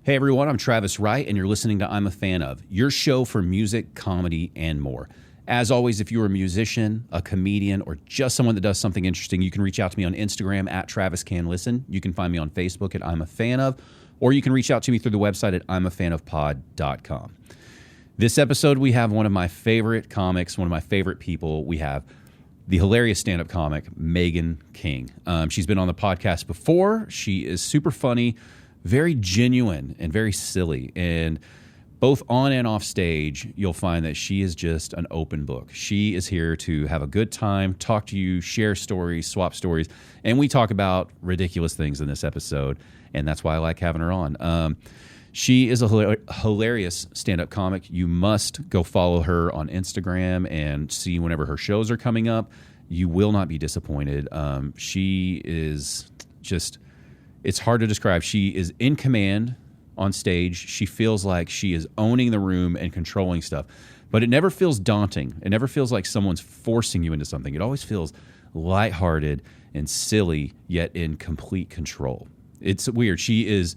Hey everyone, I'm Travis Wright, and you're listening to I'm a Fan Of, your show for music, comedy, and more. As always, if you're a musician, a comedian, or just someone that does something interesting, you can reach out to me on Instagram at TravisCanListen. You can find me on Facebook at I'm a Fan Of, or you can reach out to me through the website at I'mAFanOfPod.com. This episode, we have one of my favorite comics, one of my favorite people. We have the hilarious stand-up comic, Magen King. She's been on the podcast before. She is super funny, very genuine, and very silly. And both on and off stage, you'll find that she is just an open book. She is here to have a good time, talk to you, share stories, swap stories. And we talk about ridiculous things in this episode, and that's why I like having her on. She is a hilarious stand-up comic. You must go follow her on Instagram and see whenever her shows are coming up. You will not be disappointed. She is just, it's hard to describe. She is in command on stage. She feels like she is owning the room and controlling stuff. But it never feels daunting. It never feels like someone's forcing you into something. It always feels lighthearted and silly, yet in complete control. It's weird. She is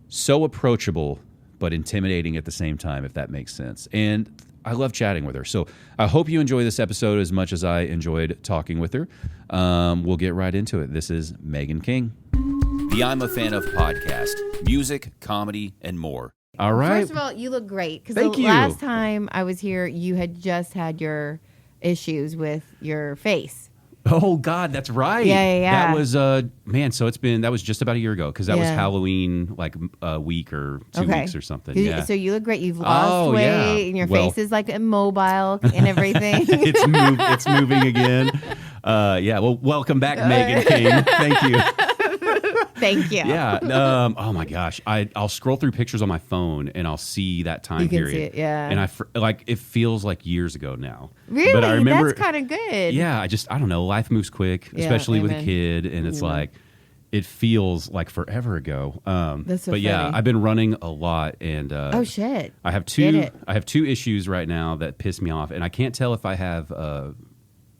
so approachable, but intimidating at the same time, if that makes sense. And I love chatting with her. So I hope you enjoy this episode as much as I enjoyed talking with her. We'll get right into it. This is Magen King. The I'm a Fan Of podcast, music, comedy, and more. All right. First of all, you look great. Because the last time I was here, you had just had your issues with your face. Oh, God, that's right. Yeah. That was, man, so that was just about a year ago, because that was Halloween, like a week or 2 weeks or something. Yeah. So you look great. You've lost weight, and your face is like immobile and everything. It's moving again. Well, welcome back, Magen King. Thank you. Thank you. Yeah. Oh my gosh. I'll scroll through pictures on my phone and I'll see that time period. See it, yeah. And it feels like years ago now. Really? But I remember, that's kind of good. Yeah. I don't know. Life moves quick, especially with a kid, and it's like it feels like forever ago. That's so but yeah, funny. I've been running a lot, and oh shit. I have two issues right now that piss me off, and I can't tell if I have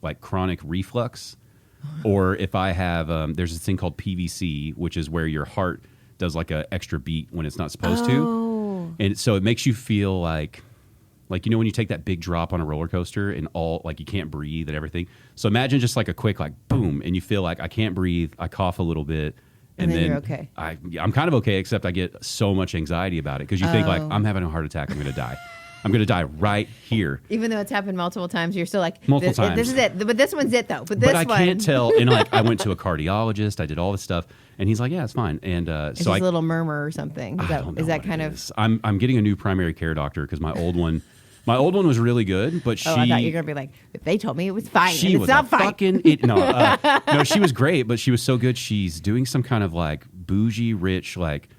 like chronic reflux. Or if I have, there's this thing called PVC, which is where your heart does like an extra beat when it's not supposed to. And so it makes you feel like, you know, when you take that big drop on a roller coaster and you can't breathe and everything. So imagine just like a quick, like, boom, and you feel like I can't breathe. I cough a little bit. And then you're okay. I'm kind of okay, except I get so much anxiety about it because you think like, I'm having a heart attack. I'm going to die. I'm going to die right here. Even though it's happened multiple times, you're still like, multiple times. This is it. But this one's it, though. But I can't tell. And I went to a cardiologist. I did all this stuff. And he's like, yeah, it's fine. And it's just a little murmur or something. Is that kind of... I'm getting a new primary care doctor because my old one was really good. But I thought you were going to be like, they told me it was fine. She was not fine. No, she was great, but she was so good. She's doing some kind of like bougie, rich, like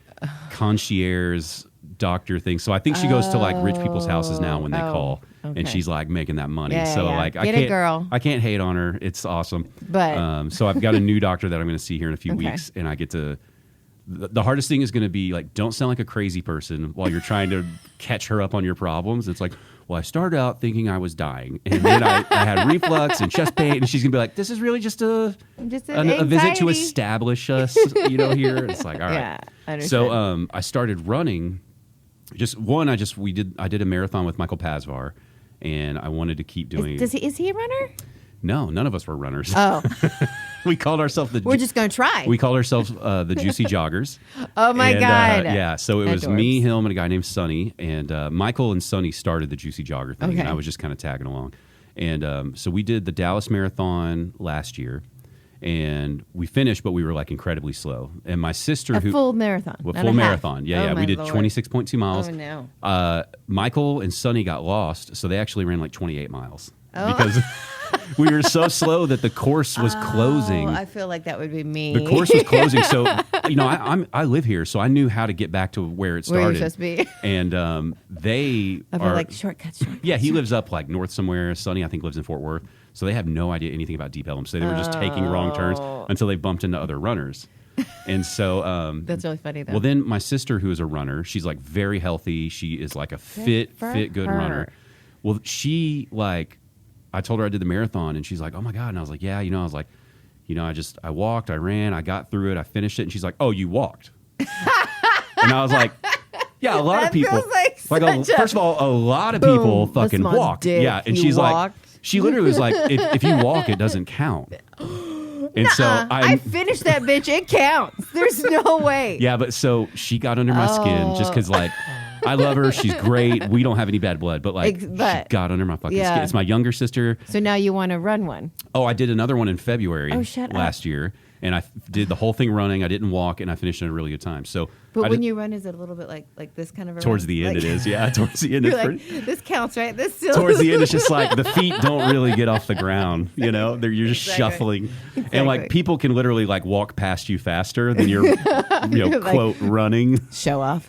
concierge doctor thing. So I think she goes to like rich people's houses now when they call, and she's like making that money. Like I can't hate on her. It's awesome. But so I've got a new doctor that I'm going to see here in a few weeks, and I get to. The hardest thing is going to be like, don't sound like a crazy person while you're trying to catch her up on your problems. It's like, well, I started out thinking I was dying, and then I had reflux and chest pain, and she's gonna be like, this is really just a visit to establish us, here. It's like, all right. Yeah, I understand. So I started running. I did a marathon with Michael Pazvar, and I wanted to keep doing. Is he a runner? No, none of us were runners. Oh, we called ourselves We're just gonna try. We called ourselves the Juicy Joggers. Oh my God! Yeah, so it was me, him, and a guy named Sonny, and Michael and Sonny started the Juicy Jogger thing, and I was just kind of tagging along. And so we did the Dallas Marathon last year. And we finished, but we were like incredibly slow. And my sister, full marathon, full marathon, yeah, we did Lord. 26.2 miles. Oh no! Michael and Sonny got lost, so they actually ran like 28 miles because we were so slow that the course was closing. I feel like that would be me. The course was closing, so I live here, so I knew how to get back to where it started. Where you're supposed to be. And I feel like shortcuts. Yeah, he lives up like north somewhere. Sonny, I think, lives in Fort Worth. So they have no idea anything about Deep Ellum. So they were just taking wrong turns until they bumped into other runners. And so... that's really funny, though. Well, then my sister, who is a runner, she's like very healthy. She is like a fit, good runner. Well, she I told her I did the marathon, and she's like, oh my God. And I was like, yeah, I was like, I walked, I ran, I got through it, I finished it. And she's like, oh, you walked. And I was like, Yeah, a lot of people. Feels first of all, a lot of people fucking walk. Yeah, and she's like, she literally was like, if you walk, it doesn't count. And so I finished that bitch. It counts. There's no way. Yeah, but so she got under my skin just because, like, I love her. She's great. We don't have any bad blood, but she got under my fucking skin. It's my younger sister. So now you want to run one? Oh, I did another one in February last year, and I did the whole thing running. I didn't walk, and I finished in a really good time. So, but when you run, is it a little bit like this kind of a towards run? the end? It is, yeah. Towards the end, you're like, this counts, right? This still towards the end, it's just like the feet don't really get off the ground. You know, you're just shuffling, and like people can literally like walk past you faster than you're, quote running. Show off.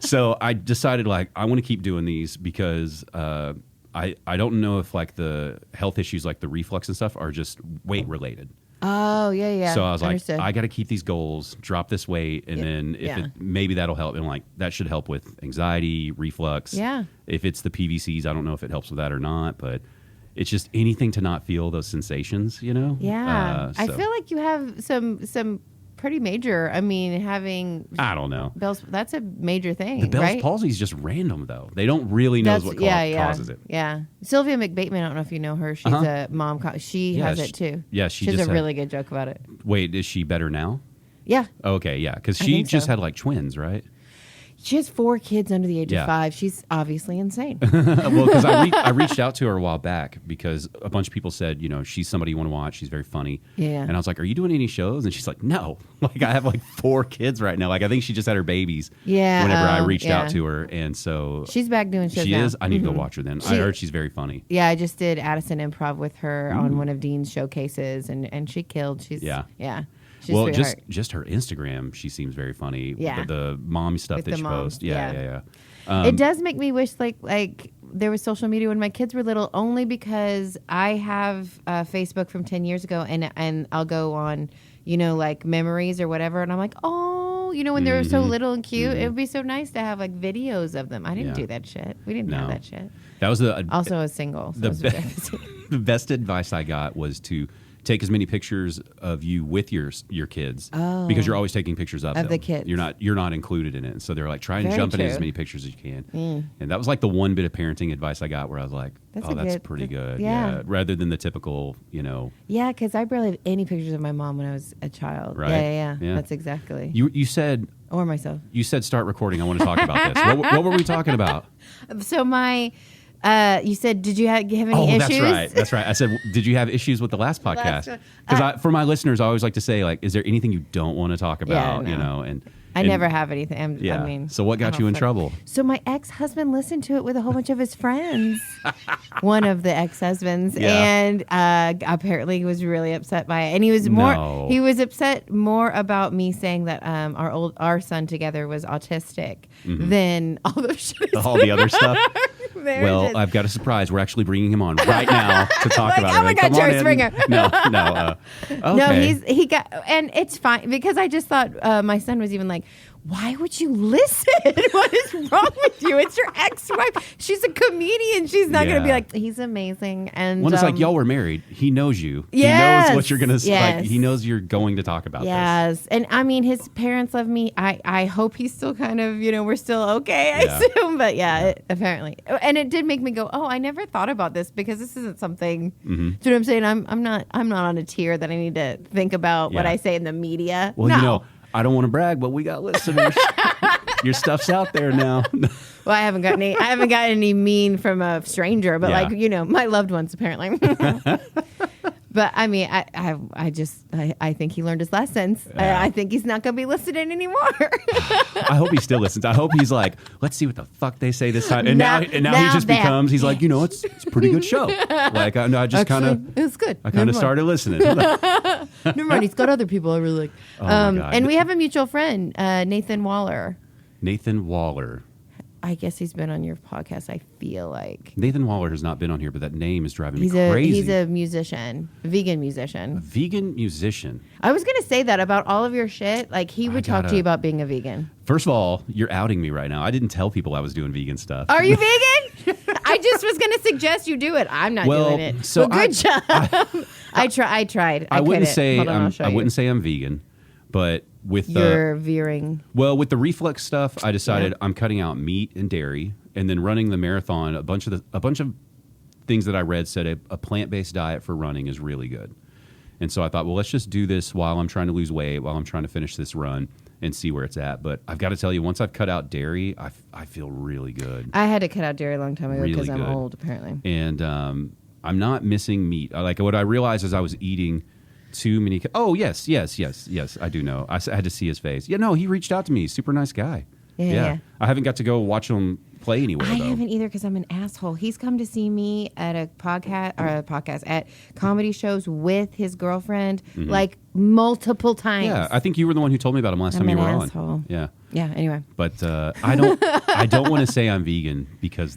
So I decided like I want to keep doing these because I don't know if like the health issues like the reflux and stuff are just weight related. Oh, yeah. So I was Understood. like, I got to keep these goals, drop this weight, and then maybe that'll help. And like that should help with anxiety, reflux. Yeah. If it's the PVCs, I don't know if it helps with that or not, but it's just anything to not feel those sensations, you know? Yeah. I feel like you have some pretty major. I mean, having I don't know. That's a major thing. The Bell's right? palsy is just random though. They don't really know what causes it. Yeah. Sylvia McBateman, I don't know if you know her. She's a mom. She has it too. Yeah, she has a really good joke about it. Wait, is she better now? Yeah. Okay, yeah, because she just had like twins, right? She has 4 kids under the age of 5. She's obviously insane. Well, because I reached out to her a while back because a bunch of people said, she's somebody you want to watch. She's very funny. Yeah. And I was like, are you doing any shows? And she's like, no. Like, I have like 4 kids right now. Like, I think she just had her babies. Yeah. Whenever I reached out to her. And so. She's back doing shows She now. is? I need to go watch her then. I heard she's very funny. Yeah, I just did Addison Improv with her on one of Dean's showcases, and she killed. She's She's well, just her Instagram, she seems very funny. Yeah. The mom stuff with that she posts. Yeah. It does make me wish like there was social media when my kids were little, only because I have Facebook from 10 years ago, and I'll go on, like memories or whatever, and I'm like, when they were so little and cute, it would be so nice to have like videos of them. I didn't do that shit. We didn't have that shit. That was also a single. So the best advice I got was to take as many pictures of you with your kids because you're always taking pictures of them. The kids. You're not included in it. So they're like, try and jump in as many pictures as you can. And that was like the one bit of parenting advice I got where I was like, that's pretty good. Yeah. Rather than the typical, Yeah, because I barely have any pictures of my mom when I was a child. Right. Yeah. That's exactly. You said. Or myself. You said start recording. I want to talk about this. What were we talking about? So you said, did you have any issues? That's right. I said, did you have issues with the last podcast? Because for my listeners, I always like to say, like, is there anything you don't want to talk about? And I never have anything. So what got you in trouble? So my ex-husband listened to it with a whole bunch of his friends. One of the ex-husbands, and apparently he was really upset by it. And he was upset more about me saying that our son together was autistic than all the other stuff. Well, I've got a surprise. We're actually bringing him on right now to talk about it. Oh my God, Joe Springer. No. Okay. No, he got, and it's fine because I just thought my son was even like, why would you listen? What is wrong with you? It's your ex-wife. She's a comedian. She's not going to be like, he's amazing. And when it's like y'all were married, he knows you. Yes, he knows what you're going to like. He knows you're going to talk about this. Yes, and I mean, his parents love me. I hope he's still kind of, we're still okay. I assume, but apparently, and it did make me go, I never thought about this because this isn't something. Do you know what I'm saying? I'm not on a tier that I need to think about what I say in the media. Well, no. I don't want to brag, but we got listeners. Your stuff's out there now. Well, I haven't got any mean from a stranger, but my loved ones apparently. But I mean, I think he learned his lessons. Yeah. I think he's not going to be listening anymore. I hope he still listens. I hope he's like, let's see what the fuck they say this time. And now he just becomes, he's like, it's a pretty good show. Like I just kind of, it's good. I kind of started listening. Never mind. He's got other people I really like. Oh my God. And we have a mutual friend, Nathan Waller. Nathan Waller. I guess he's been on your podcast, I feel like. Nathan Waller has not been on here, but that name is driving me crazy. He's a musician, a vegan musician. A vegan musician. I was going to say that about all of your shit. Like, he would talk to you about being a vegan. First of all, you're outing me right now. I didn't tell people I was doing vegan stuff. Are you vegan? I just was going to suggest you do it. I'm not doing it. So good job. I tried. I wouldn't say I'm vegan, but with you're veering. Well, with the reflux stuff, I decided I'm cutting out meat and dairy, and then running the marathon. A bunch of things that I read said a plant-based diet for running is really good. And so I thought, well, let's just do this while I'm trying to lose weight, while I'm trying to finish this run and see where it's at. But I've got to tell you, once I've cut out dairy, I feel really good. I had to cut out dairy a long time ago because Really I'm good. old, apparently. And I'm not missing meat. What I realized is I was eating too many. Oh, yes, I do know. I had to see his face. Yeah, no, he reached out to me. Super nice guy. Yeah. I haven't got to go watch him play anywhere, I though. haven't either because I'm an asshole. He's come to see me at a podcast at comedy shows with his girlfriend like multiple times. Yeah, I think you were the one who told me about him last time you were asshole. on. Yeah. Yeah, anyway. But I don't want to say I'm vegan because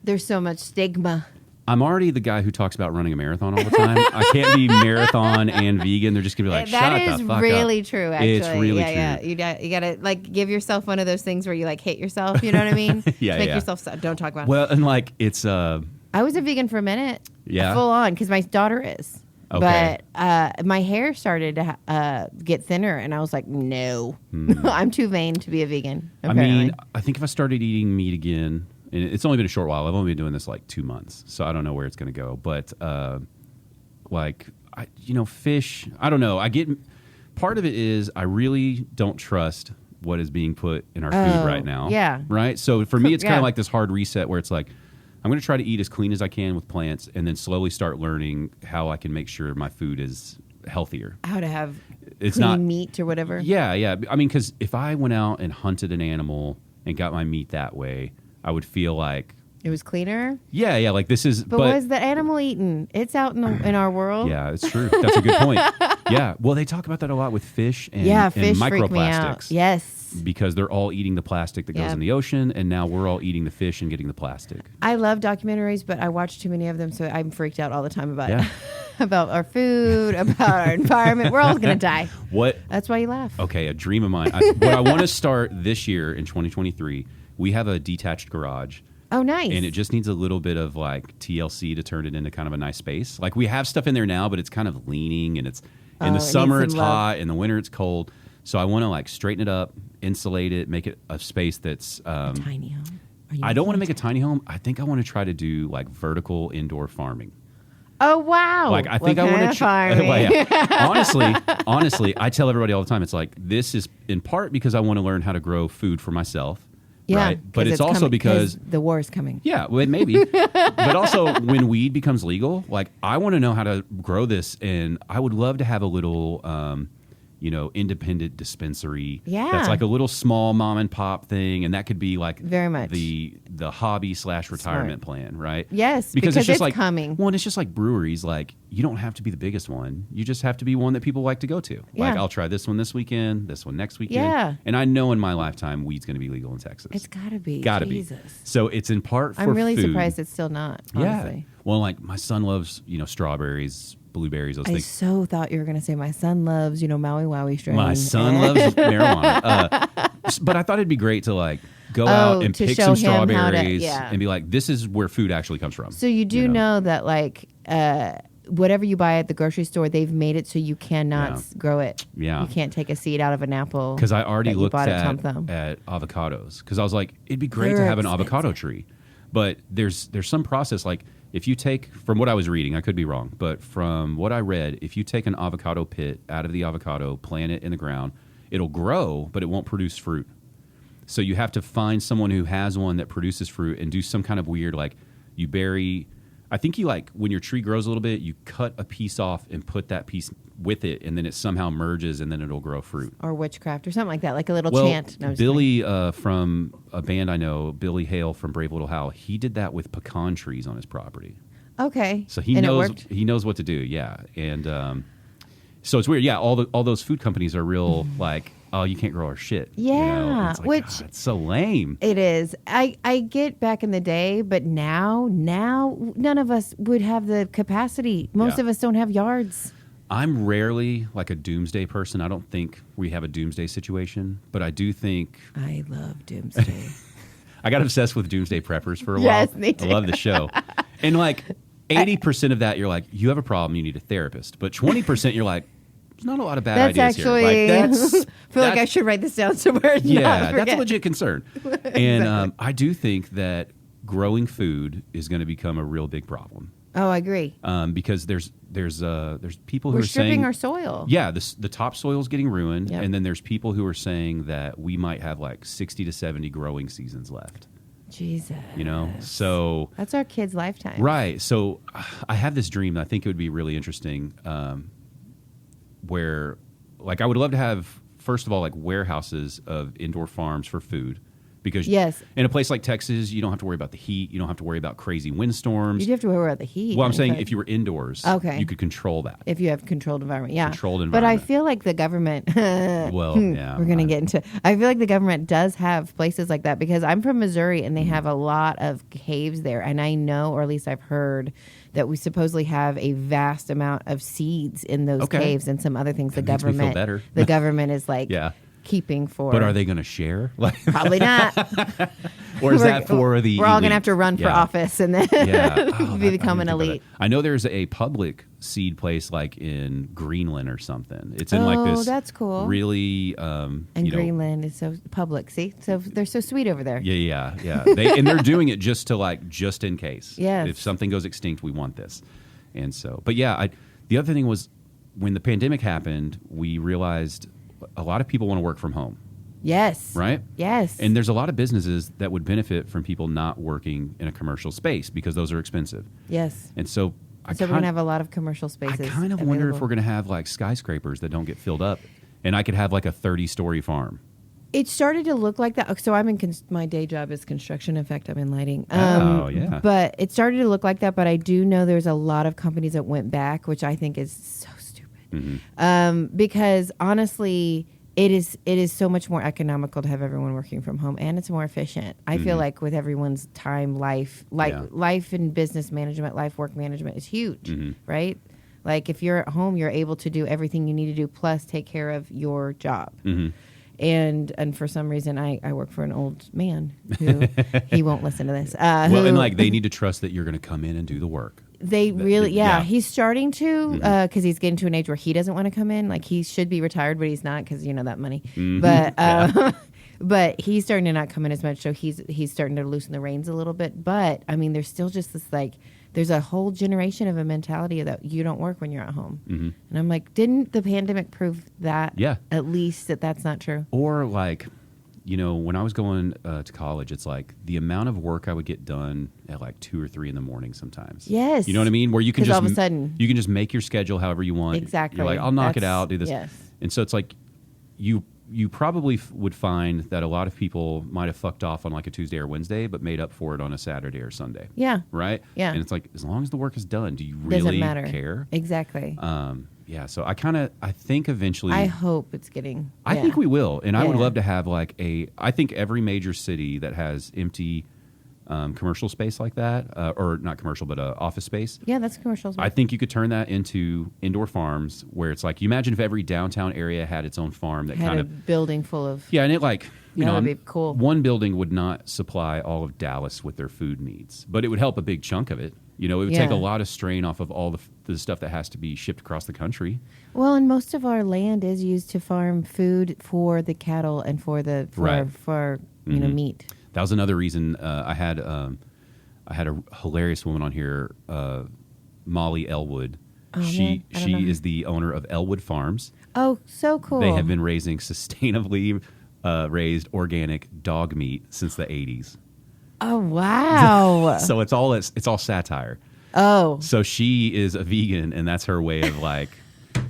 There's so much stigma. I'm already the guy who talks about running a marathon all the time. I can't be marathon and vegan. They're just gonna be like, shut the fuck up. That is really true. Actually, it's really true. Yeah. You gotta like give yourself one of those things where you like hate yourself. You know what I mean? Yeah. Make yourself. Don't talk about it. Well, and it's I was a vegan for a minute. Yeah. Full on because my daughter is. Okay. But my hair started to get thinner, and I was like, no, I'm too vain to be a vegan. Apparently. I mean, I think if I started eating meat again, and it's only been a short while. I've only been doing this like 2 months, so I don't know where it's going to go. But fish. I don't know. Part of it is I really don't trust what is being put in our food right now. Yeah. Right. So for me, it's kind of like this hard reset where it's like I'm going to try to eat as clean as I can with plants, and then slowly start learning how I can make sure my food is healthier. How to have it's clean not meat or whatever. Yeah. I mean, because if I went out and hunted an animal and got my meat that way, I would feel like it was cleaner. Yeah, like this is. But what is the animal eaten? It's out in our world. Yeah, it's true. That's a good point. Yeah, well, they talk about that a lot with fish and, fish and freak me out. microplastics. Yes, because they're all eating the plastic that goes in the ocean, and now we're all eating the fish and getting the plastic. I love documentaries, but I watch too many of them, so I'm freaked out all the time about it. About our food, about our environment. We're all going to die. What? That's why you laugh. Okay, a dream of mine. What I want to start this year in 2023. We have a detached garage. Oh, nice. And it just needs a little bit of like TLC to turn it into kind of a nice space. Like we have stuff in there now, but it's kind of leaning, and it's in the summer it's hot, in the winter it's cold. So I want to like straighten it up, insulate it, make it a space that's a tiny home. I don't want to make a tiny home. I think I want to try to do like vertical indoor farming. Oh wow! Like I think I want to. Honestly, I tell everybody all the time. It's like this is in part because I want to learn how to grow food for myself. Yeah, right? But it's also because the war is coming. Yeah, well, maybe. But also, when weed becomes legal, like I want to know how to grow this, and I would love to have a little, independent dispensary. Yeah, that's like a little small mom and pop thing, and that could be like very much the hobby / retirement plan, right? Yes, because it's just like coming. Well, and it's just like breweries. Like you don't have to be the biggest one; you just have to be one that people like to go to. Yeah. Like I'll try this one this weekend, this one next weekend. Yeah, and I know in my lifetime weed's going to be legal in Texas. It's got to be. Jesus. So it's in part for I'm really food. surprised it's still not. Honestly. Yeah. Well, like my son loves, strawberries, blueberries, those things. I so thought you were going to say my son loves, Maui Wowie strain. My son loves marijuana. But I thought it'd be great to like go out and pick some strawberries and be like, this is where food actually comes from. So you do know that like whatever you buy at the grocery store, they've made it so you cannot grow it. Yeah. You can't take a seed out of an apple. Because I already looked at avocados. Because I was like, it'd be great to have an avocado tree. But there's some process, like if you take, from what I was reading, I could be wrong, but from what I read, if you take an avocado pit out of the avocado, plant it in the ground, it'll grow, but it won't produce fruit. So you have to find someone who has one that produces fruit and do some kind of weird, like you bury, I think you like, when your tree grows a little bit, you cut a piece off and put that piece with it, and then it somehow merges, and then it'll grow fruit. Or witchcraft or something like that, like a little chant. No, Billy from a band I know, Billy Hale from Brave Little Hal, he did that with pecan trees on his property. Okay. So he knows what to do, yeah. And so it's weird. Yeah, all those food companies are real like, oh, you can't grow our shit. Yeah. It's like, which it's so lame. It is. I get back in the day, but now none of us would have the capacity. Most of us don't have yards. I'm rarely like a doomsday person. I don't think we have a doomsday situation, but I do think... I love doomsday. I got obsessed with doomsday preppers for a while. Yes, me too. I love the show. And like 80% of that, you're like, you have a problem, you need a therapist. But 20% you're like, there's not a lot of bad That's ideas actually, here. Like, that's, I feel like I should write this down somewhere. And yeah, not that's forget. a legit concern. And I do think that growing food is going to become a real big problem. Oh, I agree. Because there's people who We're are stripping saying our soil. Yeah, the topsoil is getting ruined, Yep. and then there's people who are saying that we might have like 60 to 70 growing seasons left. Jesus. You know, so That's our kids' lifetime. right. So I have this dream that I think it would be really interesting, where like I would love to have first of all like warehouses of indoor farms for food. Because Yes. in a place like Texas, you don't have to worry about the heat. You don't have to worry about crazy windstorms. You'd have to worry about the heat. Well, I'm saying but if you were indoors, Okay. you could control that. if you have controlled environment, yeah. Controlled But I environment. feel like the government. Well, yeah. We're gonna get into. I feel like the government does have places like that because I'm from Missouri and they have a lot of caves there, and I know, or at least I've heard, that we supposedly have a vast amount of seeds in those Okay. caves and some other things. That makes me feel better. The government is like Yeah. keeping for. But are they going to share? Like, Probably not. or is that for the We're all elite? gonna have to run for Yeah. office and then Yeah. Oh, become I an didn't think about elite. that. I know there's a public seed place like in Greenland or something. It's in like Oh, this that's cool. really And you know, Greenland is so public. See, so they're so sweet over there. Yeah. They're doing it just in case. Yes. If something goes extinct, we want this. And so, but yeah, the other thing was when the pandemic happened, we realized a lot of people want to work from home, Yes. right? Yes. And there's a lot of businesses that would benefit from people not working in a commercial space because those are expensive. yes. And so So we're gonna have a lot of commercial I spaces. kind of wonder if available. we're going to have like skyscrapers that don't get filled up, and I could have like a 30-story farm. It started to look like that. So I'm in. My day job is construction. In fact, I'm in lighting. Oh, yeah. But it started to look like that. But I do know there's a lot of companies that went back, which I think is so stupid. Because honestly, it is so much more economical to have everyone working from home, and it's more efficient. I feel like with everyone's time, life and business management, life work management is huge, right? Like if you're at home, you're able to do everything you need to do, plus take care of your job. And for some reason, I work for an old man who he won't listen to this. Well, and like they need to trust that you're going to come in and do the work. They really, yeah. he's starting to, because he's getting to an age where he doesn't want to come in. Like he should be retired, but he's not because that money. But but he's starting to not come in as much, so he's starting to loosen the reins a little bit. But I mean, there's still just this like. There's a whole generation of a mentality that you don't work when you're at home. And I'm like, didn't the pandemic prove that? Yeah. At least that's not true. Or like, when I was going to college, it's like the amount of work I would get done at like 2 or 3 in the morning sometimes. Yes. You know what I mean? Where you can 'Cause just all of a sudden- you can just make your schedule however you want. Exactly. You're like, I'll knock it That's- out, do this. yes. And so it's like you probably would find that a lot of people might have fucked off on like a Tuesday or Wednesday, but made up for it on a Saturday or Sunday. Yeah. Right? Yeah. And it's like, as long as the work is done, do you Doesn't really matter. care? Exactly. Yeah. So I think eventually. I hope it's getting. I think we will. And I would Yeah. love to have like I think every major city that has empty commercial space like that, or not commercial, but office space. Yeah, that's commercials. I think you could turn that into indoor farms where it's like, you imagine if every downtown area had its own farm that had kind a of, building full of. yeah, and it like, That would be cool. one building would not supply all of Dallas with their food needs, but it would help a big chunk of it. It would take a Yeah. lot of strain off of all the stuff that has to be shipped across the country. Well, and most of our land is used to farm food for the cattle and for Right. meat. That was another reason I had a hilarious woman on here, Molly Elwood. Oh, she man. I don't know her. is the owner of Elwood Farms. Oh, so cool. They have been raising sustainably raised organic dog meat since the 80s. Oh, wow. So it's all satire. Oh. So she is a vegan, and that's her way of like.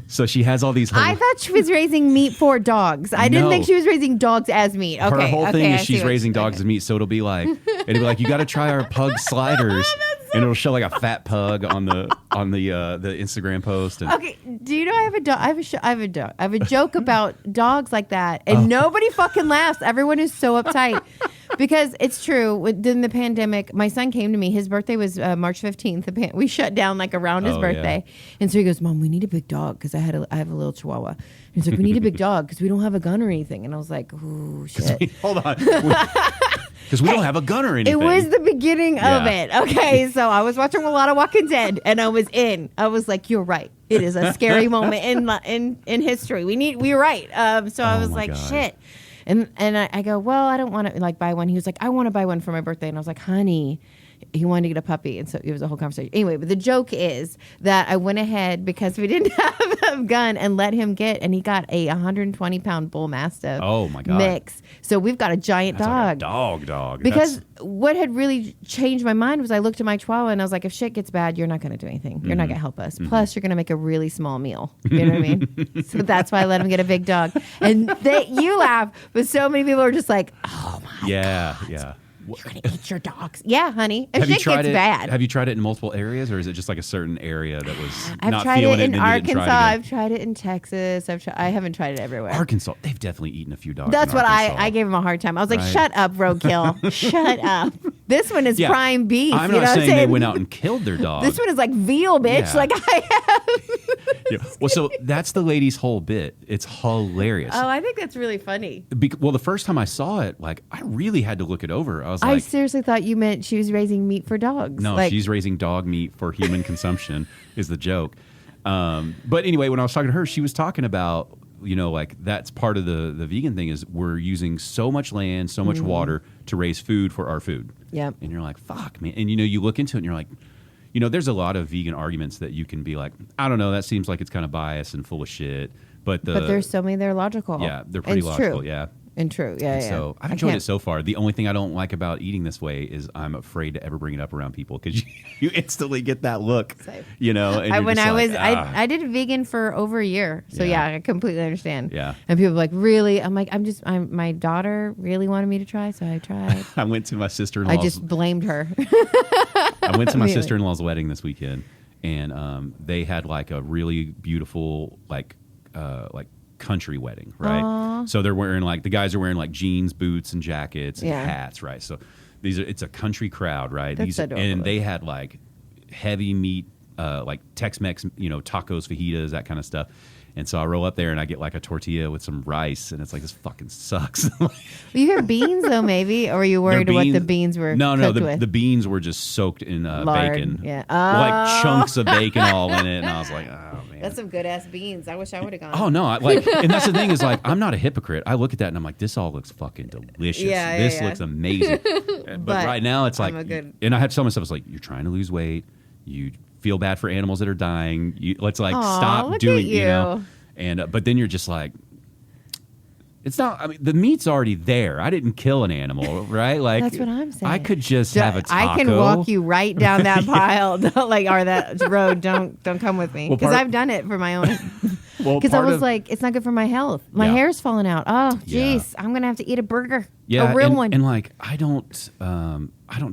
So she has all these. I thought she was raising meat for dogs. I didn't No. think she was raising dogs as meat. Okay. Her whole okay, thing I is see she's what raising you- dogs as meat. So it'll be like you got to try our pug sliders, and it'll show like a fat pug on the Instagram post. And Okay, do you know I have a dog? I have a dog. I have a joke about dogs like that, and nobody fucking laughs. Everyone is so uptight because it's true. During the pandemic, my son came to me. His birthday was March 15th. We shut down like around his Oh, birthday, and so he goes, "Mom, we need a big dog because I have a little Chihuahua." And he's like, "We need a big dog because we don't have a gun or anything." And I was like, "Ooh, shit." hold on, because we don't have a gun or anything. It was the beginning of Yeah. it. Okay, so I was watching a lot of Walking Dead, and I was in. I was like, "You're right. It is a scary moment in history. We were right. So I was like, God. shit. And I go, well, I don't want to like buy one. He was like, I want to buy one for my birthday. And I was like, honey, he wanted to get a puppy. And so it was a whole conversation. Anyway, but the joke is that I went ahead because we didn't have a gun and let him get, and he got a 120-pound bull mastiff mix. So we've got a giant dog. Like a dog. Because what had really changed my mind was I looked at my chihuahua and I was like, if shit gets bad, you're not going to do anything. You're not going to help us. Plus, you're going to make a really small meal. You know what I mean? So that's why I let him get a big dog. And you laugh, but so many people are just like, oh my God. Yeah. You're going to eat your dogs. Yeah, honey. If Have you shit tried gets it? bad. Have you tried it in multiple areas, or is it just like a certain area that was I've not tried feeling it in and Arkansas. Try I've tried it in Texas. I haven't tried it everywhere. Arkansas, they've definitely eaten a few dogs. That's in what Arkansas. I gave him a hard time. I was like, shut up, roadkill. Shut up. This one is prime beef. I'm you not know saying what I'm they went out and killed their dog. This one is like veal, bitch. Yeah. Like I have. Well, so that's the lady's whole bit. It's hilarious. Oh, I think that's really funny. Well, the first time I saw it, like I really had to look it over. I was I like, seriously thought you meant she was raising meat for dogs. no, like, she's raising dog meat for human consumption is the joke. But anyway, when I was talking to her, she was talking about, like that's part of the vegan thing is we're using so much land, so much water to raise food for our food. Yep. And you're like, fuck, man. And, you look into it and you're like, there's a lot of vegan arguments that you can be like, I don't know, that seems like it's kind of biased and full of shit. But there's so many that are logical. Yeah, they're pretty logical, true. yeah. And true, yeah. So I've enjoyed it so far. The only thing I don't like about eating this way is I'm afraid to ever bring it up around people because you instantly get that look, Same. And I did vegan for over a year, so yeah, I completely understand. Yeah, and people are like, really? I'm like, my daughter really wanted me to try, so I tried. I went to my sister-in-law's. I just blamed her. I went to my sister-in-law's wedding this weekend, and they had like a really beautiful like country wedding, right? Aww. So they're wearing the guys are wearing like jeans, boots, and jackets and hats, right? So it's a country crowd, right? That's adorable. And they had like heavy meat, like Tex-Mex, tacos, fajitas, that kind of stuff. And so I roll up there and I get like a tortilla with some rice, and it's like, this fucking sucks. Well, you had beans though, maybe, or were you worried what the beans were? No, cooked with? the beans were just soaked in Lard. bacon, Yeah, like chunks of bacon all in it, and I was like, oh man, that's some good ass beans. I wish I would have gone. Oh no, and that's the thing is like I'm not a hypocrite. I look at that and I'm like, this all looks fucking delicious. This looks amazing. but right now it's like, and I have to tell myself, it's like, you're trying to lose weight, you feel bad for animals that are dying. Let's stop doing, And but then you're just like, it's not. I mean, the meat's already there. I didn't kill an animal, right? Like that's what I'm saying. I could just have a taco. I can walk you right down that pile, or that road. Don't come with me because I've done it for my own. Because I was like, it's not good for my health. My hair's falling out. Oh, jeez, I'm gonna have to eat a burger. Yeah, a real one. And like, I don't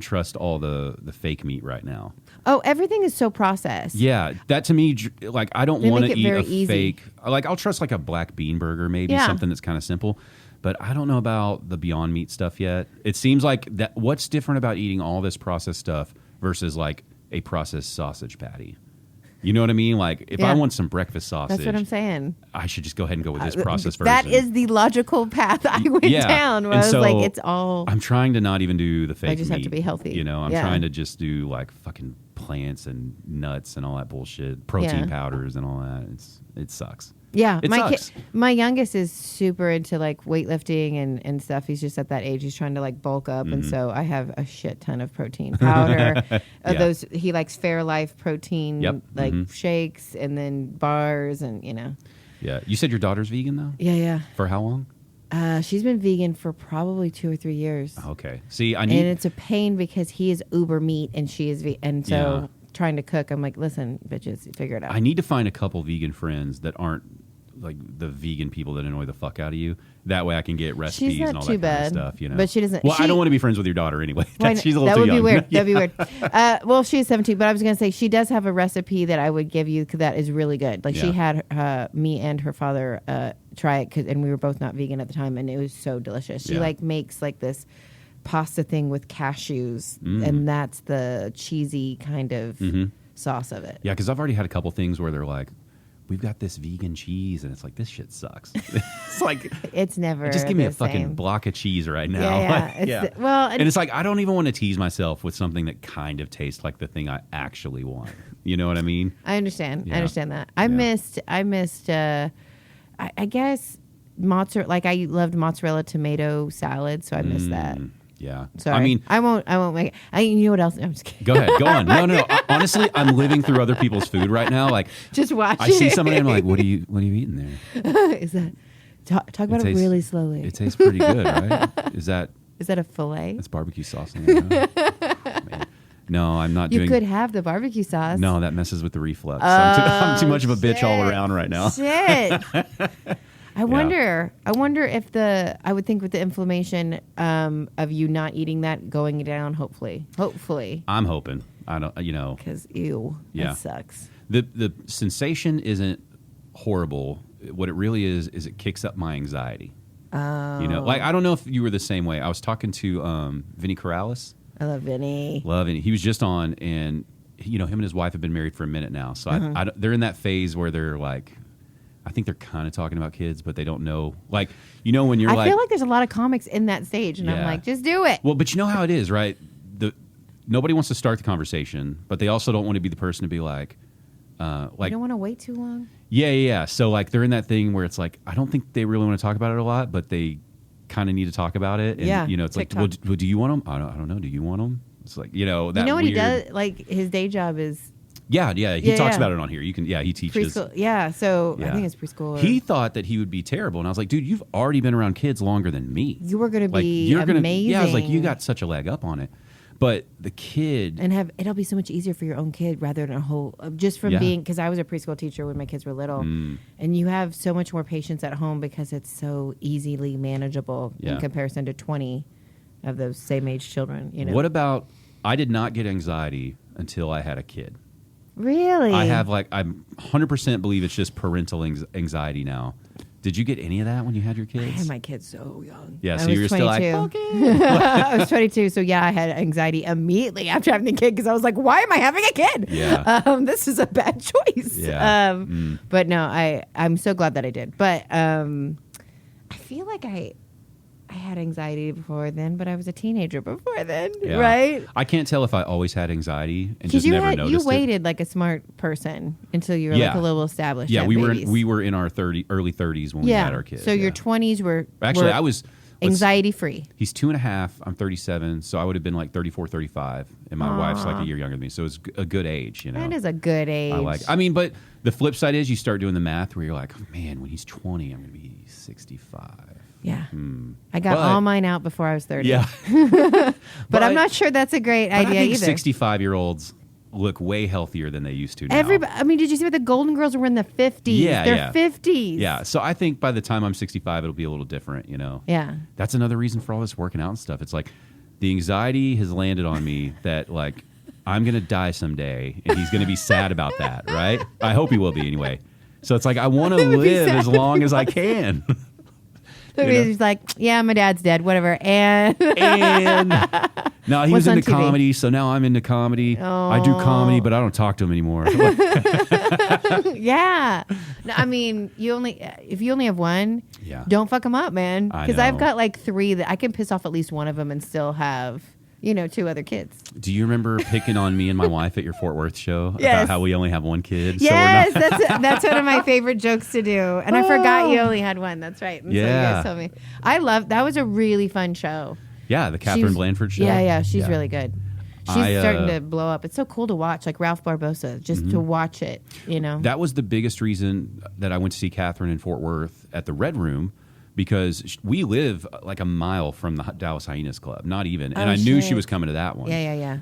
trust all the fake meat right now. Oh, everything is so processed. Yeah, that to me, like, I don't want to eat a easy. fake. Like, I'll trust like a black bean burger, maybe something that's kind of simple. But I don't know about the Beyond Meat stuff yet. It seems like that. What's different about eating all this processed stuff versus like a processed sausage patty? You know what I mean? Like, if I want some breakfast sausage, that's what I'm saying. I should just go ahead and go with this processed version. That is the logical path I went down. Where I was like, it's all. I'm trying to not even do the fake meat. I just have to be healthy. I'm trying to just do like fucking plants and nuts and all that bullshit, protein powders and all that. It sucks. Yeah, it sucks. My youngest is super into like weightlifting and stuff. He's just at that age. He's trying to like bulk up, and so I have a shit ton of protein powder. Those he likes Fairlife protein shakes, and then bars, and Yeah, you said your daughter's vegan though. Yeah. For how long? She's been vegan for probably 2 or 3 years. Okay. See, and it's a pain because he is uber meat and she is and so trying to cook, I'm like, listen, bitches, figure it out. I need to find a couple vegan friends that aren't like the vegan people that annoy the fuck out of you. That way I can get recipes and all that kind of stuff. But she doesn't. Well, I don't want to be friends with your daughter anyway. She's a little too young. That would be weird. That'd be weird. Well, she's 17, but I was going to say she does have a recipe that I would give you that is really good. Like she had me and her father try it, and we were both not vegan at the time, and it was so delicious. She like makes like this pasta thing with cashews, and that's the cheesy kind of sauce of it. Yeah, because I've already had a couple things where they're like, we've got this vegan cheese, and it's like, this shit sucks. It's like, it's never just give me a the fucking same. block of cheese right now. Yeah. Well, and it's like, I don't even want to tease myself with something that kind of tastes like the thing I actually want. You know what I mean? I understand. Yeah. I understand that. I missed. I guess mozzarella. Like I loved mozzarella tomato salad, so I missed that. Yeah. Sorry. I mean, I won't make it. You know what else? I'm just kidding. go ahead. Go on. No. Honestly, I'm living through other people's food right now. Like, just watch. I see somebody, and I'm like, what are you eating there? Is that talk about it really slowly? It tastes pretty good, right? Is that a fillet? That's barbecue sauce in there. Man. No, I'm not doing. You could have the barbecue sauce. No, that messes with the reflux. I'm too much of a bitch all around right now. Shit. I wonder if I would think with the inflammation of you not eating that going down, hopefully. I'm hoping. I don't, because that sucks. The sensation isn't horrible. What it really is it kicks up my anxiety. Oh. Like, I don't know if you were the same way. I was talking to Vinny Corrales. I love Vinny. He was just on, and him and his wife have been married for a minute now. So they're in that phase where they're like, I think they're kind of talking about kids, but they don't know. Like, when you're I feel like there's a lot of comics in that stage, and I'm like, just do it. Well, but you know how it is, right? Nobody wants to start the conversation, but they also don't want to be the person to be like, you don't want to wait too long. Yeah. So like they're in that thing where it's like, I don't think they really want to talk about it a lot, but they kind of need to talk about it. And, it's TikTok. like, well, do you want them? I don't know. Do you want them? It's like, that what weird... he does? Like his day job is. Yeah. He talks about it on here. You can, he teaches. Preschool. Yeah. So I think it's preschool. He thought that he would be terrible. And I was like, dude, you've already been around kids longer than me. You were going to be amazing. I was like, you got such a leg up on it. But the kid... And it'll be so much easier for your own kid rather than a whole... Just from being... Because I was a preschool teacher when my kids were little. And you have so much more patience at home because it's so easily manageable in comparison to 20 of those same age children. What about... I did not get anxiety until I had a kid. Really? I have I'm 100% believe it's just parental anxiety now. Did you get any of that when you had your kids? I had my kids so young. Yeah, so you were still like, okay. I was 22, so I had anxiety immediately after having a kid because I was like, why am I having a kid? Yeah. This is a bad choice. Yeah. But no, I'm so glad that I did. But I feel like I had anxiety before then, but I was a teenager before then, right? I can't tell if I always had anxiety and just never noticed it. You waited like a smart person until you were like a little established. Yeah, we were in our early 30s when we had our kids. So your 20s were actually I was anxiety free. He's 2.5. I'm 37, so I would have been like 34, 35, and my wife's like a year younger than me. So it's a good age, That is a good age. But the flip side is you start doing the math where you're like, oh, man, when he's 20, I'm going to be 65. Yeah. I got all mine out before I was 30. Yeah. but I'm not sure that's a great idea either. 65-year-olds look way healthier than they used to now. Did you see what the Golden Girls were in the 50s? Yeah, They're 50s. Yeah. So I think by the time I'm 65, it'll be a little different, Yeah. That's another reason for all this working out and stuff. It's like the anxiety has landed on me that like I'm going to die someday and he's going to be sad about that, right? I hope he will be anyway. So it's like I want to live as long as I can. He's like, yeah, my dad's dead, whatever. And no, he was into comedy, so now I'm into comedy. Oh. I do comedy, but I don't talk to him anymore. Yeah. No, I mean, if you only have one, don't fuck him up, man. Because I've got like 3 that I can piss off at least one of them and still have 2 other kids. Do you remember picking on me and my wife at your Fort Worth show about how we only have one kid? Yes, that's one of my favorite jokes to do. And I forgot you only had one. That's right. And so you guys told me. That was a really fun show. Yeah, the Catherine Blanford show. Yeah, she's really good. She's starting to blow up. It's so cool to watch, like Ralph Barbosa, just to watch it, That was the biggest reason that I went to see Catherine in Fort Worth at the Red Room. Because we live like a mile from the Dallas Hyenas Club, not even. And I knew she was coming to that one. Yeah.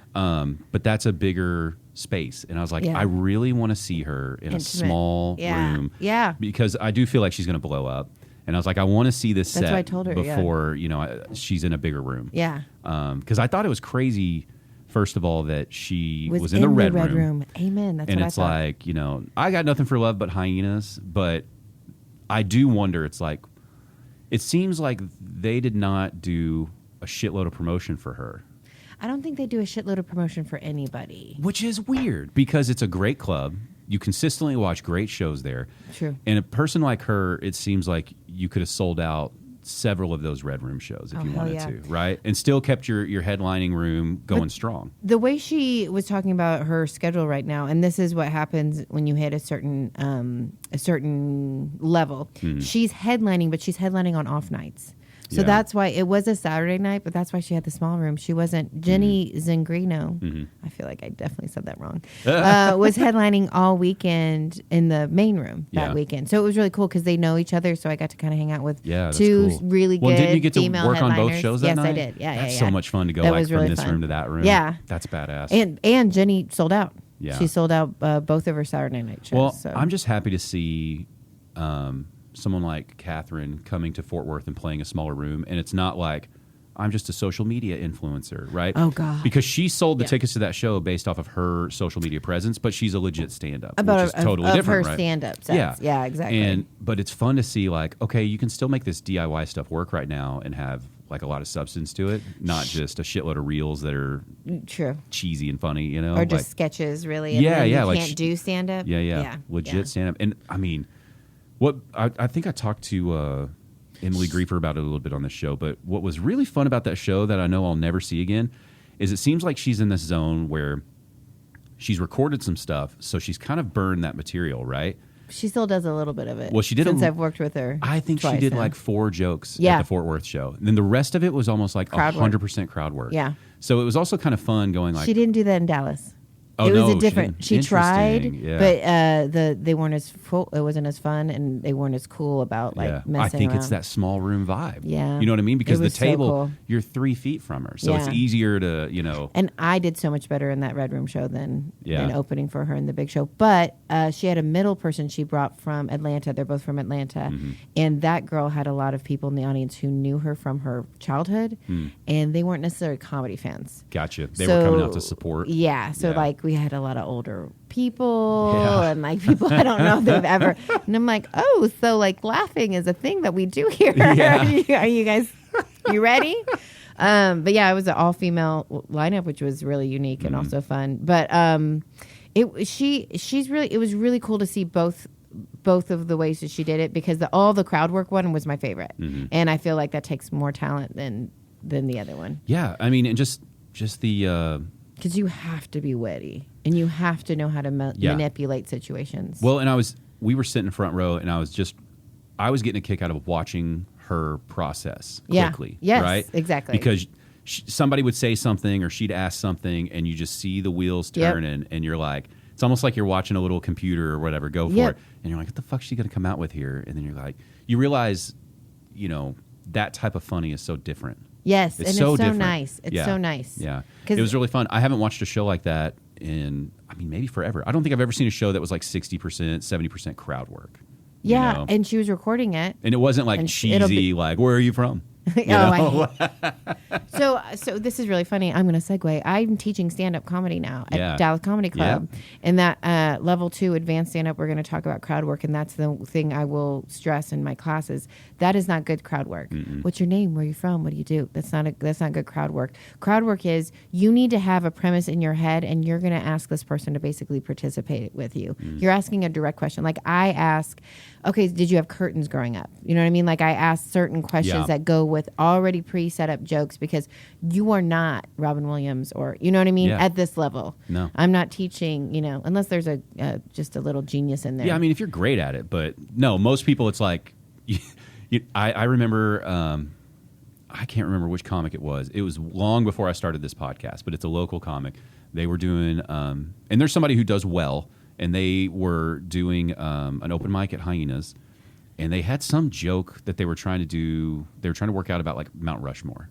But that's a bigger space. And I was like, I really want to see her in a small room. Yeah. Because I do feel like she's going to blow up. And I was like, I want to see this set what I told her, before, she's in a bigger room. Yeah. Because I thought it was crazy, first of all, that she was in the Red Room. Amen. That's and what I it's thought. like, I got nothing for love but hyenas. But I do wonder, it's like, it seems like they did not do a shitload of promotion for her. I don't think they do a shitload of promotion for anybody. Which is weird because it's a great club. you consistently watch great shows there. True. And a person like her, it seems like you could have sold out several of those Red Room shows if you wanted to, right? And still kept your headlining room going strong. The way she was talking about her schedule right now, and this is what happens when you hit a certain level. She's headlining, but she's headlining on off nights. So that's why it was a Saturday night, but that's why she had the small room. She wasn't Jenny Zingrino. I feel like I definitely said that wrong. Was headlining all weekend in the main room that weekend. So it was really cool because they know each other. So I got to kind of hang out with two really good didn't you get to female work headliners. On both shows that yes, night? I did. Yeah, that's so much fun to go like from this room to that room. Yeah, that's badass. And Jenny sold out. Yeah, she sold out both of her Saturday night shows. Well, so. I'm just happy to see. Someone like Catherine coming to Fort Worth and playing a smaller room, and it's not like I'm just a social media influencer, right? Oh God! Because she sold the tickets to that show based off of her social media presence, but she's a legit stand-up, which is totally different, her right? stand-up sets. Yeah, exactly. But it's fun to see, like, okay, you can still make this DIY stuff work right now and have like a lot of substance to it, not just a shitload of reels that are cheesy and funny, you know, or just sketches, really. And you like can't do stand-up. Legit stand-up, and I mean. What I think I talked to Emily Griefer about it a little bit on this show, but what was really fun about that show that I know I'll never see again is it seems like she's in this zone where she's recorded some stuff, so she's kind of burned that material, right? She still does a little bit of it. Well, she did since I've worked with her. I think she did like 4 jokes at the Fort Worth show. And then the rest of it was almost like 100% crowd work. Yeah. So it was also kind of fun going like... She didn't do that in Dallas. Oh, it was a different. She tried, yeah. but they weren't as full. It wasn't as fun, and they weren't as cool about like messing I think around. It's that small room vibe. Yeah, you know what I mean? Because the table, so cool. You're 3 feet from her, so it's easier to And I did so much better in that Red Room show than opening for her in the big show. But she had a middle person she brought from Atlanta. They're both from Atlanta, and that girl had a lot of people in the audience who knew her from her childhood, and they weren't necessarily comedy fans. Gotcha. They were coming out to support. Yeah. So like we had a lot of older people and like people I don't know if they've ever, and I'm like, oh, so like laughing is a thing that we do here. Are you guys ready? But yeah, it was an all female lineup, which was really unique and also fun. But it was really cool to see both of the ways that she did it, because all the crowd work one was my favorite, and I feel like that takes more talent than the other one. Yeah, I mean, and just the. Because you have to be witty, and you have to know how to manipulate situations. Well, and we were sitting in front row, and I was getting a kick out of watching her process quickly. Yes, right? Exactly. Because somebody would say something, or she'd ask something, and you just see the wheels turning, and you're like, it's almost like you're watching a little computer or whatever go for it, and you're like, what the fuck's she going to come out with here? And then you're like, you realize, that type of funny is so different. Yes, it's and so it's so different. Nice. It's so nice. Yeah, it was really fun. I haven't watched a show like that in, maybe forever. I don't think I've ever seen a show that was like 60%, 70% crowd work. Yeah, and she was recording it. And it wasn't like cheesy, like, where are you from? So this is really funny. I'm going to segue. I'm teaching stand-up comedy now at Dallas Comedy Club. And that level 2 advanced stand-up, we're going to talk about crowd work, and that's the thing I will stress in my classes. That is not good crowd work. What's your name? Where are you from? What do you do? That's not good crowd work. Crowd work is you need to have a premise in your head, and you're going to ask this person to basically participate with you. You're asking a direct question. Like I ask, okay, did you have curtains growing up? You know what I mean? Like I ask certain questions that go with already pre-set up jokes, because you are not Robin Williams, or you know what I mean, at this level. No, I'm not teaching, unless there's just a little genius in there. Yeah, I mean, if you're great at it, but no, most people, it's like, I remember, I can't remember which comic it was. It was long before I started this podcast, but it's a local comic. They were doing, and there's somebody who does well, and they were doing an open mic at Hyenas. And they had some joke that they were trying to do. They were trying to work out about like Mount Rushmore.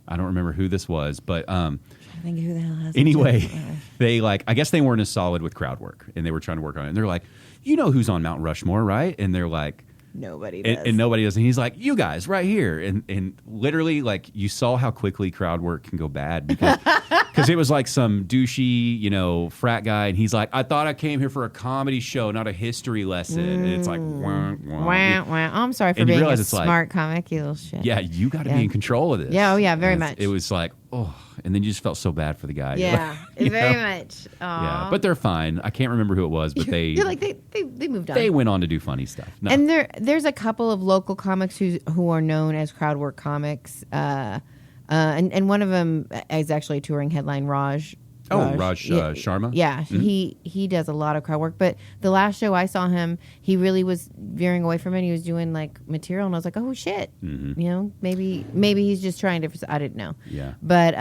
I don't remember who this was, but I think who the hell has anyway, they I guess they weren't as solid with crowd work, and they were trying to work on it. And they're like, who's on Mount Rushmore, right? And they're like, nobody does. And nobody does. And he's like, you guys right here. And literally, like, you saw how quickly crowd work can go bad, because it was like some douchey, frat guy. And he's like, I thought I came here for a comedy show, not a history lesson. And it's like, wah, wah. Wah, wah. Oh, I'm sorry for being a smart comic, you little shit. Yeah, you got to be in control of this. Yeah, very much. It was like, oh, and then you just felt so bad for the guy. Yeah, very much. Aww. Yeah, but they're fine. I can't remember who it was, but they You're like they moved on. They went on to do funny stuff. No. And there's a couple of local comics who are known as crowd work comics. And one of them is actually a touring headline, Raj. Raj Sharma? Yeah, he does a lot of crowd work. But the last show I saw him, he really was veering away from it. He was doing like material, and I was like, oh shit, maybe he's just trying to. I didn't know. Yeah. But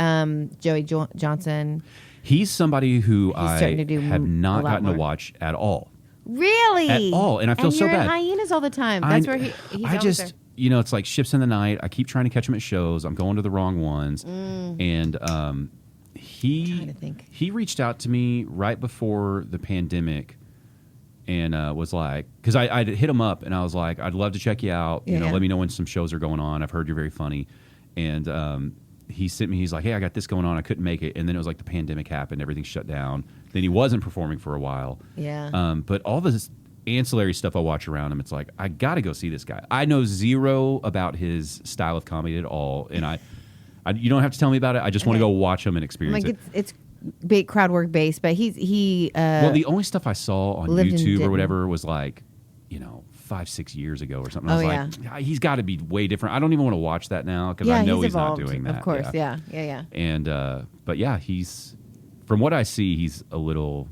Joey Johnson, he's somebody who I have not gotten more to watch at all. Really? At all, and I feel so you're bad. in Hyenas all the time. That's where he's always there. It's like ships in the night. I keep trying to catch him at shows. I'm going to the wrong ones, and he reached out to me right before the pandemic and was like, because I hit him up and I was like, I'd love to check you out. Yeah. Let me know when some shows are going on. I've heard you're very funny. And he sent me, he's like, hey, I got this going on. I couldn't make it. And then it was like the pandemic happened. Everything shut down. Then he wasn't performing for a while. Yeah. But all this ancillary stuff I watch around him, it's like, I got to go see this guy. I know zero about his style of comedy at all. And you don't have to tell me about it. I just want to go watch him and experience it. It's big crowd work based, but he well, the only stuff I saw on YouTube or whatever was like, 5-6 years ago or something. I was like, he's got to be way different. I don't even want to watch that now because I know he's not doing that. Of course, yeah. And but yeah, he's from what I see, he's a little.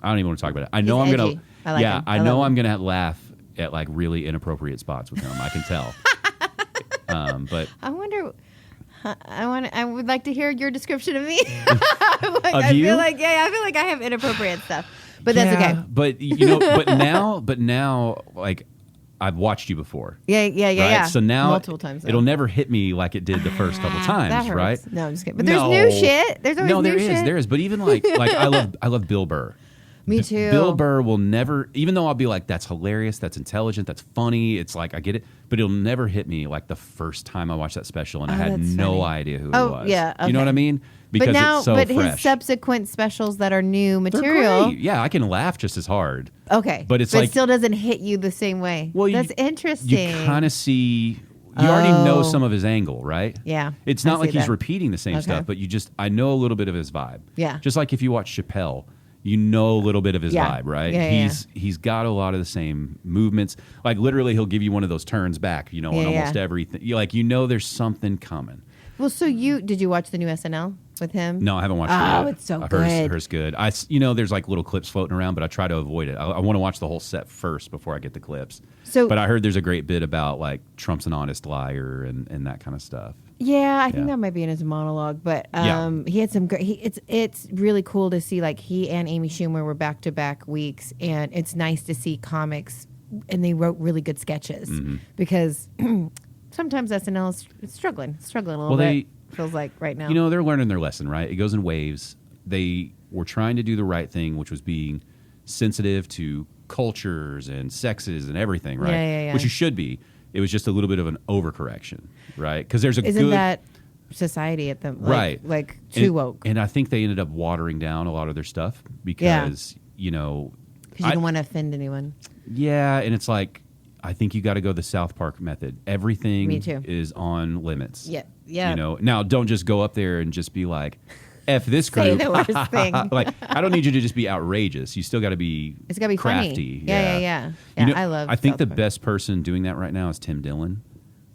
I don't even want to talk about it. I know I'm gonna. I like him. I know I'm gonna laugh at like really inappropriate spots with him. I can tell. But I wonder. I would like to hear your description of me. I feel like I have inappropriate stuff, but that's okay. But now, like I've watched you before. Yeah. So now multiple times. It'll never hit me like it did the first couple times, that hurts. right? No, I'm just kidding. But there's new shit. There's always new shit. There is. But even like I love Bill Burr. Me too. Bill Burr will never, even though I'll be like, that's hilarious, that's intelligent, that's funny. It's like, I get it. But it'll never hit me like the first time I watched that special and I had no idea who he was. Yeah. Okay. You know what I mean? Because it's so fresh. His subsequent specials that are new material. Great. Yeah, I can laugh just as hard. Okay. But it still doesn't hit you the same way. Well, that's interesting. You kind of see, you already know some of his angle, right? Yeah. It's not like he's repeating the same stuff, but I know a little bit of his vibe. Yeah. Just like if you watch Chappelle. You know a little bit of his vibe, right? Yeah, he's got a lot of the same movements. Like literally, he'll give you one of those turns back. On almost everything. There's something coming. Well, so did you watch the new SNL with him? No, I haven't watched it yet. Oh, it's so good. Hers good. There's like little clips floating around, but I try to avoid it. I want to watch the whole set first before I get the clips. But I heard there's a great bit about like Trump's an honest liar and that kind of stuff. Yeah, I think that might be in his monologue, but he had some great. It's really cool to see like he and Amy Schumer were back to back weeks, and it's nice to see comics, and they wrote really good sketches because sometimes SNL is struggling a little bit. Feels like right now. They're learning their lesson, right? It goes in waves. They were trying to do the right thing, which was being sensitive to cultures and sexes and everything, right? Yeah. Which you should be. It was just a little bit of an overcorrection, right? Because there's Isn't that society at the right, like too woke? And I think they ended up watering down a lot of their stuff because because you don't want to offend anyone. Yeah, and it's like I think you got to go the South Park method. Everything Me too. is on limits. Yeah. Now don't just go up there and just be like, F this group. Say the worst thing. Like, I don't need you to just be outrageous. You still got to be It's got to be crafty. Funny. Yeah. I think South the Park. best person doing that right now is Tim Dillon,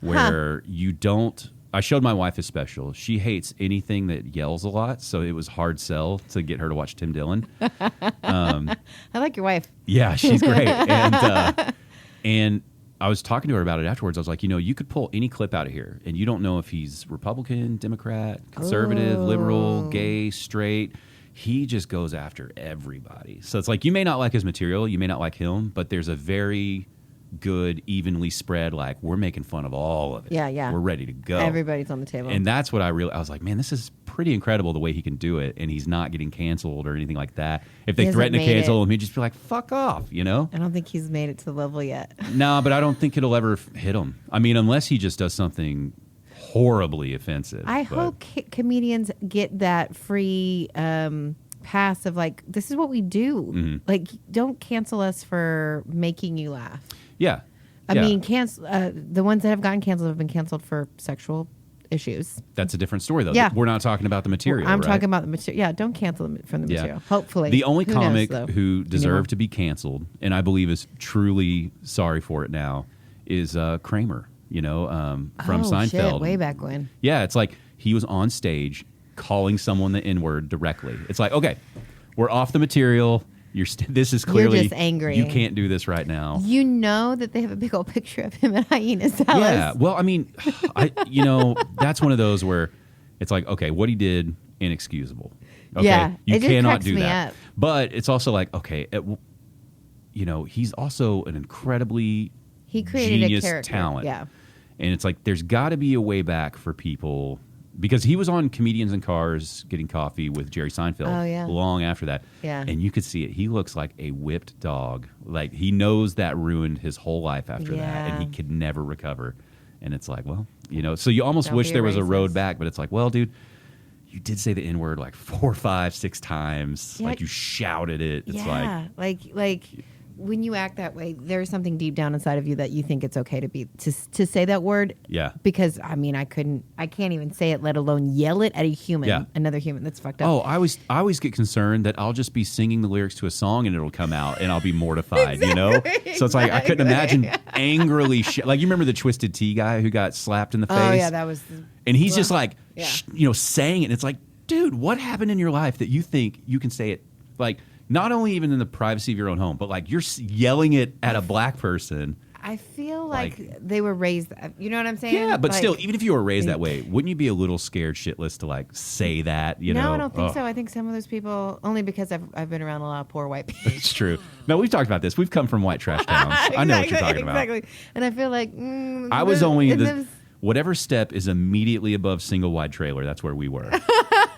where you don't. I showed my wife his special. She hates anything that yells a lot, so it was hard sell to get her to watch Tim Dillon. I like your wife. Yeah, she's great. And I was talking to her about it afterwards. I was like, you could pull any clip out of here, and you don't know if he's Republican, Democrat, conservative, liberal, gay, straight. He just goes after everybody. So it's like you may not like his material, you may not like him, but there's a very good, evenly spread, like we're making fun of all of it. Yeah. We're ready to go. Everybody's on the table. And that's what I was like, man, this is pretty incredible the way he can do it, and he's not getting canceled or anything like that. If they threaten to cancel him, he'd just be like, fuck off, I don't think he's made it to the level yet. No, but I don't think it'll ever hit him. I mean, unless he just does something horribly offensive. I hope comedians get that free pass of like, this is what we do. Mm-hmm. Like, don't cancel us for making you laugh. Yeah. I mean, the ones that have gotten canceled have been canceled for sexual issues. That's a different story, though. Yeah. We're not talking about the material. I'm right? talking about the material. Yeah, don't cancel them from the material. Hopefully, the only Who comic knows, though, who deserved anymore. to be canceled, and I believe is truly sorry for it now, is Kramer. From Seinfeld. Shit, way back when. Yeah, it's like he was on stage calling someone the N-word directly. It's like, okay, we're off the material. This is clearly just angry. You can't do this right now. You know that they have a big old picture of him at Hyenas Dallas. Yeah, well, I mean, that's one of those where it's like, okay, what he did, inexcusable. Okay, Yeah, you it just cannot cracks do me that. up. But it's also like, okay, he's also an incredibly He created genius a character. talent. Yeah. And it's like there's got to be a way back for people, because he was on Comedians in Cars getting coffee with Jerry Seinfeld long after that. Yeah. And you could see it. He looks like a whipped dog. Like he knows that ruined his whole life after that, and he could never recover. And it's like, well, so you almost Don't wish be there was a road racist. back, but it's like, well, dude, you did say the N-word like 4, 5, 6 times. Yeah. Like you shouted it. It's like when you act that way, there's something deep down inside of you that you think it's okay to say that word. Yeah. Because I mean, I can't even say it, let alone yell it at a human, another human. That's fucked up. Oh, I always get concerned that I'll just be singing the lyrics to a song and it'll come out and I'll be mortified, So it's like I couldn't imagine angrily like you remember the Twisted Tea guy who got slapped in the face? Oh yeah, that was. And he's just like Yeah. saying it. And it's like, dude, what happened in your life that you think you can say it like not only even in the privacy of your own home, but like you're yelling it at a black person. I feel like they were raised. You know what I'm saying? Yeah, but like, still, even if you were raised that way, wouldn't you be a little scared shitless to like say that? No, I don't think so. I think some of those people, only because I've been around a lot of poor white people. It's true. No, we've talked about this. We've come from white trash towns. I know what you're talking about. Exactly. And I feel like I was only whatever step is immediately above single wide trailer. That's where we were.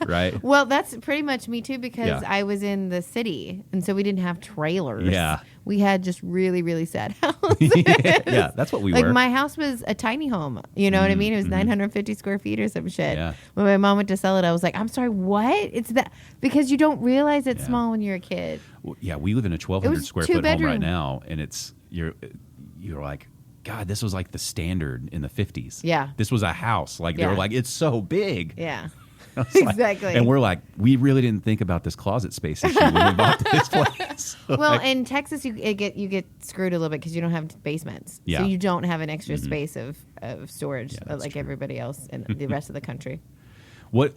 Right? Well, that's pretty much me too, because Yeah. I was in the city, and so we didn't have trailers. Yeah. We had just really, really sad houses. Yeah, that's what we like were. my house was a tiny home. You know what I mean? It was 950 square feet or some shit. Yeah. When my mom went to sell it, I was like, I'm sorry, what? It's that, because you don't realize it's Yeah. small when you're a kid. Well, yeah, we live in a It 1,200 was square foot home right two-bedroom. now, and you're like, God, this was like the standard in the 50s. Yeah. This was a house. Like they Yeah. were like, it's so big. Yeah. I was like- Exactly. and we're like, we really didn't think about this closet space issue when we bought this place. Well, in Texas, you get screwed a little bit because you don't have basements, Yeah. so you don't have an extra space of storage that's like true. everybody else in the rest of the country. What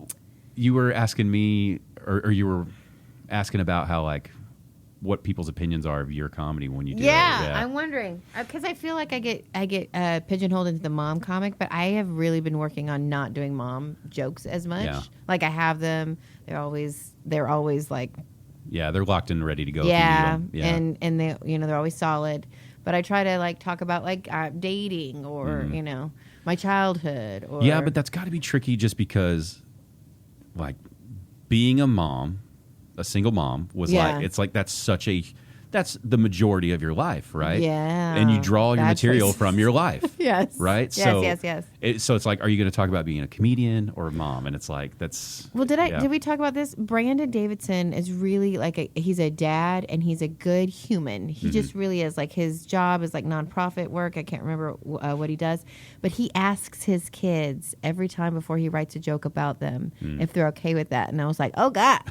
you were asking me, or you were asking about how like what people's opinions are of your comedy when you do it. Yeah, I'm wondering because I feel like I get pigeonholed into the mom comic, but I have really been working on not doing mom jokes as much. Yeah. Like I have them; they're always like Yeah, they're locked and ready to go. yeah, if you need them. and they they're always solid. But I try to like talk about like dating or my childhood. Or Yeah, but that's got to be tricky just because, like, being a mom, a single mom, was like, it's like that's the majority of your life, right? Yeah. And you draw your Bad material choices. from your life. Yes. Right? Yes, yes. So it's like, are you going to talk about being a comedian or a mom? And it's like, that's. Well, yeah. did we talk about this? Brandon Davidson is really like he's a dad and he's a good human. He just really is. Like his job is like nonprofit work. I can't remember what he does, but he asks his kids every time before he writes a joke about them if they're okay with that. And I was like, oh God.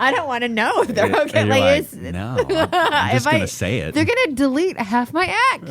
I don't want to know if they're okay. And you're like, no, I'm just going to say it. They're going to delete half my act.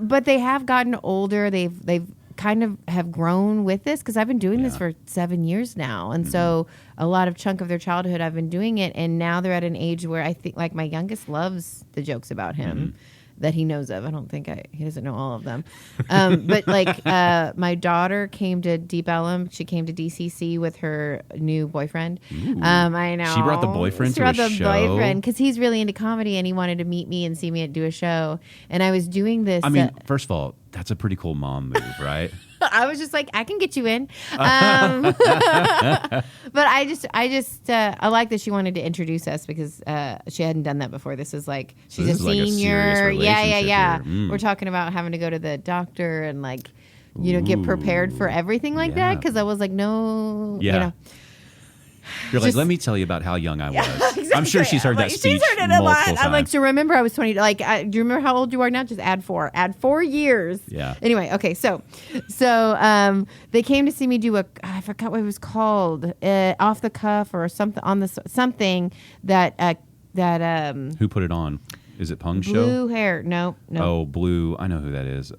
But they have gotten older. They've kind of have grown with this because I've been doing this for 7 years now, and so a lot of chunk of their childhood I've been doing it, and now they're at an age where I think like my youngest loves the jokes about him. That he knows of. I don't think he doesn't know all of them. But like my daughter came to Deep Ellum. She came to DCC with her new boyfriend. I know. She brought the boyfriend to a show? Boyfriend because he's really into comedy and he wanted to meet me and see me do a show. And I was doing this. I mean, first of all, that's a pretty cool mom move, right? I was just like, I can get you in. But I like that she wanted to introduce us because she hadn't done that before. This is like, she's this a is like a senior. serious Yeah. relationship. We're talking about having to go to the doctor and like, get prepared for everything like that. Cause I was like, no, You're like, let me tell you about how young I was. Exactly. I'm sure she's heard that speech. She's heard it a lot. Times. I'm like, so remember I was 20. Like, do you remember how old you are now? Just add 4. Add 4 years. Yeah. Anyway, okay. So they came to see me do I forgot what it was called, off the cuff or something on the something that Who put it on? Is it Pung's show? Blue hair. No. Oh, Blue. I know who that is.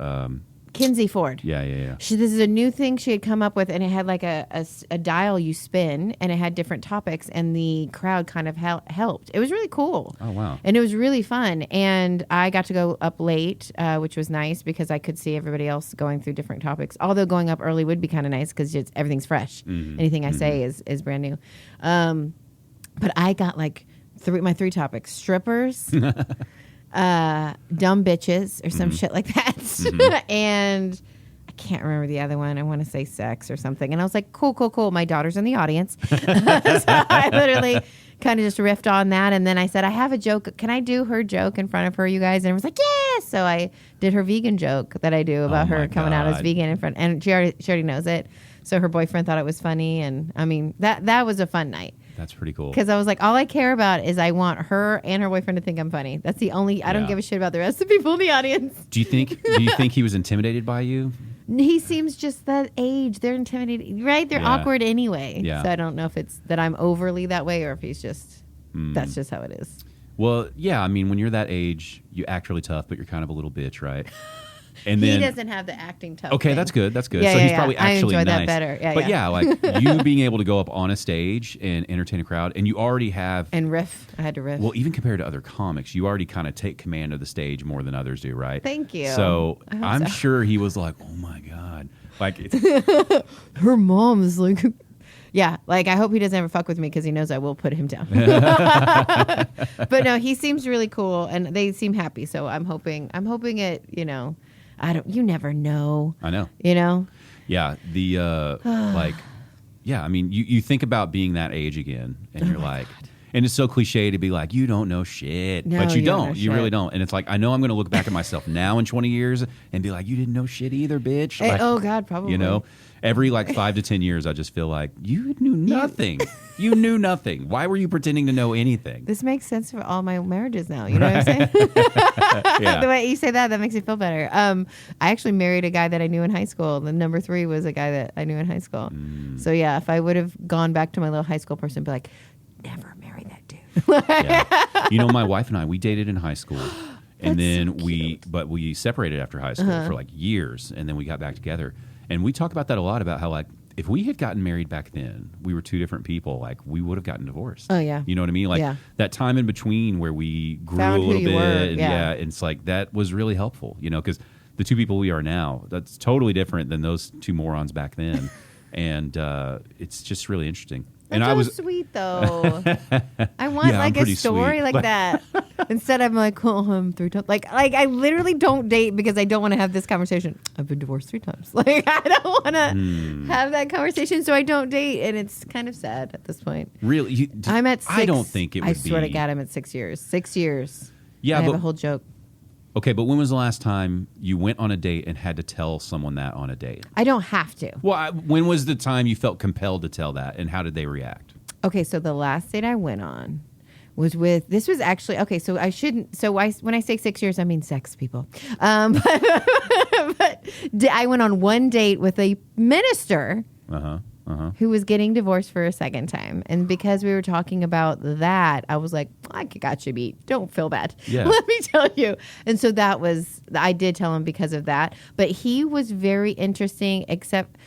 Kinsey Ford. Yeah. This is a new thing she had come up with, and it had like a dial you spin, and it had different topics, and the crowd kind of helped. It was really cool. Oh, wow. And it was really fun. And I got to go up late, which was nice because I could see everybody else going through different topics. Although going up early would be kind of nice because everything's fresh. Mm-hmm. Anything I say is brand new. But I got like my 3 topics: strippers, dumb bitches or some shit like that. And I can't remember the other one. I want to say sex or something. And I was like, cool. My daughter's in the audience. So I literally kind of just riffed on that. And then I said, I have a joke. Can I do her joke in front of her, you guys? And I was like, yes. So I did her vegan joke that I do about her coming out as vegan in front. And she already knows it. So her boyfriend thought it was funny. And I mean, that was a fun night. That's pretty cool. Because I was like, all I care about is I want her and her boyfriend to think I'm funny. That's the only. I don't give a shit about the rest of the people in the audience. Do you think he was intimidated by you? He seems just that age. They're intimidated, right? They're awkward anyway. Yeah. So I don't know if it's that I'm overly that way or if he's just that's just how it is. Well, yeah. I mean, when you're that age, you act really tough, but you're kind of a little bitch, right? And then, he doesn't have the acting tough. Okay, thing. That's good. Yeah, so he's probably actually I enjoy nice. that better. Yeah, but like you being able to go up on a stage and entertain a crowd, and you already have and riff. I had to riff. Well, even compared to other comics, you already kind of take command of the stage more than others do, right? Thank you. So I'm sure he was like, "Oh my god!" Like her mom is like. Yeah, like I hope he doesn't ever fuck with me because he knows I will put him down. But no, he seems really cool and they seem happy. So I'm hoping it. You never know. I know. Yeah. I mean, you think about being that age again, and you're like. God. And it's so cliche to be like, you don't know shit. No, but you don't. You really don't. And it's like, I know I'm going to look back at myself now in 20 years and be like, you didn't know shit either, bitch. Like, oh, God, probably. Every 5 to 10 years, I just feel like, you knew nothing. You knew nothing. Why were you pretending to know anything? This makes sense for all my marriages now. You know what I'm saying? The way you say that makes me feel better. I actually married a guy that I knew in high school. The number 3 was a guy that I knew in high school. So, yeah, if I would have gone back to my little high school person, be like, never marry that dude. My wife and I, we dated in high school. And then we separated after high school for years. And then we got back together. And we talk about that a lot, about how if we had gotten married back then, we were 2 different people, we would have gotten divorced. Oh, yeah. You know what I mean? That time in between where we grew Found a little bit. And it's that was really helpful, because the 2 people we are now, that's totally different than those 2 morons back then. And it's just really interesting. That's and I was sweet though. I want a story like that. Instead, I'm like, 3 times. I literally don't date because I don't want to have this conversation. I've been divorced 3 times. I don't want to have that conversation, so I don't date, and it's kind of sad at this point. Really, I'm at 6. I don't think it would be. I swear to God, I'm at 6 years. 6 years. Yeah, I have a whole joke. Okay, but when was the last time you went on a date and had to tell someone that on a date? I don't have to. Well, when was the time you felt compelled to tell that, and how did they react? Okay, so the last date I went on was with, this was actually, okay, so I shouldn't, when I say 6 years, I mean sex, people. But I went on one date with a minister who was getting divorced for a second time. And because we were talking about that, I was like, I got you beat. Don't feel bad. Yeah. Let me tell you. And so I did tell him because of that. But he was very interesting, except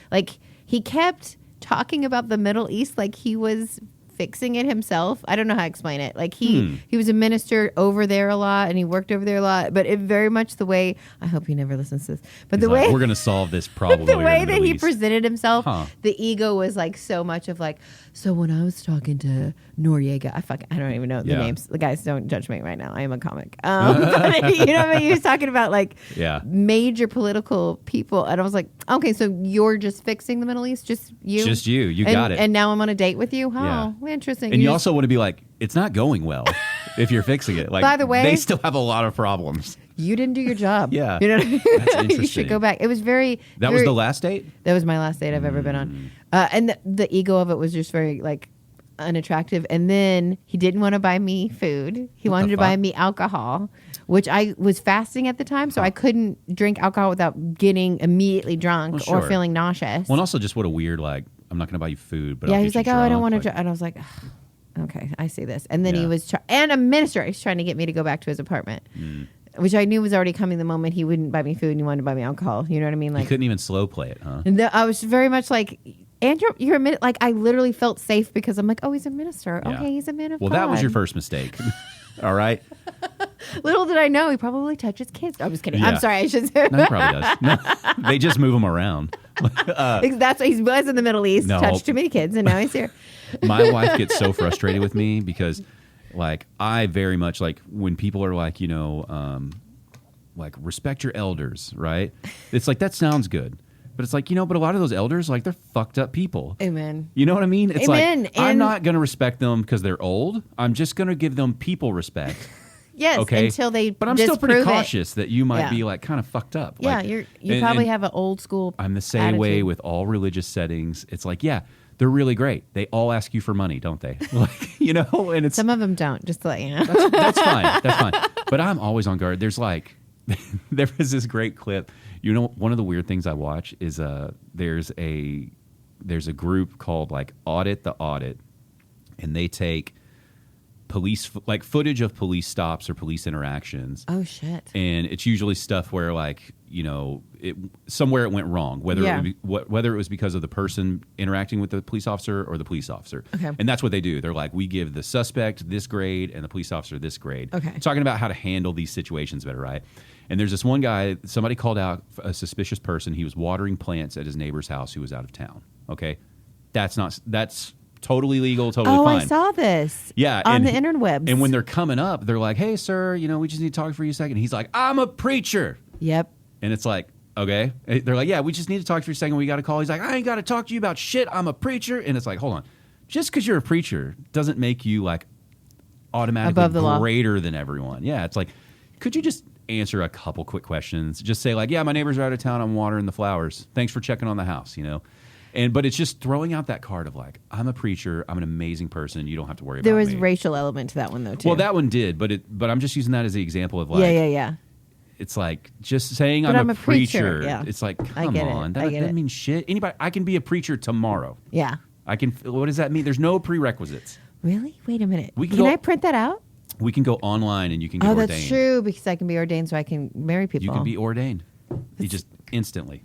he kept talking about the Middle East like he was fixing it himself. I don't know how to explain it. He was a minister over there a lot, and he worked over there a lot. But it very much the way, I hope he never listens to this. But He's the way we're going to solve this problem. the way that he presented himself, the ego was so much of so when I was talking to Noriega, I don't even know the names. The guys, don't judge me right now. I am a comic. But, you know what I mean? He was talking about major political people, and I was like, okay, so you're just fixing the Middle East, just you, you got it. And now I'm on a date with you. Interesting. And you also want to be it's not going well if you're fixing it. By the way, they still have a lot of problems. You didn't do your job. Yeah. You know what I mean? That's interesting. You should go back. It was very... That was the last date? That was my last date I've ever been on. And the ego of it was just very unattractive. And then he didn't want to buy me food. He What wanted the to buy fuck? me alcohol, which I was fasting at the time, so I couldn't drink alcohol without getting immediately drunk Well, or sure. feeling nauseous. Well, and also just what a weird, like, I'm not going to buy you food, but yeah, I'll he was get like, you "Oh, I don't drunk," want to," like- and I was like, "Ugh, "Okay, I see this." And then he Yeah. was, and a minister, he's trying to get me to go back to his apartment, which I knew was already coming the moment he wouldn't buy me food and he wanted to buy me alcohol. You know what I mean? You Like, couldn't even slow play it, huh? and I was very much like, Andrew, you're a minute. Like, I literally felt safe because I'm like, oh, he's a minister. Yeah. Okay, he's a man of Well, God. that was your first mistake. All right. Little did I know he probably touches kids. I'm just kidding. Yeah. I'm sorry. I should say. No, he probably does. No, they just move them around. That's why he was in the Middle East, No. touched too many kids, and now he's here. My wife gets so frustrated with me because, like, I very much like when people are like, like respect your elders, right? It's like that sounds good, but it's like but a lot of those elders, like, they're fucked up people. Amen. You know what I mean? It's Amen. like I'm And- not going to respect them because they're old. I'm just going to give them people respect. Yes, Okay, until they But I'm still pretty disprove it. cautious that you might Yeah. be like kind of fucked up. Yeah, Like, you and- probably and have an old school. I'm the same way attitude. with all religious settings. It's like, yeah, they're really great. They all ask you for money, don't they? Like, and it's Some of them don't. Just to let you know. that's fine. That's fine. But I'm always on guard. There's like, there was this great clip. One of the weird things I watch is there's a group called like Audit the Audit, and they take like footage of police stops or police interactions. Oh shit. And it's usually stuff where, like, somewhere it went wrong, whether Yeah. whether it was because of the person interacting with the police officer or the police officer. Okay. And that's what they do. They're like, we give the suspect this grade and the police officer this grade. Okay. Talking about how to handle these situations better, right? And there's this one guy, somebody called out a suspicious person. He was watering plants at his neighbor's house who was out of town. Okay. That's totally legal, totally Oh, fine. I saw this. Yeah, on and the interwebs. And when they're coming up, they're like, "Hey, sir, we just need to talk for you a second." He's like, "I'm a preacher," Yep. and it's like, okay. And they're like, "Yeah, we just need to talk for you a second. We got a call." He's like, "I ain't got to talk to you about shit. I'm a preacher," and it's like, hold on, just because you're a preacher doesn't make you like automatically Above the law. greater than everyone. Yeah, it's like, could you just answer a couple quick questions? Just say like, "Yeah, my neighbors are out of town. I'm watering the flowers. Thanks for checking on the house." But it's just throwing out that card of like, I'm a preacher, I'm an amazing person, you don't have to worry There about was me. racial element to that one though too. Well, that one did, but I'm just using that as the example of like, yeah. it's like just saying But I'm a preacher. yeah. It's like, I come get it. on, I that get doesn't it. mean shit. I can be a preacher tomorrow. Yeah. What does that mean? There's no prerequisites. Really? Wait a minute. We can Can go- I print that out? We can go online and you can get Oh, ordained. that's true because I can be ordained so I can marry people. You can be ordained. You just instantly.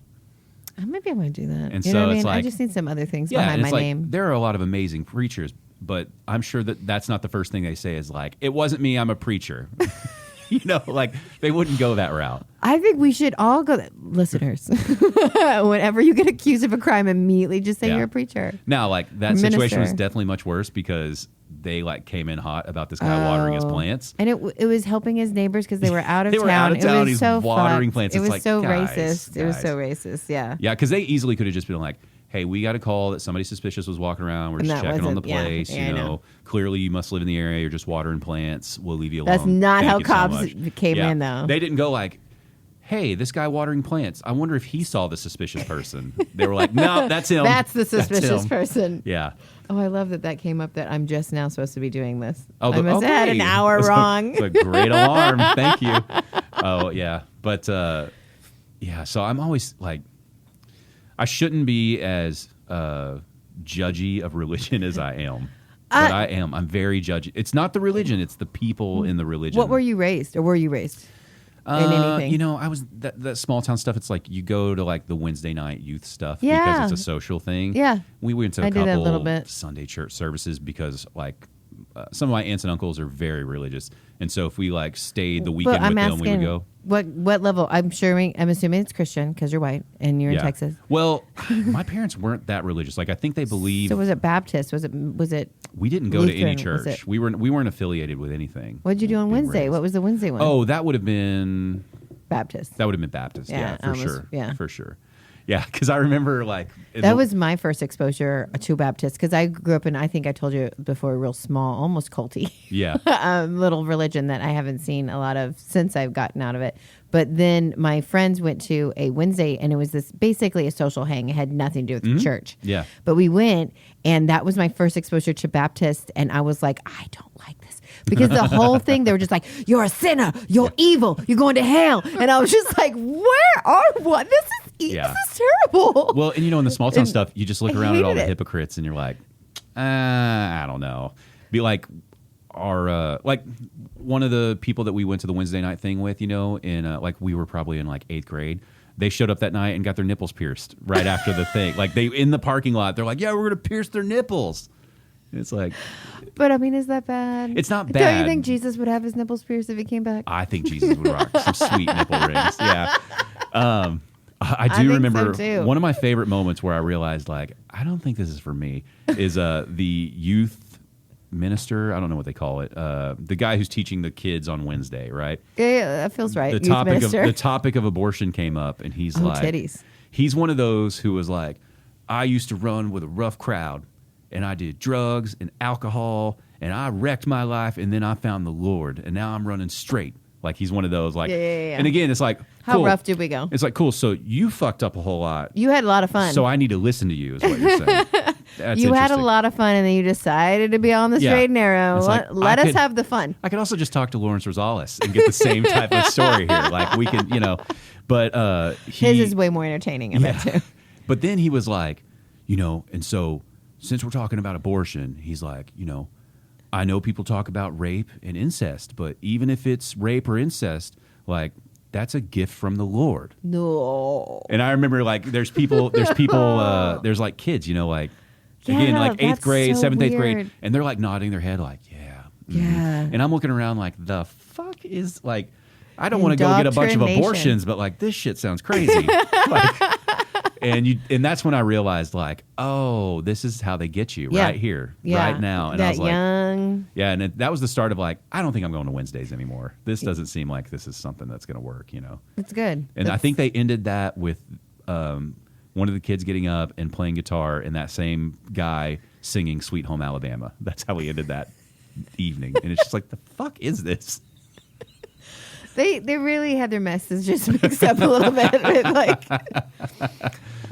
Maybe I might do that. And you know so what I it's mean? I like- just need some other things Yeah, behind and my it's like name. there are a lot of amazing preachers, but I'm sure that's not the first thing they say is like, it wasn't me, I'm a preacher. Like they wouldn't go that route. I think we should all go. Listeners, whenever you get accused of a crime, immediately just say Yeah. you're a preacher. Now, like that situation was Minister. definitely much worse because they like came in hot about this guy watering his Oh. plants. And it was helping his neighbors because they were out of They town. were out of It town, was he's so watering fucked. plants. It It's was like, so guys, racist. It was guys. so racist. Yeah. Yeah, because they easily could have just been like, "Hey, we got a call that somebody suspicious was walking around. We're And just that checking on the wasn't- yeah. place. Yeah, I know. Clearly you must live in the area. You're just watering plants. We'll leave you alone." That's not Thank how you so cops much." came Yeah. in, though. They didn't go like, "Hey, this guy watering plants. I wonder if he saw the suspicious person." They were like, "No, that's him. That's the suspicious him." person. Yeah. Oh, I love that came up that I'm just now supposed to be doing this. Oh, I must have had an okay. hour That's wrong. It's a great alarm. Thank you. Oh, yeah. But, yeah, so I'm always like, I shouldn't be as judgy of religion as I am. But I am. I'm very judgy. It's not the religion. It's the people in the religion. What were you raised, or were you raised in anything? I was that small town stuff. It's like you go to like the Wednesday night youth stuff Yeah. because it's a social thing. Yeah. we went to I a did that a couple little bit. Sunday church services because like some of my aunts and uncles are very religious, and so if we like stayed the weekend But I'm with them, asking, we would go. what level? I'm assuming it's Christian because you're white and you're in Texas. Well, my parents weren't that religious. Like I think they believe. So was it Baptist? Was it? We didn't go to any Lutheran, was church. it? We weren't affiliated with anything. What did you do on being Wednesday? raised. What was the Wednesday one? Oh, that would have been Baptist. Baptist. Yeah, Yeah, for almost, sure. yeah. For sure. Yeah, because I remember like that was my first exposure to Baptist, because I grew up in, I think I told you before, a real small, almost culty little religion that I haven't seen a lot of since I've gotten out of it. But then my friends went to a Wednesday, and it was this basically a social hang. It had nothing to do with church. Yeah. But we went, and that was my first exposure to Baptist, and I was like, I don't like this. Because the whole thing, they were just like, you're a sinner, you're evil, you're going to hell. And I was just like, where are what? This is terrible. Well, and in the small town stuff, you just look around at all the it. hypocrites, and you're like, I don't know. Be like, like one of the people that we went to the Wednesday night thing with, in like we were probably in like 8th grade. They showed up that night and got their nipples pierced right after the thing. Like they in the parking lot, they're like, "Yeah, we're gonna pierce their nipples." It's like, but I mean, is that bad? It's not bad. Don't you think Jesus would have his nipples pierced if he came back? I think Jesus would rock some sweet nipple rings. Yeah. I do remember so one of my favorite moments where I realized, like, I don't think this is for me, is the youth minister. I don't know what they call it. The guy who's teaching the kids on Wednesday, right? Yeah, that feels right. The topic of abortion came up, and he's like, titties. He's one of those who was like, I used to run with a rough crowd, and I did drugs and alcohol, and I wrecked my life, and then I found the Lord, and now I'm running straight. Like, he's one of those, like, yeah. And again, it's like, how cool. rough did we go? It's like, cool, so you fucked up a whole lot. You had a lot of fun. So I need to listen to you, is what you're saying. That's you had a lot of fun, and then you decided to be on the straight and narrow. Like, let us have the fun. I could also just talk to Lawrence Rosales and get the same type of story here. Like, we can, but his is way more entertaining, I bet, too. But then he was like, and so since we're talking about abortion, he's like, I know people talk about rape and incest, but even if it's rape or incest, like, that's a gift from the Lord. No. And I remember, like, there's there's like kids, like, again, like 8th grade, so 7th, 8th grade, weird. and they're like nodding their head like, yeah. Yeah. And I'm looking around like, the fuck is, like, I don't want to go get a bunch of abortions, but like, this shit sounds crazy. Like, and that's when I realized, like, oh, this is how they get you right here, right now. And I was like, yeah, and that was the start of, like, I don't think I'm going to Wednesdays anymore. This doesn't seem like this is something that's going to work, It's good. And I think they ended that with one of the kids getting up and playing guitar, and that same guy singing "Sweet Home Alabama." That's how we ended that evening. And it's just like, the fuck is this? They really had their messages mixed up a little bit. Like, I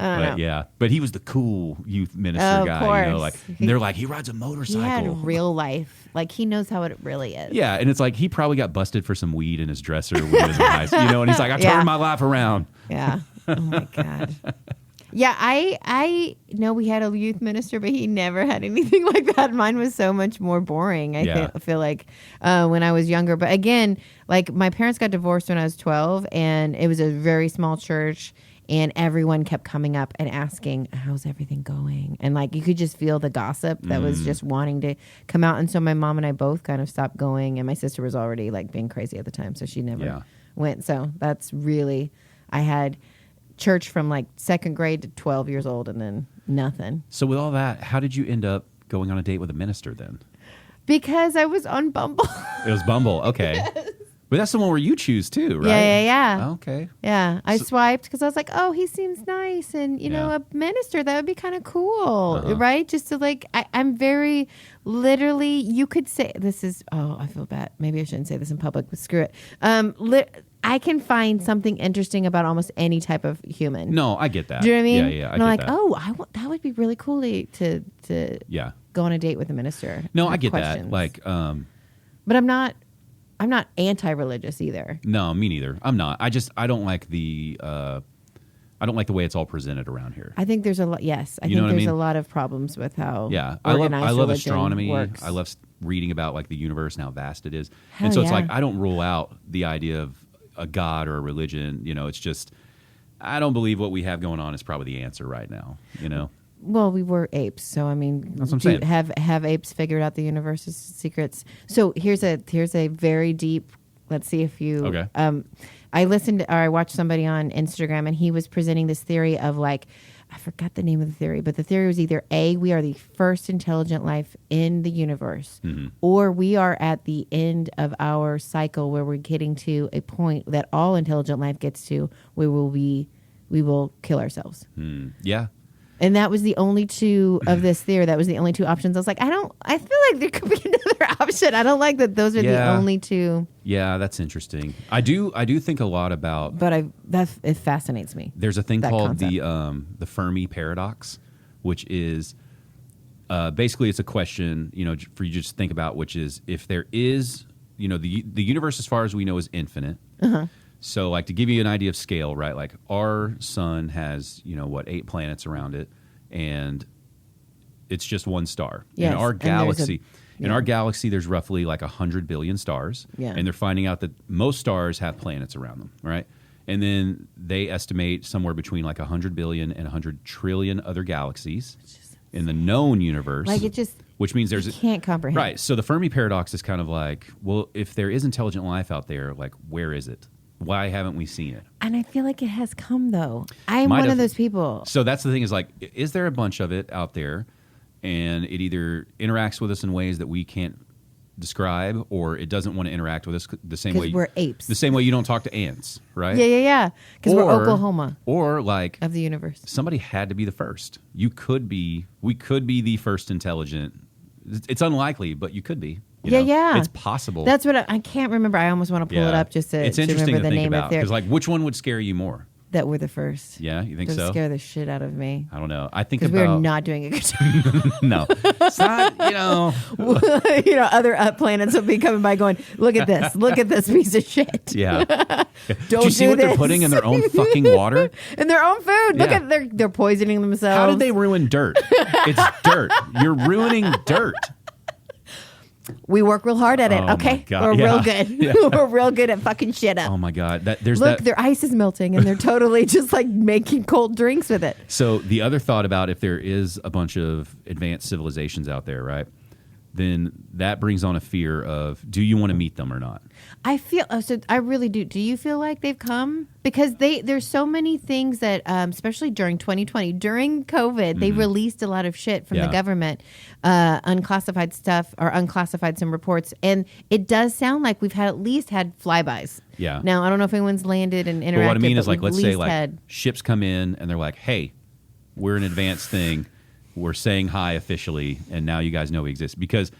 don't know. Yeah, but he was the cool youth minister guy. Course. Like, they're like, he rides a motorcycle. He had real life. Like, he knows how it really is. Yeah, and it's like, he probably got busted for some weed in his dresser when he was in high school. And he's like, I turned my life around. Yeah. Oh my God. Yeah, I know we had a youth minister, but he never had anything like that. Mine was so much more boring, I feel like, when I was younger. But again, like, my parents got divorced when I was 12, and it was a very small church, and everyone kept coming up and asking, how's everything going? And, like, you could just feel the gossip that was just wanting to come out. And so my mom and I both kind of stopped going, and my sister was already, like, being crazy at the time, so she never went. So that's really, I had church from like 2nd grade to 12 years old, and then nothing. So with all that, how did you end up going on a date with a minister then? Because I was on Bumble. It was Bumble, okay. Yes. But that's the one where you choose too, right? Yeah. Okay. Yeah, I swiped because I was like, oh, he seems nice, and a minister, that would be kind of cool, right? Just to, like, I'm very literally, you could say, this is, I feel bad. Maybe I shouldn't say this in public, but screw it. I can find something interesting about almost any type of human. No, I get that. Do you know what I mean? Yeah, and I'm like, that would be really cool to go on a date with a minister. No, I get that. Like, but I'm not anti-religious either. No, me neither. I'm not. I don't like the way it's all presented around here. I think there's a lot. Yes, I think there's a lot of problems with how. Yeah, I love astronomy. Works. I love reading about, like, the universe and how vast it is. And so it's like, I don't rule out the idea of a God or a religion. It's just, I don't believe what we have going on is probably the answer right now. Well, we were apes, so I mean, that's what I'm saying. Have apes figured out the universe's secrets? So here's a very deep. Let's see if you. Okay. I watched somebody on Instagram, and he was presenting this theory of, like, I forgot the name of the theory, but the theory was either A, we are the first intelligent life in the universe, or we are at the end of our cycle where we're getting to a point that all intelligent life gets to, where we'll be we will kill ourselves. Yeah. And that was the only two of this theory. That was the only two options. I was like, I feel like there could be another option. I don't like that those are the only two. Yeah, that's interesting. I do think a lot about. But it fascinates me. There's a thing called the Fermi paradox, which is basically it's a question, for you to just think about, which is if there is, the universe as far as we know is infinite. Uh-huh. So, like, to give you an idea of scale, right? Like, our sun has, 8 planets around it, and it's just one star. Yes, in our galaxy, there's roughly like 100 billion stars, and they're finding out that most stars have planets around them, right? And then they estimate somewhere between like 100 billion and 100 trillion other galaxies in the known universe. Like, it just... Which means there's... You can't comprehend. Right. So the Fermi paradox is kind of like, well, if there is intelligent life out there, like, where is it? Why haven't we seen it? And I feel like it has come, though. I'm one of those people. So that's the thing is, like, is there a bunch of it out there, and it either interacts with us in ways that we can't describe, or it doesn't want to interact with us the same way... Because we're apes. The same way you don't talk to ants, right? Yeah. Because we're Oklahoma. Or, like... Of the universe. Somebody had to be the first. We could be the first intelligent... It's unlikely, but you could be. Yeah. It's possible. That's what I can't remember. I almost want to pull it up just to it's interesting remember to the think name about, of their... because, like, which one would scare you more? That we're the first. Yeah, you think so? That scare the shit out of me. I don't know. I think because we're not doing a good job. No, it's not. Other planets will be coming by, going, "Look at this piece of shit." Yeah. Don't do you see what this. they're putting in their own fucking water? In their own food. Look at they're poisoning themselves. How did they ruin dirt? It's dirt. You're ruining dirt. We work real hard at it, okay? We're real good. Yeah. We're real good at fucking shit up. Oh my God. Look, their ice is melting and they're totally just like making cold drinks with it. So the other thought about if there is a bunch of advanced civilizations out there, right? Then that brings on a fear of, do you want to meet them or not? I really do. Do you feel like they've come? Because there's so many things that, especially during 2020, during COVID, they released a lot of shit from the government, unclassified stuff or unclassified some reports. And it does sound like we've at least had flybys. Yeah. Now, I don't know if anyone's landed and interacted. But what I mean is, like, let's say like ships come in and they're like, hey, we're an advanced thing. We're saying hi officially, and now you guys know we exist. Because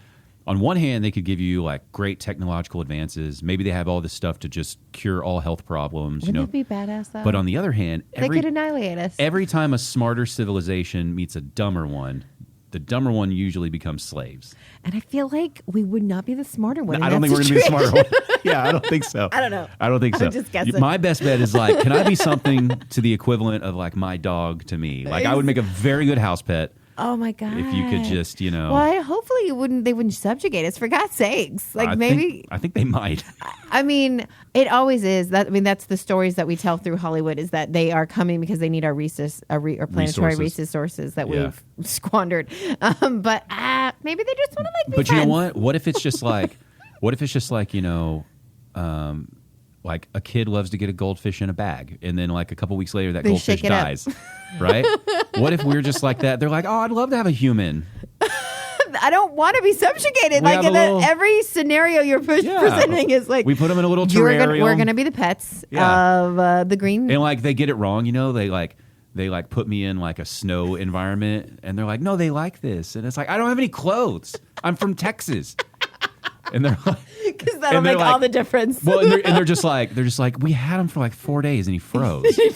on one hand, they could give you like great technological advances. Maybe they have all this stuff to just cure all health problems. Wouldn't that be badass, though? But on the other hand, they could annihilate us. Every time a smarter civilization meets a dumber one, the dumber one usually becomes slaves. And I feel like we would not be the smarter one. No, I don't think we're going to be the smarter one. Yeah, I don't think so. I don't know. I don't think so. I'm just guessing. My best bet is like, can I be something to the equivalent of like my dog to me? Like, I would make a very good house pet. Oh my God! If you could just, Well, hopefully they wouldn't subjugate us, for God's sakes. Like, I think they might. I mean, it always is. That's the stories that we tell through Hollywood, is that they are coming because they need our planetary resources that we've squandered. But maybe they just want to like be But friends. You know what? What if it's just like, like a kid loves to get a goldfish in a bag, and then like a couple weeks later that goldfish dies, right? What if we're just like that? They're like, oh, I'd love to have a human. I don't want to be subjugated. Like every scenario you're presenting is like, we put them in a little terrarium. We're going to be the pets of the green. And like they get it wrong, they put me in like a snow environment, and they're like, no, they like this, and it's like, I don't have any clothes. I'm from Texas. And they're like, because that'll make all the difference. Well, and they're just like, we had him for like 4 days and he froze. We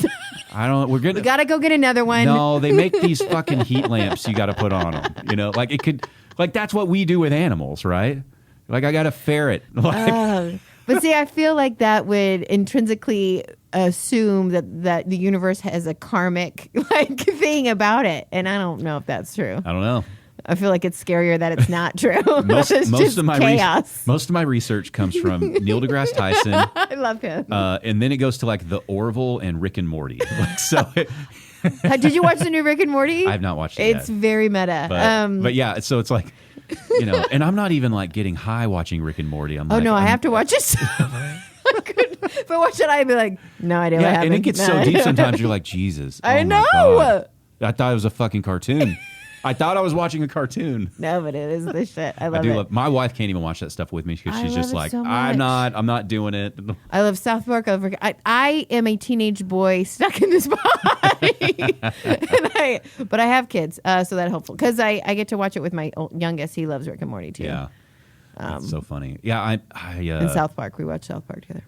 got to go get another one. No, they make these fucking heat lamps you got to put on them. Like it could, like that's what we do with animals, right? Like I got a ferret. But see, I feel like that would intrinsically assume that the universe has a karmic like thing about it, and I don't know if that's true. I don't know. I feel like it's scarier that it's not true. Most of my chaos. Most of my research comes from Neil deGrasse Tyson. I love him. And then it goes to like the Orville and Rick and Morty. Did you watch the new Rick and Morty? I have not watched it It's very meta. But yeah, so it's like, and I'm not even like getting high watching Rick and Morty. I have to watch it. If I watch it, I'd be like, no idea what happened. And it gets so deep sometimes you're like, Jesus. I know. I thought it was a fucking cartoon. I thought I was watching a cartoon. No, but it is the shit. I love I do it. love. My wife can't even watch that stuff with me because she's just like, so I'm much. not doing it. I love South Park. I am a teenage boy stuck in this body. But I have kids, so that's helpful because I get to watch it with my youngest. He loves Rick and Morty too. Yeah, it's so funny. Yeah, in South Park, we watch South Park together.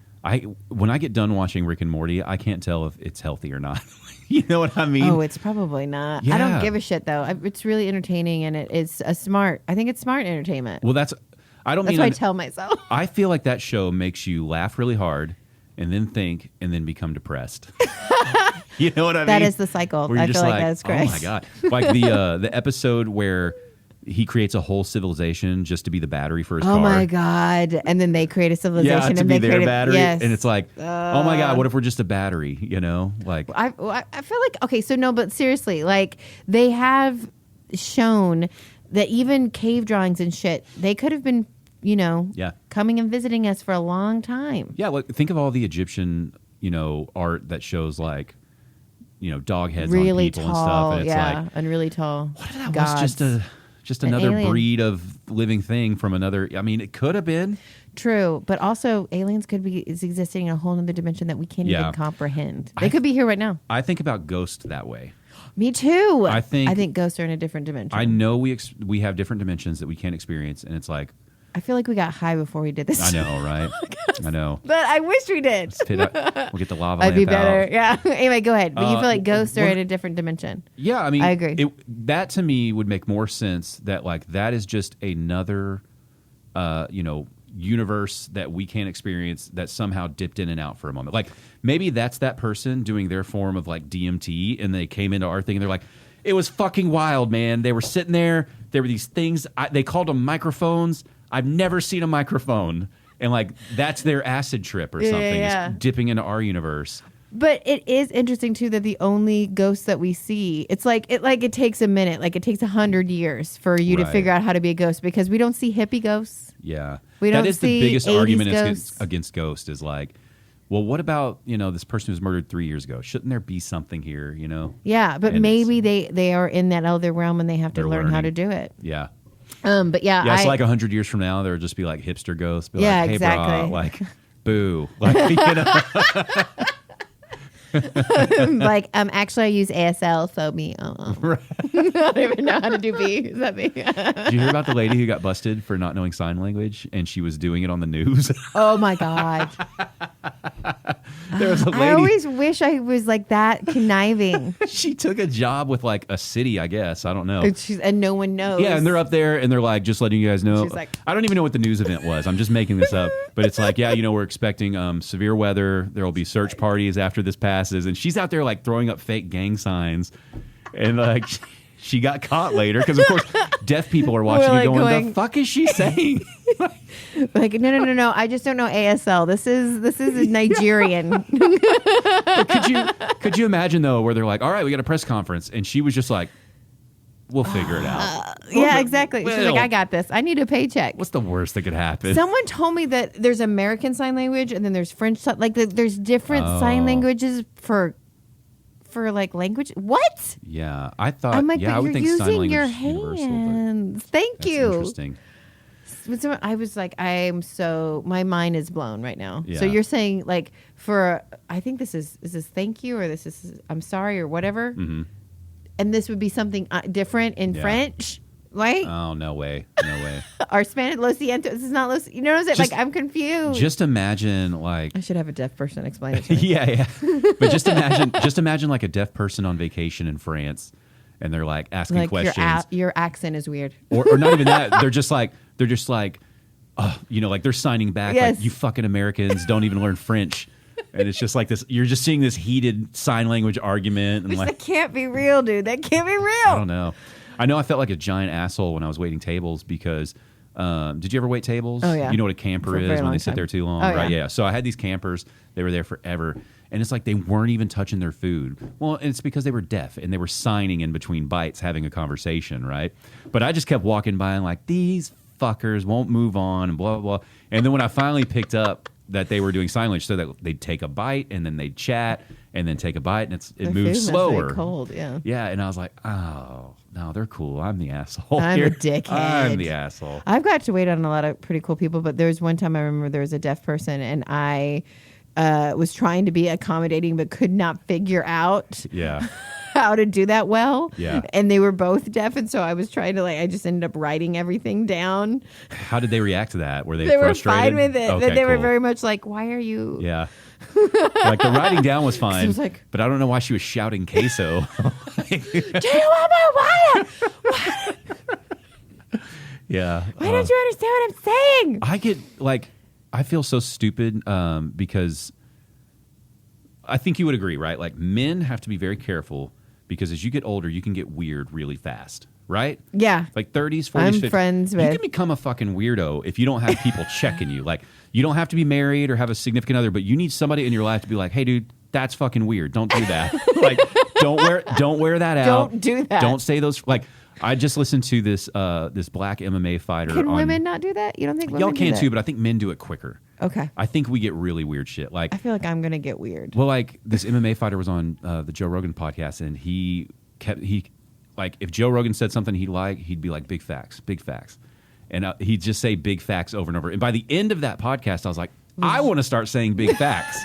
When I get done watching Rick and Morty, I can't tell if it's healthy or not. You know what I mean? Oh, it's probably not. Yeah. I don't give a shit though. It's really entertaining and it's I think it's smart entertainment. Well, that's what I tell myself. I feel like that show makes you laugh really hard and then think and then become depressed. You know what I mean? That is the cycle. I feel like that's correct. Oh my God. Like the episode where he creates a whole civilization just to be the battery for his car. Oh my God. And then they create a civilization to and be they their create battery. Yes. And it's like, oh my God, what if we're just a battery? You know? Like I feel like, okay, so no, but seriously, like they have shown that even cave drawings and shit, they could have been, coming and visiting us for a long time. Yeah, like think of all the Egyptian, art that shows like, dog heads really on people tall, and stuff. And it's like, and really tall. What if that gods. was just another alien. breed of living thing from another? I mean, it could have been. True, but also aliens could be existing in a whole other dimension that we can't even comprehend. They could be here right now. I think about ghosts that way. Me too. I think ghosts are in a different dimension. I know we have different dimensions that we can't experience, and it's like I feel like we got high before we did this. I know, right? I know. But I wish we did. We'll get the lava I'd be lamp better. out. Yeah. Anyway, go ahead. But you feel like ghosts are in a different dimension. Yeah, I mean, I agree. That to me would make more sense that like that is just another, universe that we can't experience that somehow dipped in and out for a moment. Like maybe that's that person doing their form of like DMT and they came into our thing and they're like, it was fucking wild, man. They were sitting there. There were these things. They called them microphones. I've never seen a microphone. And like that's their acid trip or something. Yeah. Is dipping into our universe. But it is interesting too that the only ghosts that we see, it's like it takes a minute, like it takes 100 years for you to figure out how to be a ghost because we don't see hippie ghosts. Yeah, we don't that is see the biggest 80s argument ghosts. against ghosts is like, well, what about this person who was murdered 3 years ago? Shouldn't there be something here? Yeah, but and maybe they are in that other realm and they have to they're learn how learning. to do it. Yeah. But yeah, It's like 100 years from now, there'll just be like hipster ghosts. Be Yeah, like, hey, exactly. brah, like, boo. Like, like actually I use ASL, so me. Right. I don't even know how to do B. Is that me? Did you hear about the lady who got busted for not knowing sign language and she was doing it on the news? Oh my God. There was a lady. I always wish I was like that conniving. She took a job with like a city, I guess. I don't know. And no one knows. Yeah, and they're up there and they're like, just letting you guys know. She's like- I don't even know what the news event was. I'm just making this up. But it's like, yeah, we're expecting severe weather. There will be search parties after this passes. And she's out there like throwing up fake gang signs. And like, she got caught later because, of course, deaf people are watching We're, it like, going, the fuck is she saying? Like, no. I just don't know ASL. This is a Nigerian. Could you imagine, though, where they're like, all right, we got a press conference. And she was just like, we'll figure it out. Yeah, exactly. She's Well, like, I got this. I need a paycheck. what's the worst that could happen? Someone told me that there's American Sign Language and then there's French. Like there's different sign languages for like language. What? Yeah, I thought. I'm like, yeah, I but would you're think sign using language your is universal, but hands. Thank that's you. interesting. So I was like, my mind is blown right now. Yeah. So you're saying like I think is this thank you or this is I'm sorry or whatever. Mm-hmm. And this would be something different in French, right? Oh, no way. Or Spanish, lo siento. This is not lo. You know what I'm saying? Just- Like I'm confused. Just imagine like I should have a deaf person explain it to me. yeah. But just imagine like a deaf person on vacation in France and they're like asking Like questions. your accent is weird. or not even that. They're just like like they're signing back Yes. like you fucking Americans don't even learn French. And it's just like this, you're just seeing this heated sign language argument and like That can't be real, dude. That can't be real. I don't know. I felt like a giant asshole when I was waiting tables because did you ever wait tables? Oh, yeah. You know what a camper For a is very when long they sit time. there too long, Oh, right? yeah. Yeah. So I had these campers. They were there forever. And it's like they weren't even touching their food. Well, and it's because they were deaf and they were signing in between bites, having a conversation, right? But I just kept walking by and like, these fuckers won't move on and blah, blah, blah. And then when I finally picked up that they were doing sign language, so that they'd take a bite and then they'd chat and then take a bite and it The moves food must be slower. cold, yeah. Yeah, and I was like, oh, No, they're cool. I'm the asshole. I'm here. a dickhead. I'm the asshole. I've got to wait on a lot of pretty cool people, but there was one time I remember there was a deaf person, and I was trying to be accommodating but could not figure out Yeah. how to do that well. Yeah. And they were both deaf, and so I was trying to I just ended up writing everything down. How did they react to that? Were they They were frustrated? fine with it. Okay, They were cool. very much like, why are you... Yeah. Like the writing down was fine, was like- but I don't know why she was shouting queso. Do you want more water? Yeah. Why don't you understand what I'm saying? I get I feel so stupid because I think you would agree, right? Like men have to be very careful because as you get older, you can get weird really fast, right? Yeah. Like 30s, 40s, I'm 50s. friends You with- can become a fucking weirdo if you don't have people checking you. Like you don't have to be married or have a significant other, but you need somebody in your life to be like, hey, dude, that's fucking weird. Don't do that. Like don't wear that out. Don't do that. Don't say those. Like I just listened to this black MMA fighter. Can on, women not do that? You don't think women y'all do can that? too, but I think men do it quicker. Okay. I think we get really weird shit. Like I feel like I'm going to get weird. well, like this MMA fighter was on the Joe Rogan podcast, and he like if Joe Rogan said something he'd be like big facts, and he'd just say big facts over and over. And by the end of that podcast, I was like, I want to start saying big facts.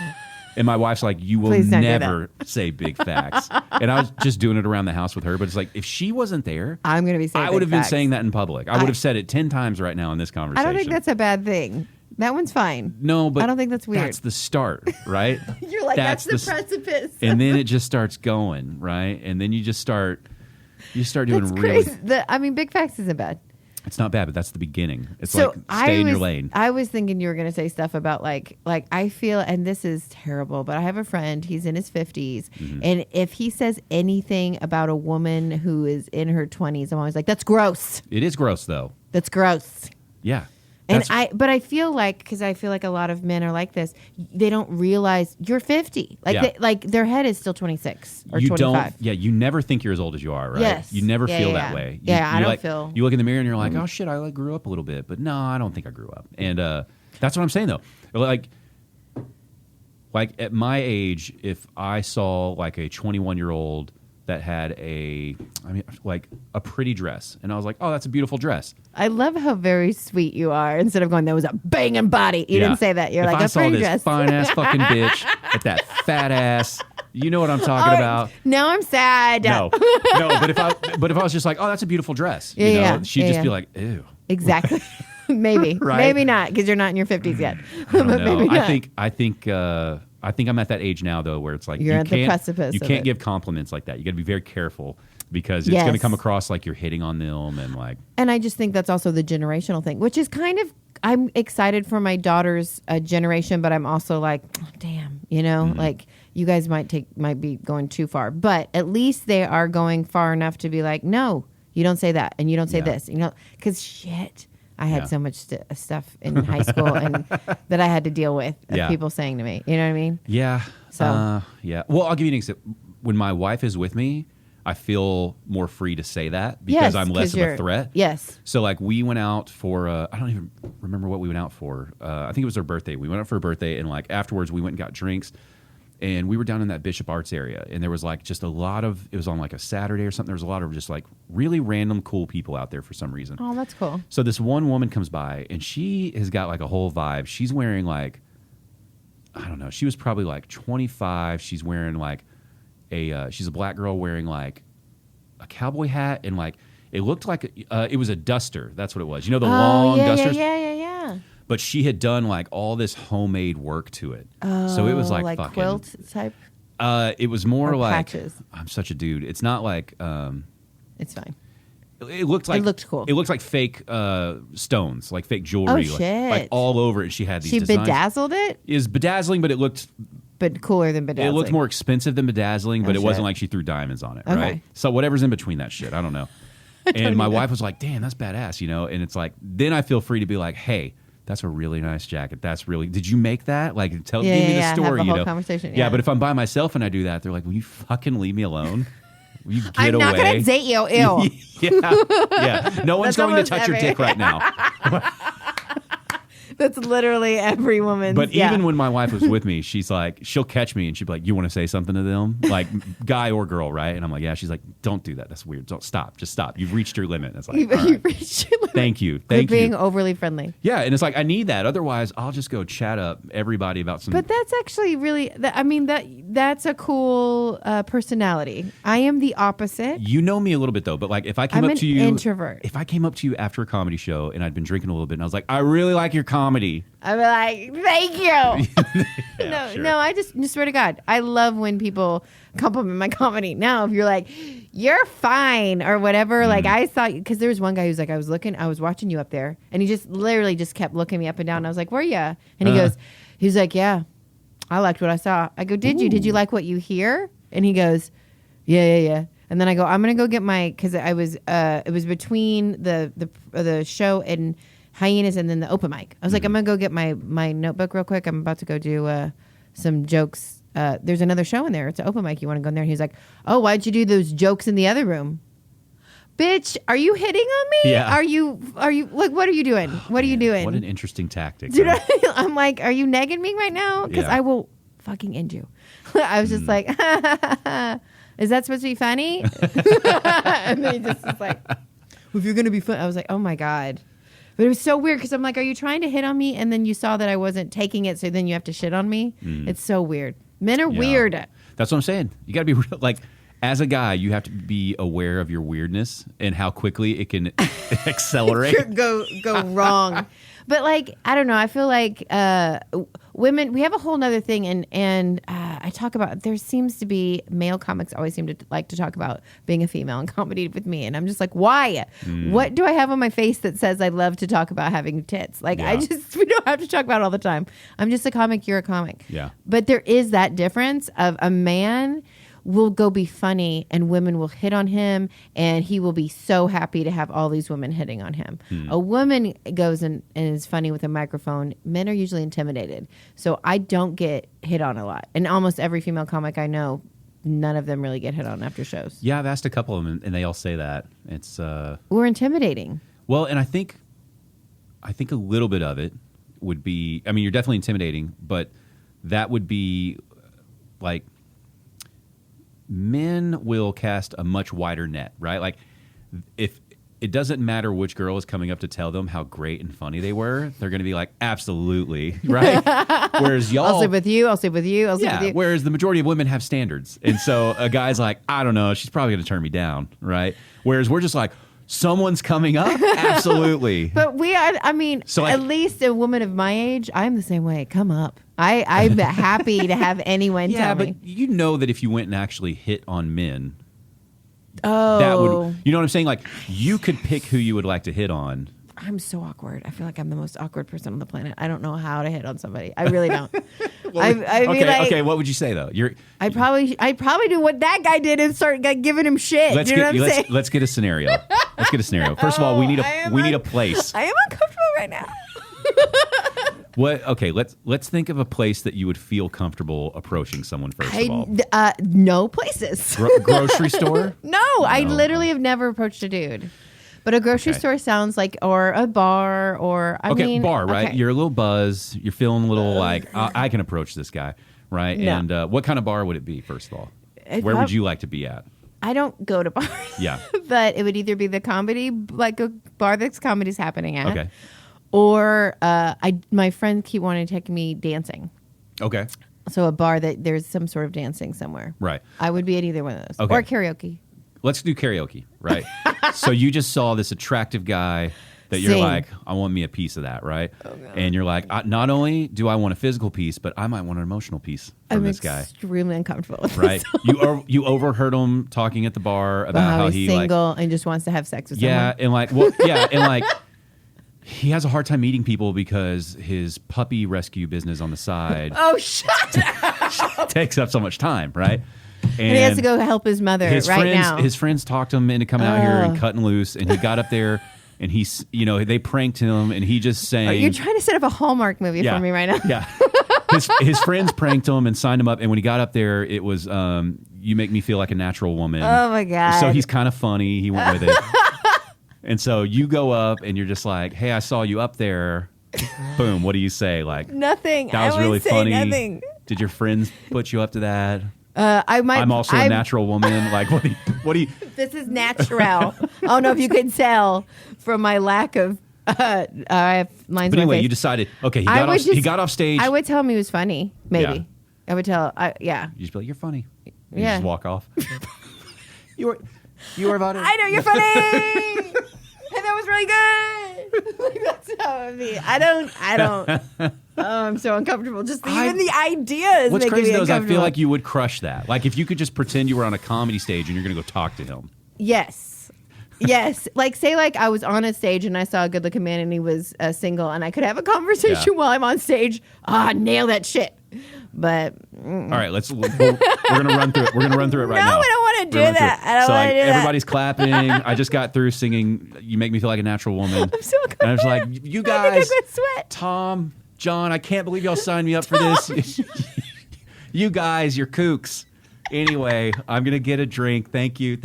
And my wife's like, you will Please don't do never say big facts. And I was just doing it around the house with her, but it's like if she wasn't there, I'm going to be saying I would have been facts. saying that in public. I would have said it 10 times right now in this I conversation. don't think that's a bad thing. That one's fine. no, but I don't think that's weird. That's the start, right? You're like, that's the precipice. And then it just starts going, right? And then you start doing That's really. crazy. Big facts isn't bad. It's not bad, but that's the beginning. It's So like stay in your lane. I was thinking you were going to say stuff about like I feel, and this is terrible, but I have a friend, he's in his 50s, Mm-hmm. and if he says anything about a woman who is in her 20s, I'm always like, that's gross. It is gross, though. That's gross. Yeah. And That's- but I feel like, because I feel like a lot of men are like this, they don't realize you're 50. Yeah. Their head is still 26 or you 25. don't. Yeah, you never think you're as old as you are, right? Yes. You never Yeah, feel yeah, that yeah. way. Yeah, I you don't like, feel- You look in the mirror and you're like, oh shit, I grew up a little bit, but no, I don't think I grew up. And that's what I'm saying though. Like at my age, if I saw like a 21-year-old that had a pretty dress, and I was like, oh, that's a beautiful dress. I love how very sweet you are. Instead of going, that was a banging body. You didn't say that. You're if like, I a saw pretty this dress. fine ass fucking bitch with that fat ass, you know what I'm talking about. Now I'm sad. No, but if I was just like, oh, that's a beautiful dress, you know, Yeah, she'd yeah, just yeah. be like, ew. Exactly. Maybe. Right? Maybe not, because you're not in your 50s yet. I don't But know. maybe not. I think I'm at that age now though, where it's like You're you at the can't, precipice you of can't it. give compliments like that. You got to be very careful because it's going to Yes. come across like you're hitting on them and like. And I just think that's also the generational thing, which is kind of, I'm excited for my daughter's generation, but I'm also like, oh, damn, Mm-hmm. like you guys might be going too far, but at least they are going far enough to be like, no, you don't say that. And you don't say Yeah. this, because shit, I had Yeah. so much stuff in high school and that I had to deal with of Yeah. people saying to me, you know what I mean? Yeah. So- yeah. Well, I'll give you an example. When my wife is with me, I feel more free to say that because Yes, I'm less 'cause of a you're- threat. Yes. So like we went out for I don't even remember what we went out for. I think it was her birthday. We went out for her birthday, and like afterwards we went and got drinks, and we were down in that Bishop Arts area, and there was like just a lot of, it was on like a Saturday or something. There was a lot of just like really random cool people out there for some reason. Oh, that's cool. So this one woman comes by, and she has got like a whole vibe. She's wearing like, I don't know, she was probably like 25. She's wearing like she's a black girl wearing like a cowboy hat, and like it looked like it was a duster. That's what it was. You know, the long dusters. Yeah. But she had done like all this homemade work to it. So it was like fucking quilt type. It was more Or like patches. I'm such a dude. It's not like It's fine. it looked like It looked cool. It looked like fake stones, like fake jewelry, Oh, like, shit. like all over it. She had these She designs. bedazzled it, Is bedazzling, but it looked cooler than bedazzling. it looked more expensive than bedazzling, but Oh, it wasn't shit. like she threw diamonds on it, Okay. right? So whatever's in between that shit, I don't know. And my wife was like, "Damn, that's badass," you know. And it's like, then I feel free to be like, "Hey, that's a really nice jacket. That's really. Did you make that? Like, give me the have story." a You whole know, conversation. Yeah, but if I'm by myself and I do that, they're like, "Will you fucking leave me alone? Will you get I'm away?" not going to date you. Ew. yeah. No one's That's going to almost touch your every- dick right now. That's literally every woman's. But even when my wife was with me, she's like, she'll catch me and she'd be like, you want to say something to them? Like, guy or girl, right? And I'm like, yeah. She's like, don't do that. That's weird. Don't stop. Just stop. You've reached your limit. It's like, You've reached your limit. Thank you. You're Thank you. being overly friendly. Yeah. And it's like, I need that. Otherwise, I'll just go chat up everybody about some. But that's actually really, that's a cool personality. I am the opposite. You know me a little bit, though. But like, if I came I'm up to you. an introvert. If I came up to you after a comedy show and I'd been drinking a little bit and I was like, I really like your comedy. I'd be like, thank you. Yeah, sure. No, I just swear to God, I love when people compliment my comedy. Now, if you're like, you're fine or whatever, like I thought, because there was one guy who's like, I was watching you up there, and he just literally just kept looking me up and down. I was like, were ya? And he was like, yeah, I liked what I saw. I go, did you? Did you like what you hear? And he goes, yeah. And then I go, I'm gonna go get my, because I was, it was between the show and Hyenas and then the open mic. I was like, I'm gonna go get my notebook real quick. I'm about to go do some jokes. There's another show in there. It's an open mic. You want to go in there? And he's like, oh, why'd you do those jokes in the other room? Bitch, are you hitting on me? Yeah. Are you like, what are you doing? What are you doing? What an interesting tactic. Do you know what I mean? I'm like, are you negging me right now? Because Yeah. I will fucking end you. I was just like, is that supposed to be funny? And then he just was like, well, if you're going to be funny. I was like, oh my God. But it was so weird because I'm like, are you trying to hit on me? And then you saw that I wasn't taking it, so then you have to shit on me. It's so weird. Men are weird. That's what I'm saying. You got to be real, like, as a guy, you have to be aware of your weirdness and how quickly it can accelerate. go wrong. But like, I don't know. I feel like women, we have a whole nother thing. And I talk about, there seems to be, male comics always seem to like to talk about being a female in comedy with me. And I'm just like, why? What do I have on my face that says I love to talk about having tits? Like, we don't have to talk about it all the time. I'm just a comic. You're a comic. Yeah. But there is that difference of a man will go be funny and women will hit on him and he will be so happy to have all these women hitting on him. A woman goes and is funny with a microphone. Men are usually intimidated. So I don't get hit on a lot. And almost every female comic I know, none of them really get hit on after shows. Yeah, I've asked a couple of them and they all say that. It's we're intimidating. Well, and I think a little bit of it would be, I mean, you're definitely intimidating, but that would be like, men will cast a much wider net, right? Like, if it doesn't matter which girl is coming up to tell them how great and funny they were, they're going to be like, absolutely, right? Whereas y'all... I'll sleep with you, I'll sleep with you, I'll sleep with you. Whereas the majority of women have standards. And so a guy's like, I don't know, she's probably going to turn me down, right? Whereas we're just like, someone's coming up? Absolutely. But we are, I mean, so at least a woman of my age, I'm the same way. Come up. I'm happy to have anyone tell me. Yeah, but you know that if you went and actually hit on men, that would, you know what I'm saying? Like, you could pick who you would like to hit on. I'm so awkward. I feel like I'm the most awkward person on the planet. I don't know how to hit on somebody. I really don't. Okay, what would you say though? I'd probably do what that guy did and start giving him shit. Let's get a scenario. Let's get a scenario. First of all, we need a place. I am uncomfortable right now. What? Okay, let's think of a place that you would feel comfortable approaching someone. First of all, no places. Grocery store? No, I literally have never approached a dude. But a grocery store sounds like, or a bar, or I mean, bar, right? Okay. You're a little buzz. You're feeling a little like I can approach this guy, right? No. And what kind of bar would it be? First of all, where would you like to be at? I don't go to bars. Yeah, but it would either be the comedy, like a bar that's comedy's happening at. Okay. Or my friends keep wanting to take me dancing. Okay. So a bar that there's some sort of dancing somewhere. Right. I would be at either one of those. Okay. Or karaoke. Let's do karaoke, right? So you just saw this attractive guy that you're like, I want me a piece of that, right? Oh, and you're like, not only do I want a physical piece, but I might want an emotional piece from this guy. I'm extremely uncomfortable with right? You overheard him talking at the bar about how he's single and just wants to have sex with someone. And like he has a hard time meeting people because his puppy rescue business on the side shut up. takes up so much time, right? And he has to go help his mother now. His friends talked him into coming out here and cutting loose, and he got up there, and he's, they pranked him, and he just sang. You're trying to set up a Hallmark movie for me right now. Yeah. His friends pranked him and signed him up, and when he got up there, it was, you make me feel like a natural woman. Oh, my God. So he's kind of funny. He went with it. And so you go up, and you're just like, hey, I saw you up there. boom, what do you say? Like, Nothing. that was I would really say funny. Nothing. Did your friends put you up to that? I'm also a natural woman. Like, what do you? This is natural. I don't know if you could tell from my lack of. I have lines. But on my anyway, face. you decided. Okay, he got off stage. I would tell him he was funny. Maybe. Yeah. I would tell. Yeah. You just be like, "You're funny." You Yeah. just walk off. you were about it. I know you're funny. And that was really good. Like, that's how it would be. I don't. Oh, I'm so uncomfortable. Just even the idea is What's making crazy me though is I uncomfortable. feel like you would crush that. Like if you could just pretend you were on a comedy stage and you're going to go talk to him. Yes. Like say like I was on a stage and I saw a good looking man and he was single and I could have a conversation while I'm on stage. Nail that shit. But all right, we're gonna run through it. We're gonna run through it right now. No, I don't want to do that. I don't want to do that. Everybody's clapping. I just got through singing "You Make Me Feel Like a Natural Woman." I'm so uncomfortable. And I was like, "You guys, I think I'm gonna sweat. Tom, John, I can't believe y'all signed me up for this. You guys, you're kooks." Anyway, I'm gonna get a drink. Thank you.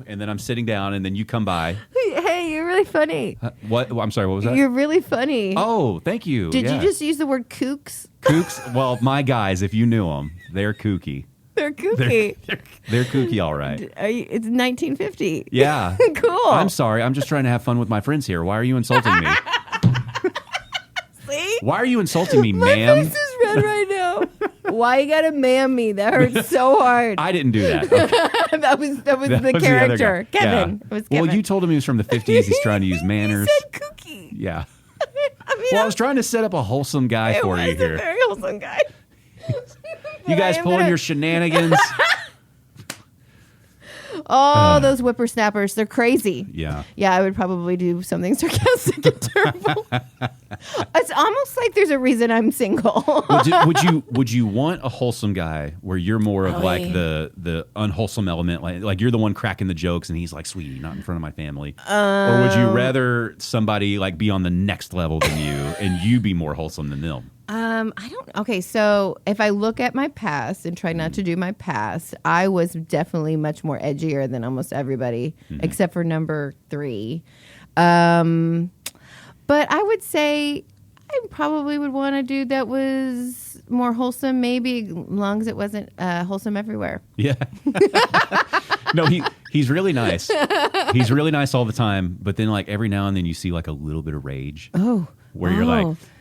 And then I'm sitting down, and then you come by. Hey, you're really funny. What? I'm sorry. What was that? You're really funny. Oh, thank you. Did you just use the word kooks? Kooks? Well, my guys, if you knew them, they're kooky. They're kooky. They're kooky, all right. It's 1950. Yeah. Cool. I'm sorry. I'm just trying to have fun with my friends here. Why are you insulting me? See? Why are you insulting me, My ma'am? face is red right now. Why you gotta ma'am me? That hurts so hard. I didn't do that. Okay. that was the That was the other character. guy. Kevin. Yeah. It was Kevin. Well, you told him he was from the 50s. He's trying to use manners. He said kooky. Yeah. I mean, Well, I was trying to set up a wholesome guy it for was you a here. very wholesome guy. You guys pulling your shenanigans? Oh, those whippersnappers. They're crazy. Yeah. Yeah, I would probably do something sarcastic and terrible. It's almost like there's a reason I'm single. Would you want a wholesome guy where you're more of like the unwholesome element, like you're the one cracking the jokes and he's like, "Sweetie, not in front of my family," or would you rather somebody like be on the next level than you and you be more wholesome than them? I don't. Okay, so if I look at my past and try not to do my past, I was definitely much more edgier than almost everybody, except for number 3. But I would say I probably would want a dude that was more wholesome, maybe, as long as it wasn't wholesome everywhere. Yeah. No, he's really nice. He's really nice all the time, but then like every now and then you see like a little bit of rage. Oh. Where you're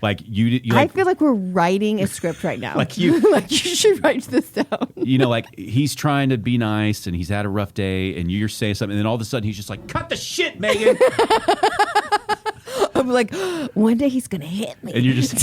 like you I feel like we're writing a script right now. Like you should write this down. You know, like he's trying to be nice and he's had a rough day and you're saying something and then all of a sudden he's just like, "Cut the shit, Megan." I'm like, one day he's gonna hit me. And you're just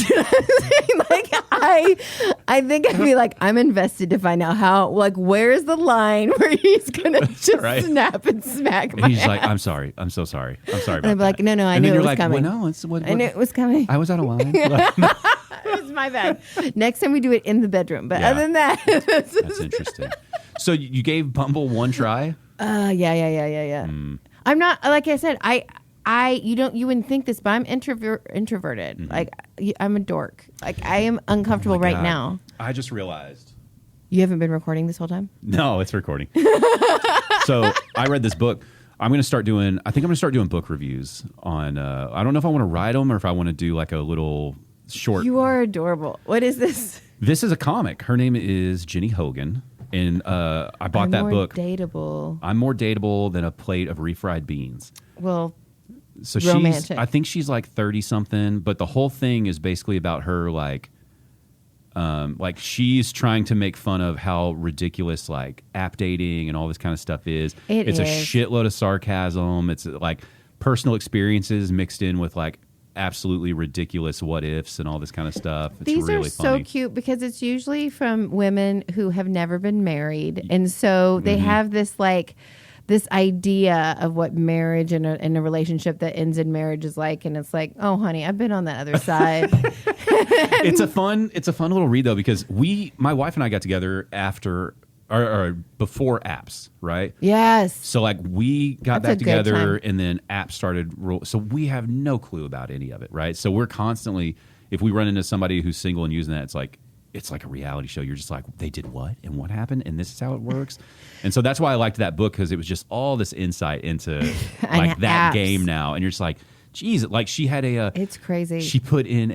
like, I think I'd be like, I'm invested to find out how, like, where's the line where he's gonna just right. snap and smack and my he's ass. like, "I'm sorry. I'm so sorry. I'm sorry about And I'd be like, that." no, I and knew then it you're was like, coming. "Well, no, it's what I knew it was coming. I was out of line." It was my bad. Next time we do it in the bedroom. But Yeah. other than that, That's interesting. So you gave Bumble one try? yeah. I'm not, like I said, you wouldn't think this, but I'm introverted. Like I'm a dork. Like I am uncomfortable Oh my right God. now. I just realized. You haven't been recording this whole time? No, it's recording. So I read this book. I think I'm going to start doing book reviews on, I don't know if I want to write them or if I want to do like a little short. You are adorable. What is this? This is a comic. Her name is Jenny Hogan. And I bought that book. Dateable. I'm more dateable than a plate of refried beans. Well, So romantic. I think she's like 30 something, but the whole thing is basically about her like she's trying to make fun of how ridiculous like app dating and all this kind of stuff is. It's a shitload of sarcasm. It's like personal experiences mixed in with like absolutely ridiculous what ifs and all this kind of stuff. It's These really are funny. so cute because it's usually from women who have never been married. And so they have this like this idea of what marriage and a relationship that ends in marriage is like. And it's like, oh, honey, I've been on that other side. It's a fun little read though, because my wife and I got together after or before apps, right? Yes. So like we got That's back a good together time. and then apps started so we have no clue about any of it, right? So we're constantly, if we run into somebody who's single and using that, it's like a reality show. You're just like, they did what and what happened and this is how it works. And so that's why I liked that book, because it was just all this insight into like that apps. game now. And you're just like, Jeez, like she had it's crazy. She put in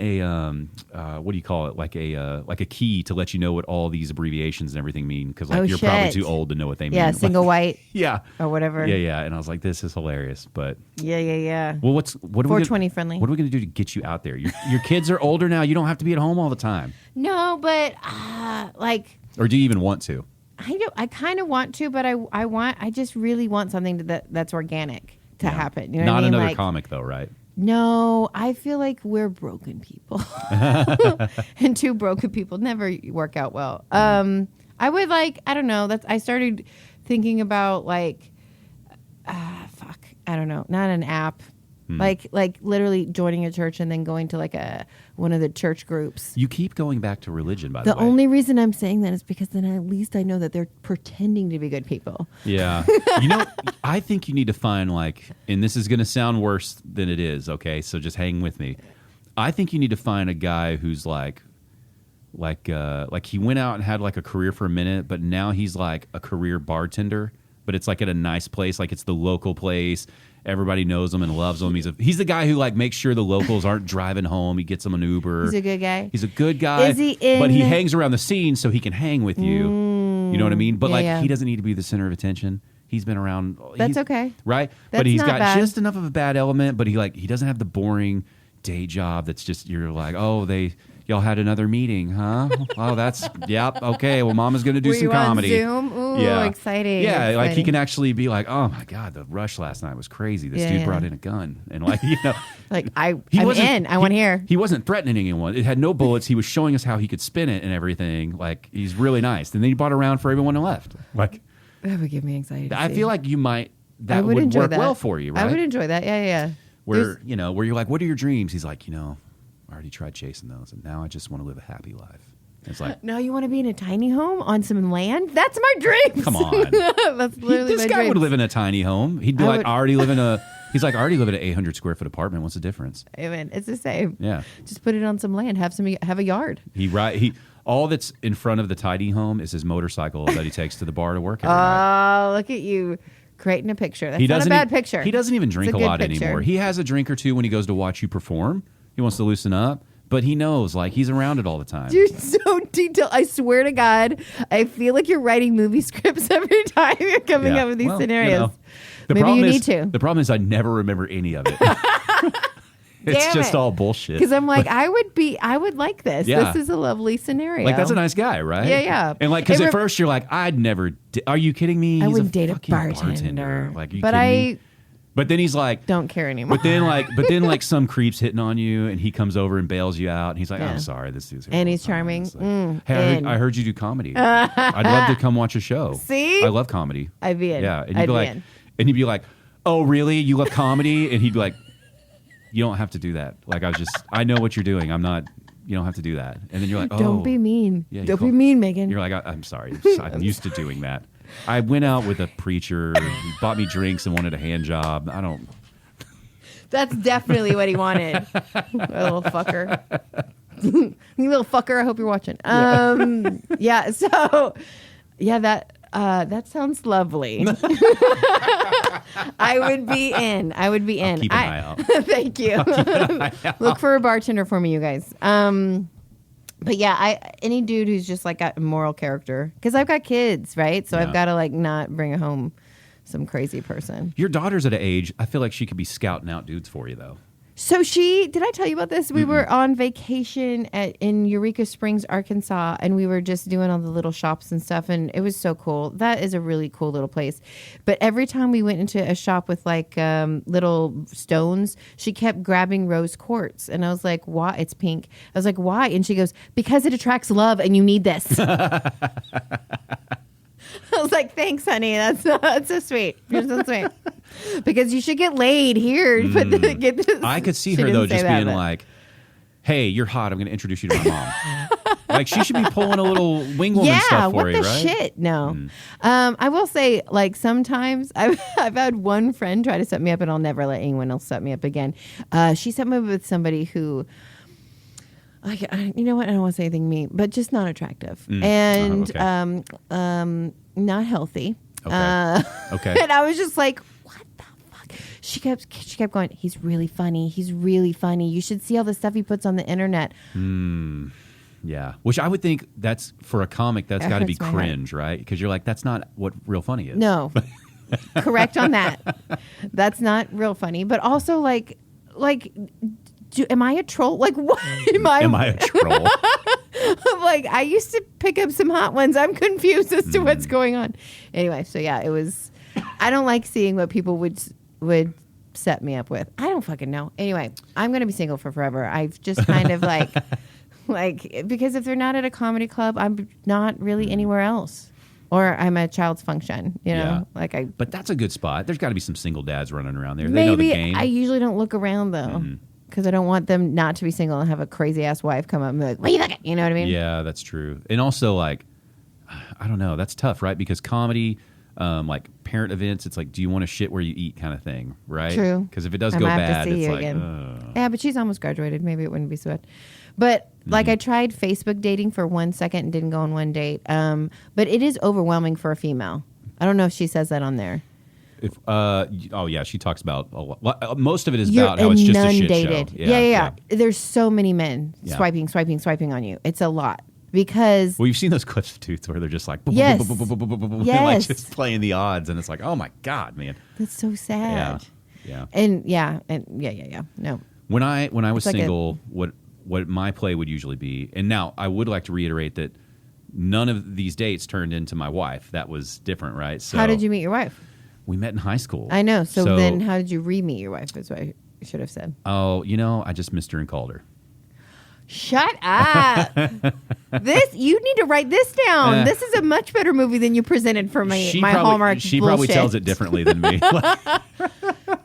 what do you call it? Like a key to let you know what all these abbreviations and everything mean, because like you're probably too old to know what they mean. Yeah, single white. Yeah, or whatever. Yeah. And I was like, this is hilarious. But yeah. Well, what 420 friendly. What are we going to do to get you out there? Your kids are older now. You don't have to be at home all the time. No, but like. Or do you even want to? I kind of want to, but I just really want something that's organic to happen. You know Not what I mean? another like, comic though, right? No, I feel like we're broken people, and two broken people never work out well. I would like, I don't know. I started thinking about like, I don't know, not an app. Like literally joining a church and then going to like one of the church groups. You keep going back to religion, by the way. The only reason I'm saying that is because then at least I know that they're pretending to be good people. Yeah. I think you need to find like, and this is going to sound worse than it is, okay? So just hang with me. I think you need to find a guy who's like he went out and had like a career for a minute, but now he's like a career bartender, but it's like at a nice place, like it's the local place. Everybody knows him and loves him. He's the guy who like makes sure the locals aren't driving home. He gets them an Uber. He's a good guy. He's a good guy. Is he in? But he hangs around the scene so he can hang with you. You know what I mean? But he doesn't need to be the center of attention. He's been around. That's okay. Right? But he's got just enough of a bad element, but he doesn't have the boring day job that's just, you're like, oh, y'all had another meeting, huh? Oh, okay. Well, Mama's going to do some comedy. On Zoom? Ooh, exciting. Yeah, exciting. like he can actually be like, oh my God, the rush last night was crazy. This dude brought in a gun. And like, like, I'm in. I want to hear. He wasn't threatening anyone. It had no bullets. He was showing us how he could spin it and everything. Like, he's really nice. And then he bought around for everyone and left. Like, that would give me anxiety. I feel like you might, that would work well for you, right? I would enjoy that. Yeah. Where you're like, what are your dreams? He's like, I already tried chasing those, and now I just want to live a happy life. It's like, no, you want to be in a tiny home on some land? That's my dream. Come on, that's literally this guy would live in a tiny home. He'd be like, I already live in a 800 square foot apartment. What's the difference? Amen. It's the same. Yeah, just put it on some land. Have a yard. All that's in front of the tiny home is his motorcycle that he takes to the bar to work every night. Oh, look at you. Creating a picture. That's not a bad picture. He doesn't even drink a lot anymore. He has a drink or two when he goes to watch you perform. He wants to loosen up, but he knows, like, he's around it all the time. Dude, so detailed. I swear to God, I feel like you're writing movie scripts every time you're coming up with these scenarios. Maybe you need to. The problem is I never remember any of it. It's just all bullshit. Because I'm like, I would like this. Yeah. This is a lovely scenario. Like, that's a nice guy, right? Yeah. And like, because at first you're like, I'd never. Are you kidding me? I wouldn't date a bartender. Like, are you kidding me? But then he's like, don't care anymore. But then some creep's hitting on you, and he comes over and bails you out. And he's like, I'm sorry, this dude's here. And he's charming. Like, hey, I heard you do comedy. I'd love to come watch a show. See, I love comedy. I'd be in. Yeah, and he'd be like, oh really? You love comedy? And he'd be like, you don't have to do that. Like, I know what you're doing. I'm not. You don't have to do that. And then you're like, oh, don't be mean. Yeah, don't be mean, Megan. You're like, I'm sorry. I'm used to doing that. I went out with a preacher. He bought me drinks and wanted a hand job. I don't. That's definitely what he wanted. A little fucker. You little fucker. I hope you're watching. Yeah. So, yeah, that sounds lovely. I would be in. I'll keep an eye out. Thank you. Look for a bartender for me, you guys. But yeah, any dude who's just like got a moral character, because I've got kids, right? So I've got to like not bring home some crazy person. Your daughter's at an age, I feel like she could be scouting out dudes for you, though. So did I tell you about this? We were on vacation in Eureka Springs, Arkansas, and we were just doing all the little shops and stuff, and it was so cool. That is a really cool little place. But every time we went into a shop with like little stones, she kept grabbing rose quartz, and I was like, "Why?" It's pink. I was like, "Why?" And she goes, "Because it attracts love, and you need this." I was like, thanks, honey. That's so sweet. You're so sweet. Because you should get laid here. Get this. I could see her, though, just being like, hey, you're hot. I'm going to introduce you to my mom. Like, she should be pulling a little wing woman stuff for you, right? Yeah, what the shit? No. I will say, like, sometimes I've had one friend try to set me up, and I'll never let anyone else set me up again. She set me up with somebody who... you know what? I don't want to say anything mean, but just not attractive and not healthy. Okay. And I was just like, what the fuck? she kept going, he's really funny. He's really funny. You should see all the stuff he puts on the internet. Yeah. Which I would think that's, for a comic, that's got to be cringe, right? Because you're like, that's not what real funny is. No. Correct on that. That's not real funny. But also, like, am I a troll? Like, what? Am I a troll? Like, I used to pick up some hot ones. I'm confused as to what's going on. Anyway, so yeah, it was. I don't like seeing what people would set me up with. I don't fucking know. Anyway, I'm going to be single for forever. I've just kind of like, because if they're not at a comedy club, I'm not really anywhere else. Or I'm a child's function, you know? Yeah. But that's a good spot. There's got to be some single dads running around there. Maybe. They know the game. I usually don't look around, though. Because I don't want them not to be single and have a crazy-ass wife come up and be like, what are you looking? You know what I mean? Yeah, that's true. And also, like, I don't know. That's tough, right? Because comedy, like parent events, it's like, do you want to shit where you eat kind of thing, right? True. Because if it does go bad, it's like, yeah, but she's almost graduated. Maybe it wouldn't be so bad. But like I tried Facebook dating for 1 second and didn't go on one date. But it is overwhelming for a female. I don't know if she says that on there. She talks about a lot. Most of it is about how it's just a shit show. Yeah. There's so many men swiping on you. It's a lot. Because you've seen those clips too, where they're just like, yes, like just playing the odds, and it's like, oh my god, man, that's so sad. Yeah. No. When I was single, what my play would usually be, and now I would like to reiterate that none of these dates turned into my wife. That was different, right? So how did you meet your wife? We met in high school. I know. So then, how did you re-meet your wife? Is what I should have said. Oh, I just missed her and called her. Shut up. You need to write this down. This is a much better movie than you presented for me. Hallmark She probably tells it differently than me.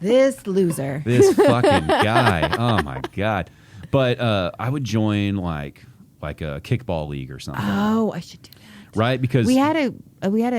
This loser. This fucking guy. Oh my God. But I would join like a kickball league or something. Oh, I should do that. Right? Because we had a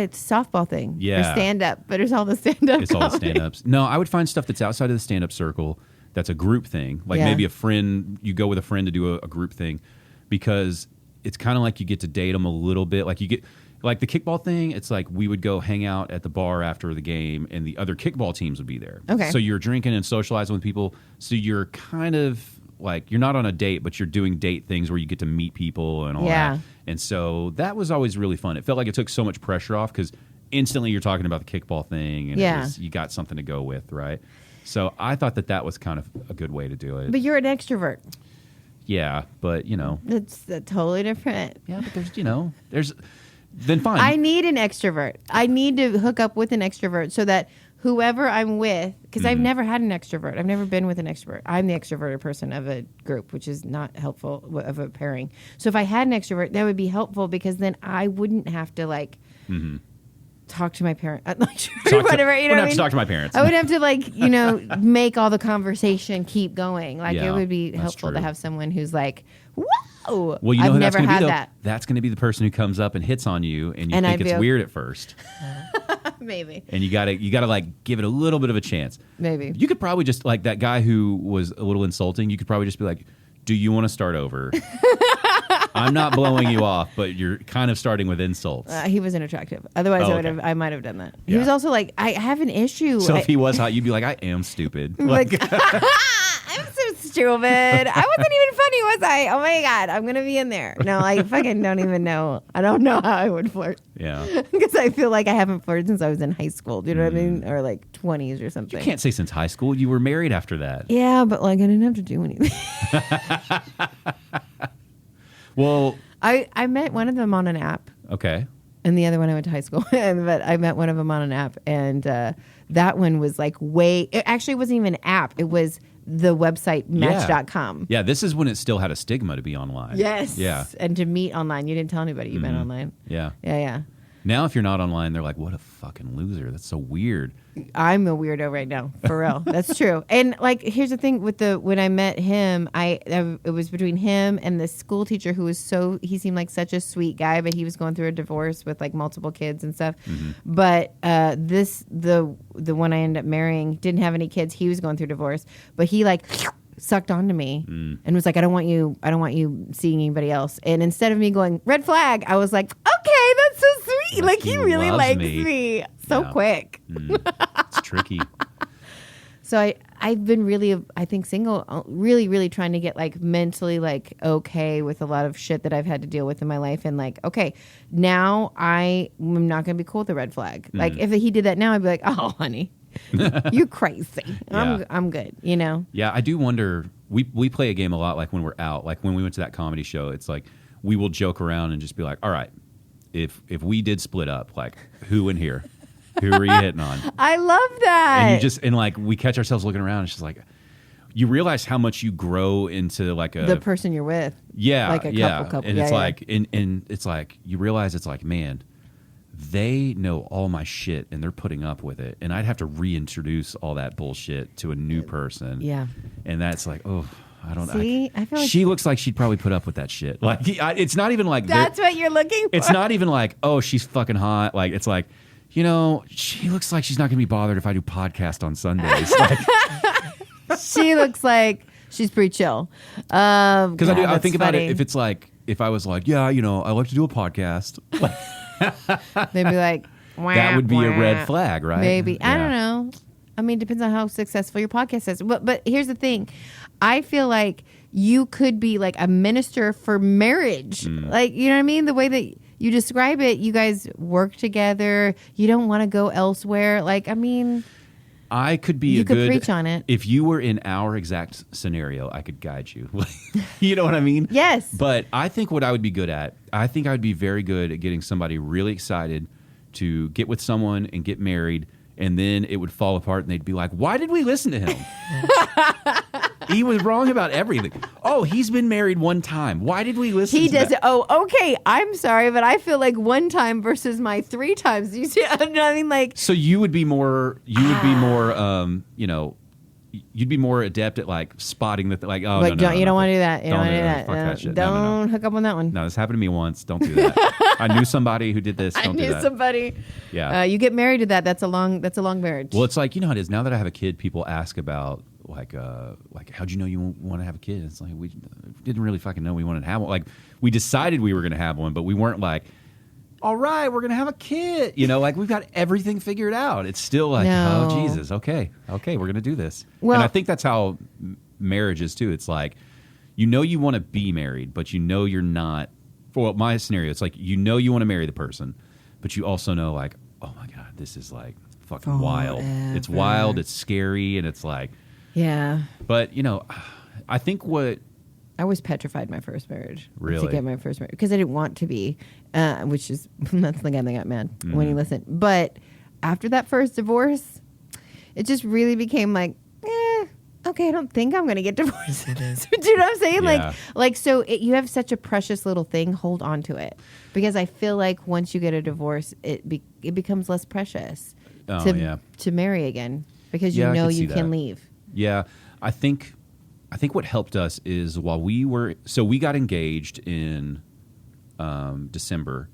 softball thing for stand-up, but it's all the stand-up It's all the stand-ups. No, I would find stuff that's outside of the stand-up circle. That's a group thing. Like maybe a friend, you go with a friend to do a group thing, because it's kind of like you get to date them a little bit. Like you get, like the kickball thing, it's like we would go hang out at the bar after the game and the other kickball teams would be there. Okay. So you're drinking and socializing with people. So you're kind of like, you're not on a date, but you're doing date things where you get to meet people and all that. And so that was always really fun. It felt like it took so much pressure off because instantly you're talking about the kickball thing and you got something to go with, right? So I thought that was kind of a good way to do it. But you're an extrovert. Yeah, but That's totally different. Yeah, but there's then fine. I need an extrovert. I need to hook up with an extrovert so that whoever I'm with, because I've never had an extrovert. I've never been with an extrovert. I'm the extroverted person of a group, which is not helpful of a pairing. So if I had an extrovert, that would be helpful because then I wouldn't have to talk to my parents. Whatever, I wouldn't have to talk to my parents. I would have to make all the conversation keep going. Like it would be helpful to have someone who's like, whoa. Well, I've never had that. That's going to be the person who comes up and hits on you, and you think it's weird at first. Maybe. And you gotta like give it a little bit of a chance. Maybe. You could probably just, like that guy who was a little insulting, you could probably just be like, do you want to start over? I'm not blowing you off, but you're kind of starting with insults. He wasn't attractive. Otherwise, I might have done that. Yeah. He was also like, I have an issue. So if he was hot, you'd be like, I am stupid. Like, I'm so stupid. I wasn't even funny, was I? Oh my God, I'm gonna be in there. No, I fucking don't even know. I don't know how I would flirt. Yeah. Because I feel like I haven't flirted since I was in high school. Do you know what I mean? Or like 20s or something. You can't say since high school. You were married after that. Yeah, but like I didn't have to do anything. Well, I met one of them on an app. Okay. And the other one I went to high school. But I met one of them on an app. And that one was like it actually wasn't even an app. It was the website Match.com. Yeah, this is when it still had a stigma to be online. Yes. Yeah. And to meet online. You didn't tell anybody you met online. Yeah. Yeah. Now if you're not online, they're like, what a fucking loser. That's so weird. I'm a weirdo right now, for real. That's true. And like, here's the thing with when I met him, it was between him and the school teacher who was he seemed like such a sweet guy, but he was going through a divorce with like multiple kids and stuff. But the one I ended up marrying didn't have any kids. He was going through divorce, but he like sucked onto me and was like, I don't want you seeing anybody else. And instead of me going red flag, I was like, okay, that's so sweet. Like he really likes me so quick. It's tricky. So I've been really, I think, single, really, really trying to get like mentally like okay with a lot of shit that I've had to deal with in my life. And like, okay, now I am not going to be cool with a red flag. Like if he did that now, I'd be like, oh, honey, you're crazy. Yeah. I'm good, you know? Yeah, I do wonder. We play a game a lot, like when we're out. Like when we went to that comedy show, it's like we will joke around and just be like, all right, if we did split up, like who in here? Who are you hitting on? I love that. And like we catch ourselves looking around. It's just like you realize how much you grow into like the person you're with. Yeah, like a couple. And it's like and it's like you realize it's like, man, they know all my shit and they're putting up with it, and I'd have to reintroduce all that bullshit to a new person. Yeah, and that's like, oh. I don't know. I feel like she looks like she'd probably put up with that shit. Like, it's not even like that's what you're looking for. It's not even like, oh, she's fucking hot. Like, it's like, you know, she looks like she's not going to be bothered if I do podcast on Sundays. Like, she looks like she's pretty chill. Because I think about funny. it, if it's like, if I was like, yeah, you know, I like to do a podcast. They'd be like, wah, that would be wah. a red flag, right? Maybe. Yeah. I don't know. I mean, it depends on how successful your podcast is. But here's the thing. I feel like you could be like a minister for marriage. Like, you know what I mean? The way that you describe it, you guys work together. You don't want to go elsewhere. Like, I mean, I could be you a could good preach on it. If you were in our exact scenario, I could guide you. You know what I mean? Yes. But I think what I would be good at, I think I would be very good at getting somebody really excited to get with someone and get married, and then it would fall apart and they'd be like, why did we listen to him? He was wrong about everything. Oh, he's been married one time. Why did we listen to that? Oh, okay. I'm sorry, but I feel like one time versus my 3 times. You see, I mean, like. So you would be more, you know, you'd be more adept at like spotting that, like, oh, Like, no, you don't want to do that. You don't want to do that. Fuck that shit. Don't hook up on that one. No, this happened to me once. Don't do that. I knew somebody who did this. Don't do that. I knew somebody. Yeah. You get married to that. That's a long marriage. Well, it's like, you know how it is. Now that I have a kid, people ask about like how'd you know you want to have a kid? It's like, we didn't really fucking know we wanted to have one. Like, we decided we were going to have one, but we weren't like, all right, we're going to have a kid. You know, like, we've got everything figured out. It's still like, No. oh, Jesus. Okay, we're going to do this. Well- and I think that's how marriage is too. It's like, you know you want to be married, but you know you're not. For my scenario, it's like, you know you want to marry the person, but you also know, like, oh my God, this is like fucking wild. It's wild, it's scary, and it's like, yeah. but, you know, I think what... I was petrified my first marriage. Really? To get my first marriage. Because I didn't want to be, which is, that's the guy that got mad when he listened. But after that first divorce, it just really became like, okay, I don't think I'm going to get divorced. Do you know what I'm saying? Yeah. Like so you have such a precious little thing, hold on to it. Because I feel like once you get a divorce, it becomes less precious to marry again. Because you know you can leave. Yeah, I think what helped us is while we got engaged in December,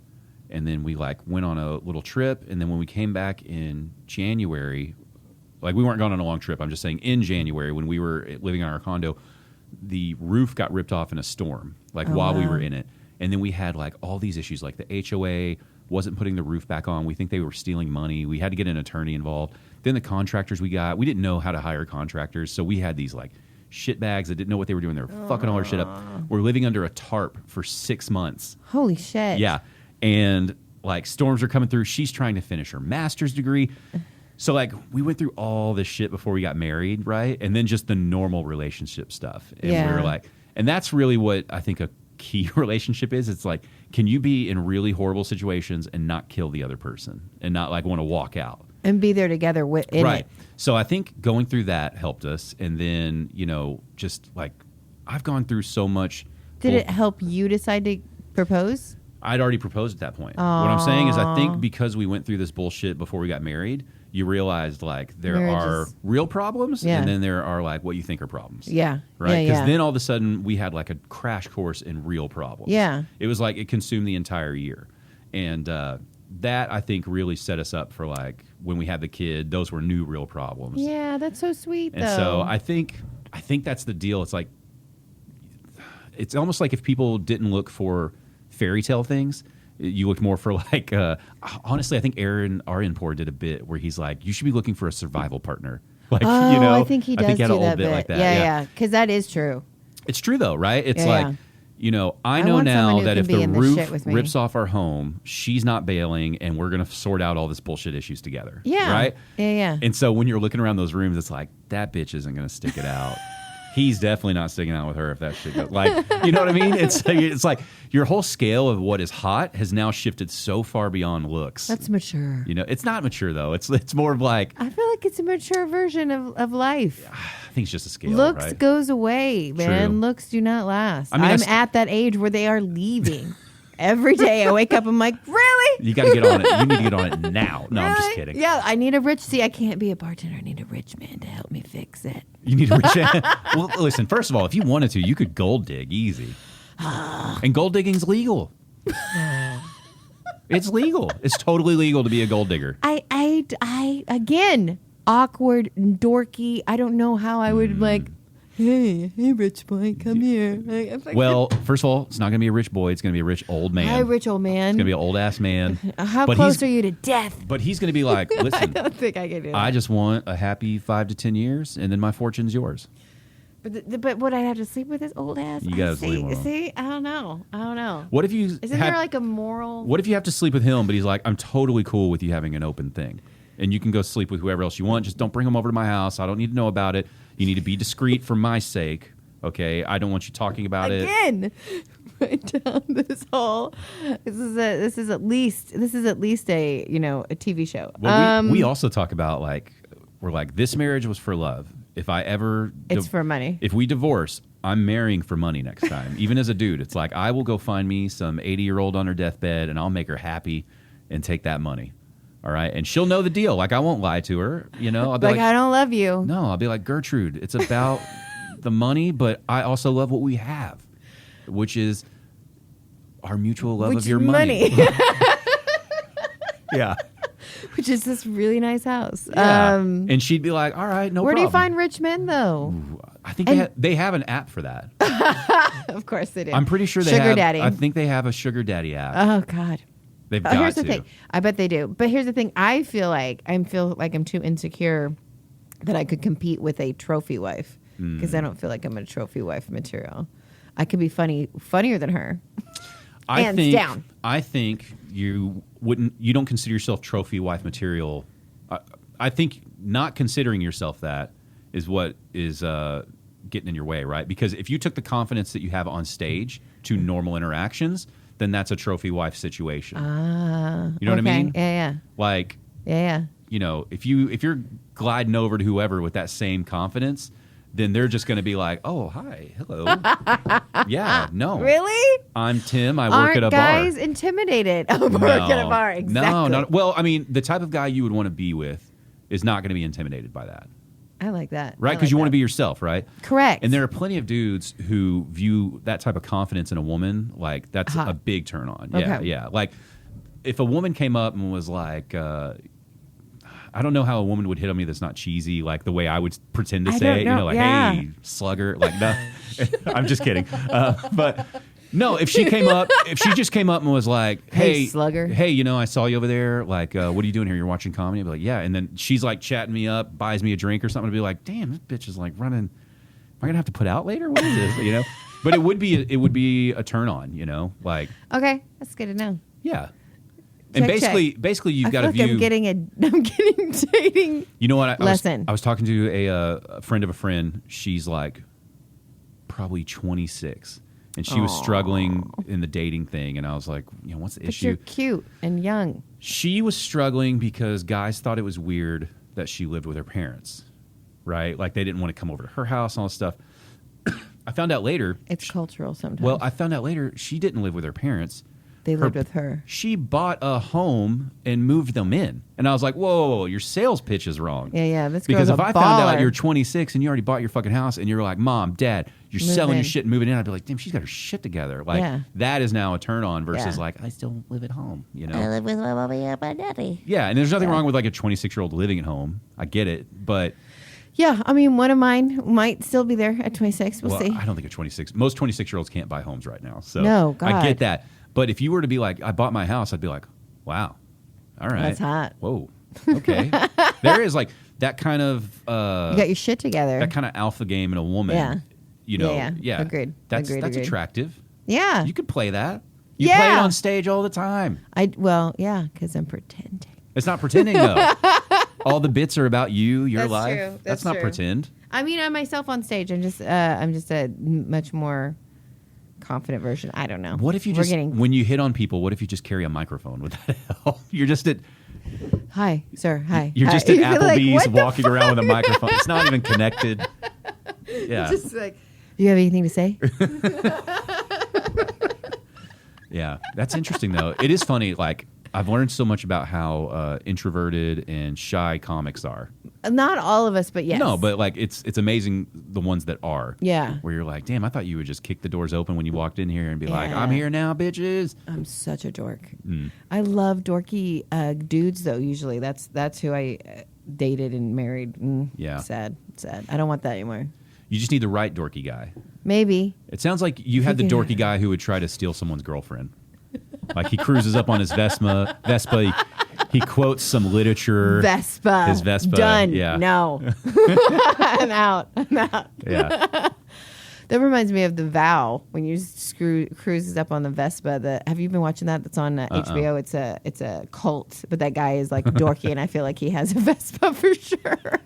and then we like went on a little trip, and then when we came back in January, like, we weren't going on a long trip. I'm just saying, in January when we were living in our condo, the roof got ripped off in a storm, like while we were in it, and then we had like all these issues, like the HOA wasn't putting the roof back on. We think they were stealing money. We had to get an attorney involved. Then the contractors we didn't know how to hire contractors, so we had these like shit bags that didn't know what they were doing. They were fucking all our shit up. We're living under a tarp for 6 months. Holy shit. Yeah. And like, storms are coming through. She's trying to finish her master's degree. So like, we went through all this shit before we got married, right? And then just the normal relationship stuff. And we were like, and that's really what I think a key relationship is. It's like, can you be in really horrible situations and not kill the other person and not like want to walk out? And be there together in it. So I think going through that helped us. And then, you know, just like, I've gone through so much. Did it help you decide to propose? I'd already proposed at that point. What I'm saying is, I think because we went through this bullshit before we got married, you realized like there are real problems, and then there are like what you think are problems. Yeah. Right? Because then all of a sudden we had like a crash course in real problems. Yeah. It was like it consumed the entire year. And that, I think, really set us up for like when we had the kid, those were new real problems. Yeah, that's so sweet, and though. so I think that's the deal. It's like, it's almost like if people didn't look for fairy tale things, you looked more for like honestly, I think Aaron Aryenpour did a bit where he's like, you should be looking for a survival partner. Like, I think he does he had do an that old bit like that. Yeah. Because that is true. It's true though, right? It's Yeah, like, I I know want now someone who that can if be the in the roof shit with me. rips off our home, she's not bailing, and we're gonna sort out all this bullshit issues together. Yeah. Right. Yeah. And so when you're looking around those rooms, it's like that bitch isn't gonna stick it out. He's definitely not sticking out with her if that shit goes. Like, you know what I mean? It's like your whole scale of what is hot has now shifted so far beyond looks. That's mature. It's not mature though. It's more of like, I feel like it's a mature version of life. I think it's just a scale. Looks right? goes away, man. True. Looks do not last. I mean, I'm at that age where they are leaving. Every day I wake up, I'm like, really? You got to get on it. You need to get on it now. No, I'm just Really? kidding. Yeah, I need a rich. See, I can't be a bartender. I need a rich man to help me fix it. You need a rich. Well, listen. First of all, if you wanted to, you could gold dig easy, and gold digging's legal. It's legal. It's totally legal to be a gold digger. I again, awkward and dorky. I don't know how I would like. Hey, rich boy, come here. Well, first of all, it's not going to be a rich boy. It's going to be a rich old man. Hi, rich old man. It's going to be an old ass man. How But close he's- are you to death? But he's going to be like, I listen, don't think I can do that. I just want a happy 5 to 10 years, and then my fortune's yours. But would I have to sleep with this old ass? You gotta sleep with him. See, I don't know. What if you Isn't there like a moral? What if you have to sleep with him, but he's like, I'm totally cool with you having an open thing, and you can go sleep with whoever else you want. Just don't bring him over to my house. I don't need to know about it. You need to be discreet for my sake. Okay, I don't want you talking about it. Again, right down this hole. This is at least a a TV show. Well, we also talk about we're like, this marriage was for love. If I ever it's for money. If we divorce, I'm marrying for money next time. Even as a dude, it's like I will go find me some 80-year-old on her deathbed, and I'll make her happy and take that money. All right, and she'll know the deal. Like I won't lie to her. I'll be like I don't love you. No, I'll be like, Gertrude, it's about the money, but I also love what we have, which is our mutual love of your money. Yeah. Which is this really nice house. Yeah. And she'd be like, all right, no where problem. do you find rich men, though? Ooh, I think they have an app for that. Of course they do. I'm pretty sure they Sugar have. daddy. I think they have a sugar daddy app. Oh, God. They've got here's to. the thing. I bet they do. But here's the thing. I feel like I'm too insecure that I could compete with a trophy wife because I don't feel like I'm a trophy wife material. I could be funnier than her. Hands down. I think you don't consider yourself trophy wife material. I think not considering yourself that is what is getting in your way, right? Because if you took the confidence that you have on stage to normal interactions, then that's a trophy wife situation. You know what I mean? Yeah. Like, yeah. If you're gliding over to whoever with that same confidence, then they're just going to be like, "Oh, hi, hello, yeah, no, really? I'm Tim. I work at a bar." Aren't guys intimidated? I work at a bar. Exactly. No. Well, I mean, the type of guy you would want to be with is not going to be intimidated by that. I like that. Right? Because you want to be yourself, right? Correct. And there are plenty of dudes who view that type of confidence in a woman like that's a big turn on. Yeah, Okay. yeah. Like if a woman came up and was like, I don't know how a woman would hit on me that's not cheesy, like the way I would pretend to say it. Hey, slugger. Like, no, I'm just kidding. But no, if she just came up and was like, hey, slugger. Hey, I saw you over there. Like, what are you doing here? You're watching comedy? I'd be like, yeah. And then she's like chatting me up, buys me a drink or something. I'd be like, damn, this bitch is like running. Am I gonna have to put out later? What is this? But it would be a turn on. Like, okay, that's good to know. yeah. And basically, you've got to view. I'm getting dating. You know what? Lesson. I was talking to a friend of a friend. She's like probably 26, and she was struggling in the dating thing. And I was like, what's the issue? You're cute and young. She was struggling because guys thought it was weird that she lived with her parents, right? Like they didn't want to come over to her house and all this stuff. I found out later. It's cultural sometimes. Well, I found out later she didn't live with her parents. They lived with her. She bought a home and moved them in. And I was like, whoa, your sales pitch is wrong. Yeah. This because girl's if I a found out baller. you're 26 and you already bought your fucking house and you're like, Mom, Dad, you're selling your shit and moving in, I'd be like, damn, she's got her shit together. Like, that is now a turn on versus like, I still live at home, I live with my mommy and my daddy. Yeah, and there's nothing wrong with like a 26-year-old living at home. I get it, but... Yeah, I mean, one of mine might still be there at 26. We'll see. I don't think most 26-year-olds can't buy homes right now. So no, God. I get that. But if you were to be like, I bought my house, I'd be like, wow, all right. That's hot. Whoa, okay. There is like that kind of you got your shit together. that kind of alpha game in a woman. Yeah. You know, Yeah. Agreed. That's Agreed. attractive. Yeah. You could play that. You play it on stage all the time. Because I'm pretending. It's not pretending though. All the bits are about you, your That's life. true. That's not true. pretend. I mean, I'm myself on stage. I'm just a much more confident version. I don't know. What if you when you hit on people, what if you just carry a microphone? Would that help? You're just at hi, sir. Hi. You're just hi. at Applebee's like, walking around with a microphone. It's not even connected. Yeah. Just like, do you have anything to say? Yeah, that's interesting though. It is funny. Like I've learned so much about how introverted and shy comics are. Not all of us, but yes. No, but like it's amazing the ones that are. Yeah. Where you're like, damn, I thought you would just kick the doors open when you walked in here and be like, I'm here now, bitches. I'm such a dork. I love dorky dudes though. Usually, that's who I dated and married. Yeah. Sad. I don't want that anymore. You just need the right dorky guy. Maybe. It sounds like you had the dorky guy who would try to steal someone's girlfriend. Like he cruises up on his Vespa. He quotes some literature. His Vespa. Done. Yeah. No. I'm out. Yeah. That reminds me of The Vow when you cruises up on the Vespa. Have you been watching that? That's on HBO. It's a cult, but that guy is like dorky, and I feel like he has a Vespa for sure.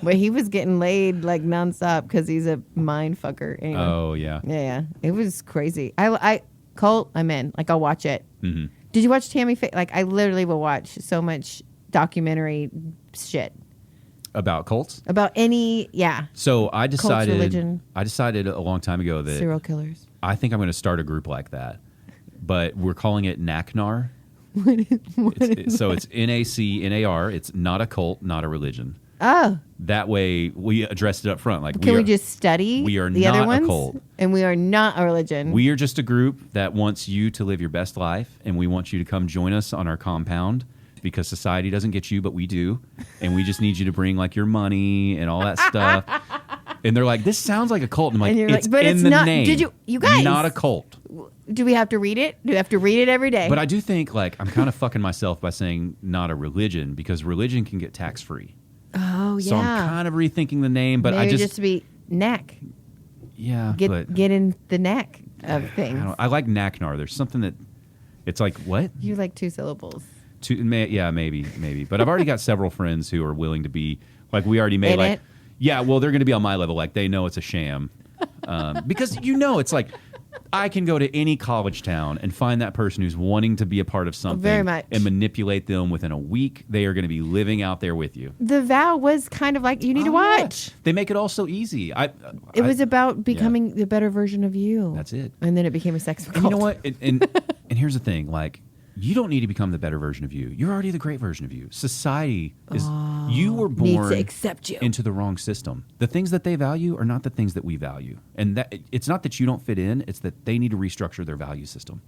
But he was getting laid like nonstop because he's a mind fucker. Anyway. Oh yeah. Yeah. It was crazy. I cult. I'm in. Like I'll watch it. Mm-hmm. Did you watch Tammy Faye? Like I literally will watch so much documentary shit. About cults? About any, yeah. So I decided, religion. I decided a long time ago that Serial killers. I think I'm going to start a group like that, but we're calling it NACNAR. So it's NACNAR. It's not a cult, not a religion. Oh. That way we addressed it up front. Like we just study we are the not other ones? a cult. And we are not a religion. We are just a group that wants you to live your best life, and we want you to come join us on our compound. Because society doesn't get you, but we do. And we just need you to bring like your money and all that stuff. And they're like, this sounds like a cult. And I'm like, it's but in it's the not, name. Did you guys? Not a cult. Do we have to read it? Do we have to read it every day? But I do think like I'm kind of fucking myself by saying not a religion because religion can get tax free. Oh, yeah. So I'm kind of rethinking the name, but Maybe I just to be neck. Yeah. Get in the neck of things. I like NACNAR. There's something that it's like, what? You like 2 syllables. Yeah, maybe. But I've already got several friends who are willing to be like we already made in like it? Yeah, well they're going to be on my level. Like they know it's a sham because it's like I can go to any college town and find that person who's wanting to be a part of something Very much. and manipulate them within a week. They are going to be living out there with you. The Vow was kind of like you need to watch. Yeah. They make it all so easy. It was about becoming the better version of you. That's it. And then it became a sex cult. And you know what? And here's the thing, like. You don't need to become the better version of you. You're already the great version of you. Society is you were born needs to accept you into the wrong system. The things that they value are not the things that we value. And that it's not that you don't fit in, it's that they need to restructure their value system.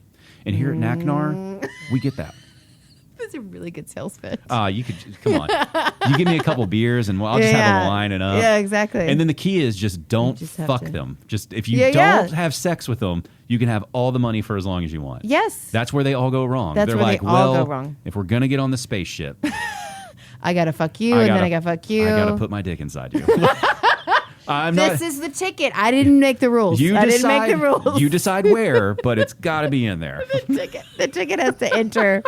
And here at NACNAR, we get that. That's a really good sales pitch. You could come on. You give me a couple beers and I'll just have a line and up. Yeah, exactly. And then the key is just don't fuck them. Just if you don't have sex with them, you can have all the money for as long as you want. Yes. That's where they all go wrong. They're where like, they all go wrong. If we're going to get on the spaceship, I got to fuck you and then I got to fuck you. I got to put my dick inside you. This is the ticket. I didn't make the rules. I didn't make the rules. You decide where, but it's got to be in there. The ticket has to enter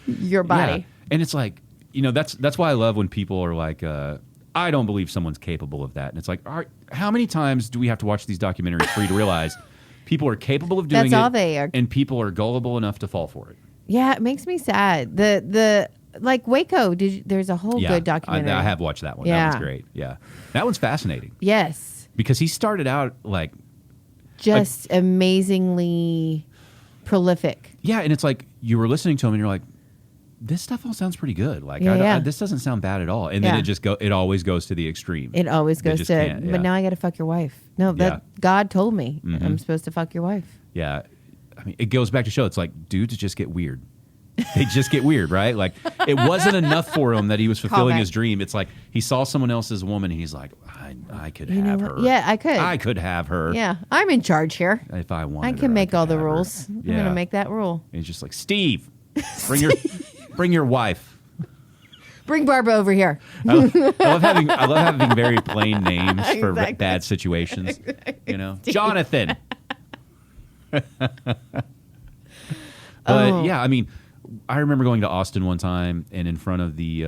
your body. Yeah. And it's like, that's why I love when people are like, I don't believe someone's capable of that. And it's like, how many times do we have to watch these documentaries for you to realize people are capable of doing it? That's all they are. And people are gullible enough to fall for it. Yeah, it makes me sad. The like Waco, there's a whole good documentary. I have watched that one. Yeah. That one's great. Yeah. That one's fascinating. Yes. Because he started out like... just amazingly prolific. Yeah, and it's like you were listening to him and you're like, this stuff all sounds pretty good. Like, this doesn't sound bad at all. And then it always goes to the extreme. It always goes to, but now I got to fuck your wife. No, God told me I'm supposed to fuck your wife. Yeah. I mean, it goes back to show. It's like dudes just get weird. They just get weird, right? Like it wasn't enough for him that he was fulfilling his dream. It's like he saw someone else's woman and he's like, I could have her. Yeah, I could. I could have her. Yeah, I'm in charge here. If I wanted I can make all the rules. I'm going to make that rule. And he's just like, Steve, bring your wife. Bring Barbara over here. I love having very plain names for Exactly. bad situations. You know, Jonathan. But yeah, I mean, I remember going to Austin one time, and in front of the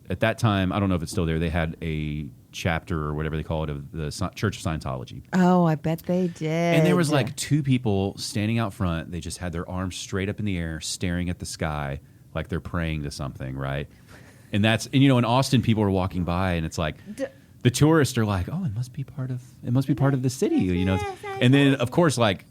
at that time, I don't know if it's still there. They had a chapter or whatever they call it of the Church of Scientology. Oh, I bet they did. And there was like two people standing out front. They just had their arms straight up in the air, staring at the sky like they're praying to something, right? And you know, in Austin, people are walking by, and it's like the tourists are like, "Oh, it must be part of the city," you know. And then, of course, like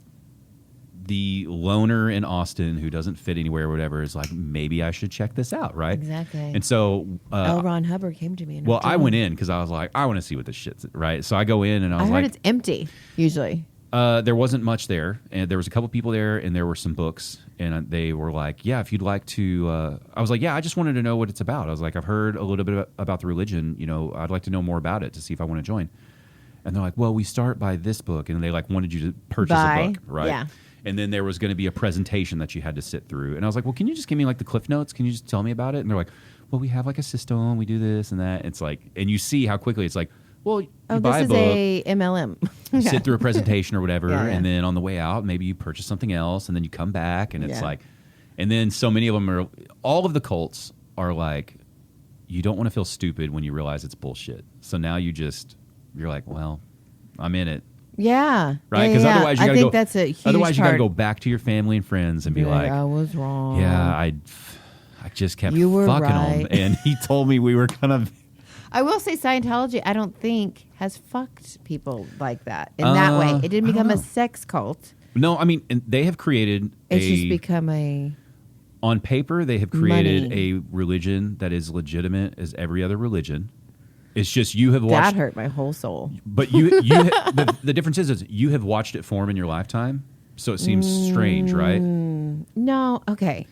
the loner in Austin who doesn't fit anywhere or whatever is like, maybe I should check this out, right? Exactly. And so, L. Ron Hubbard came to me. And I went in because I was like, I want to see what this shit's right. So I go in, and I was I like, heard it's empty usually. there wasn't much there, and there was a couple people there, and there were some books, and they were like, yeah, if you'd like to, I was like, yeah, I just wanted to know what it's about. I was like, I've heard a little bit about the religion, you know, I'd like to know more about it to see if I want to join. And they're like, well, we start by this book, and they like wanted you to purchase a book, right? Yeah. And then there was going to be a presentation that you had to sit through. And I was like, well, can you just give me like the Cliff Notes? Can you just tell me about it? And they're like, well, we have like a system, we do this and that. It's like, and you see how quickly it's like, well, you buy a book, this is a MLM. sit through a presentation or whatever, Yeah. and then on the way out, maybe you purchase something else, and then you come back, and it's Yeah. like, and then so many of them are, all of the cults are like, you don't want to feel stupid when you realize it's bullshit. So now you're like, well, I'm in it. Yeah. Right? Because yeah, otherwise you I gotta think go. that's a huge Otherwise you got to part. go back to your family and friends and be like, I was wrong. yeah, I just kept You were fucking right. him, and he told me we were gonna. I will say Scientology, I don't think, has fucked people like that in that way. It didn't I don't become a know. sex cult. No, I mean, and they have created It's just become a... on paper, they have created Money. a religion that is legitimate as every other religion. It's just you have watched, That hurt my whole soul. but the difference is you have watched it form in your lifetime, so it seems strange, right? No, okay.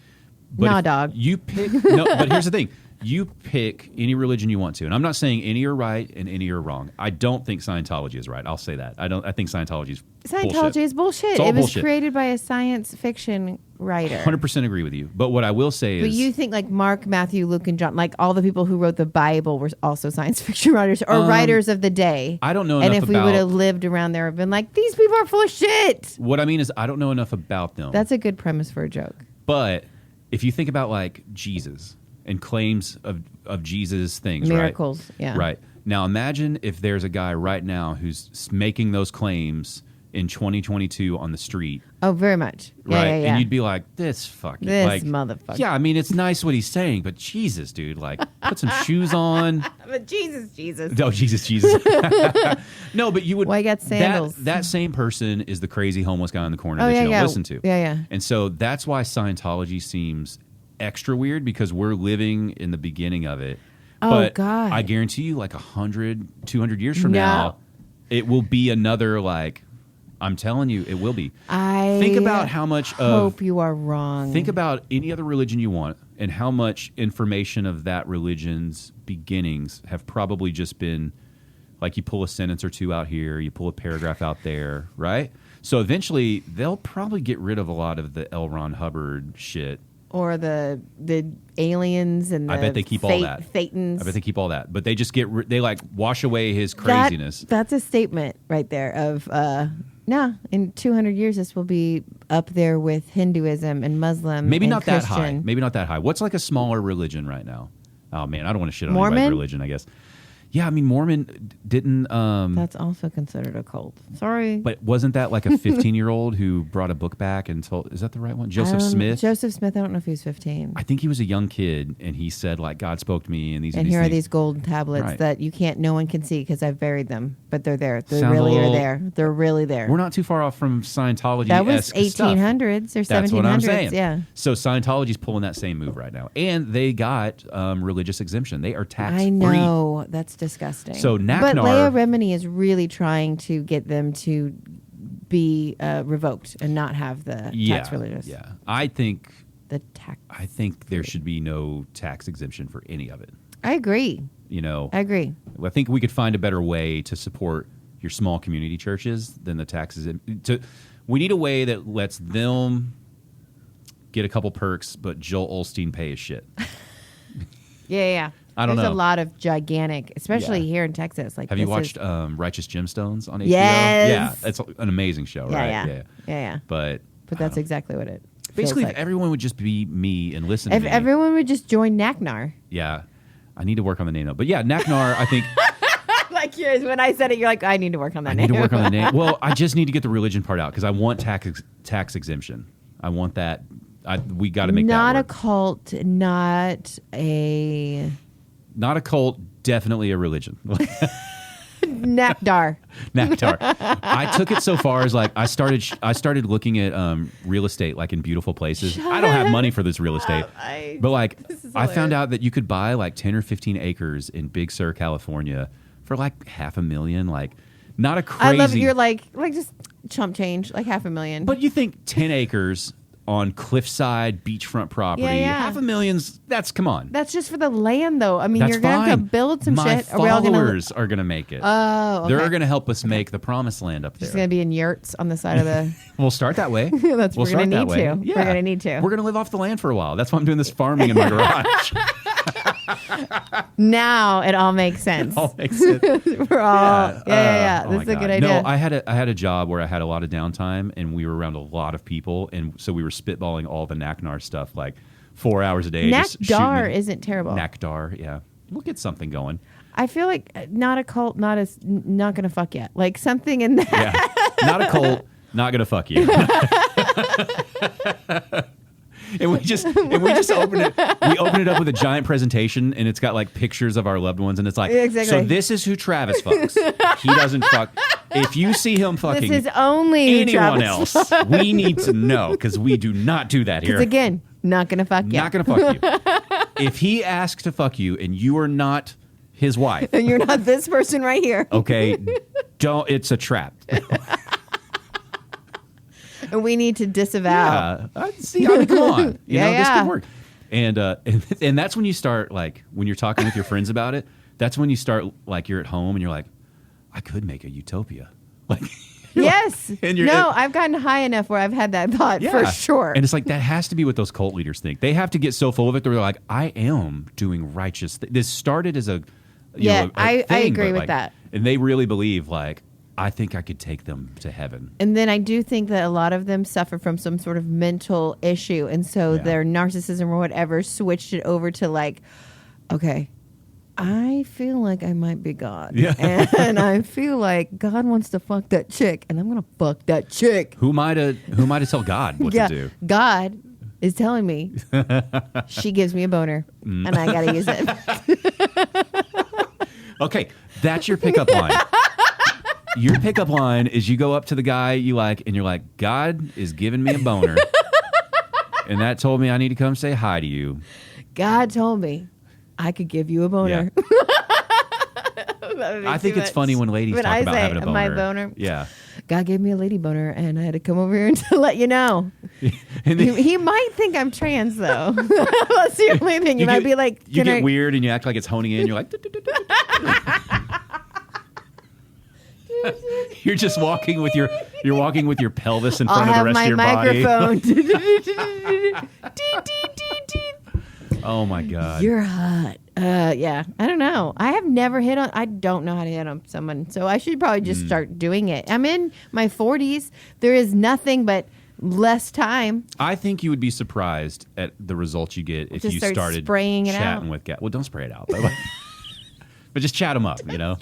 But Nah, if dog. You pick no, but here's the thing: you pick any religion you want to, and I'm not saying any are right and any are wrong. I don't think Scientology is right. I'll say that. I think Scientology is Scientology is bullshit. It's all It was bullshit. created by a science fiction writer. 100% agree with you. But what I will say But is, you think like Mark, Matthew, Luke, and John, like all the people who wrote the Bible were also science fiction writers or writers of the day. I don't know And enough if we about would have lived around there and been like, these people are full of shit. what I mean is I don't know enough about them. That's a good premise for a joke. But if you think about like Jesus and claims of Jesus things, Miracles, right? yeah. Right. Now imagine if there's a guy right now who's making those claims in 2022 on the street, Oh, very much. Yeah, right? yeah, yeah. And you'd be like, this fucking This like, motherfucker. Yeah, I mean it's nice what he's saying, but Jesus, dude, like put some shoes on. But Jesus. No, Jesus. No, but you would. Well, I got sandals. That same person is the crazy homeless guy in the corner Oh, that yeah, you don't yeah. listen to. Yeah, yeah. And so that's why Scientology seems extra weird because we're living in the beginning of it. Oh, But God. I guarantee you, like 100, 200 years from No. now, it will be another like. I'm telling you, it will be. I Think about how much hope you are wrong. Think about any other religion you want and how much information of that religion's beginnings have probably just been like you pull a sentence or two out here, you pull a paragraph out there, right? So eventually they'll probably get rid of a lot of the L. Ron Hubbard shit. Or the aliens and the I bet they keep all that. Thetans. I bet they keep all that. But they just they like wash away his craziness. That's a statement right there of, no, in 200 years, this will be up there with Hinduism and Muslim Maybe and not Christian. that high. Maybe not that high. What's like a smaller religion right now? Oh, man, I don't want to shit on Mormon? anybody's religion, I guess. Yeah, I mean, Mormon didn't... That's also considered a cult. Sorry. But wasn't that like a 15-year-old who brought a book back and told... Is that the right one? Joseph Smith? Joseph Smith, I don't know if he was 15. I think he was a young kid, and he said, like, God spoke to me, and these And these here are things. these golden tablets Right. that no one can see because I've buried them. But they're there. They Sounds really a are little- there. They're really there. We're not too far off from Scientology. That was 1800s or 1700s. That's what I'm saying. Yeah. So Scientology's pulling that same move right now, and they got religious exemption. They are tax I free. know. That's disgusting. So but Naknar- Leah Remini is really trying to get them to be revoked and not have the tax religious. Yeah, I think The tax. there should be no tax exemption for any of it. I agree. You know, I agree. I think we could find a better way to support your small community churches than the taxes. We need a way that lets them get a couple perks, but Joel Osteen pay his shit. Yeah, yeah. I don't know. There's a lot of gigantic, especially here in Texas. Like, have you watched Righteous Gemstones on HBO? Yes. Yeah, it's an amazing show, right? Yeah. But that's exactly what it basically, feels if like. everyone would just be me and listen to me. If everyone would just join NACNAR. Yeah. I need to work on the name, though. But yeah, NACNAR, I think... Like yours, when I said it, you're like, I need to work on that I name. need to work on the name. Well, I just need to get the religion part out because I want tax exemption. I want that. We got to make that work. Not a cult, not a cult, definitely a religion. Nectar. I took it so far as like I started looking at real estate like in beautiful places. I don't have money for this real estate, but like I found out that you could buy like 10 or 15 acres in Big Sur, California for like $500,000. Like not a crazy. I love it. You're like just chump change, like $500,000. But you think 10 acres on cliffside beachfront property, $500,000's come on. That's just for the land, though. I mean, That's you're gonna have to fine. build some My shit. Are we all gonna? followers are gonna make it. Oh, okay. They're gonna help us make the promised land up there. Just gonna be in yurts on the side of the. We'll start that way. We're gonna need to. Yeah. We're gonna need to. We're gonna live off the land for a while. That's why I'm doing this farming in my garage. Now it all makes sense. All makes sense. We're all yeah. Oh This my is a God. good idea. No, I had a job where I had a lot of downtime, and we were around a lot of people, and so we were spitballing all the NACNAR stuff like 4 hours a day. NACDAR isn't terrible. NACDAR, yeah. We'll get something going. I feel like not a cult, not gonna fuck yet. Like something in that. Yeah, not a cult, not gonna fuck you. And we just open it. We open it up with a giant presentation, and it's got like pictures of our loved ones, and it's like, so this is who Travis fucks. He doesn't fuck. If you see him fucking, this is only anyone Travis else. We need to know because we do not do that here. Because again, not gonna fuck you. Not gonna fuck you. If he asks to fuck you and you are not his wife, and you're not this person right here, okay, don't. It's a trap. And we need to disavow. Yeah, see, I mean, come on, you know, this yeah. could work. And that's when you start like when you're talking with your friends about it. That's when you start like you're at home and you're like, I could make a utopia. Like, yes, like, and you're, I've gotten high enough where I've had that thought for sure. And it's like that has to be what those cult leaders think. They have to get so full of it that they're like, I am doing righteous. This started as a I thing, agree with like, that. And they really believe like, I think I could take them to heaven. And then I do think that a lot of them suffer from some sort of mental issue. And so their narcissism or whatever switched it over to like, okay, I feel like I might be God. Yeah. And I feel like God wants to fuck that chick. And I'm going to fuck that chick. Who am I to tell God what to do? God is telling me she gives me a boner. And I got to use it. Okay, that's your pickup line. Your pickup line is you go up to the guy you like and you're like, God is giving me a boner. And that told me I need to come say hi to you. God told me I could give you a boner. Yeah. I think it's funny when ladies talk about having a boner. My boner. Yeah. God gave me a lady boner and I had to come over here and to let you know. He might think I'm trans though. That's the only thing. You might be like, you get weird and you act like it's honing in. You're like, you're just walking with your pelvis in front of the rest of your body. I'll have my microphone. Oh my God. You're hot. Yeah. I don't know. I don't know how to hit on someone. So I should probably just start doing it. I'm in my 40s. There is nothing but less time. I think you would be surprised at the results you get if you started spraying it chatting out. with guys. Well, don't spray it out. But just chat them up, you know?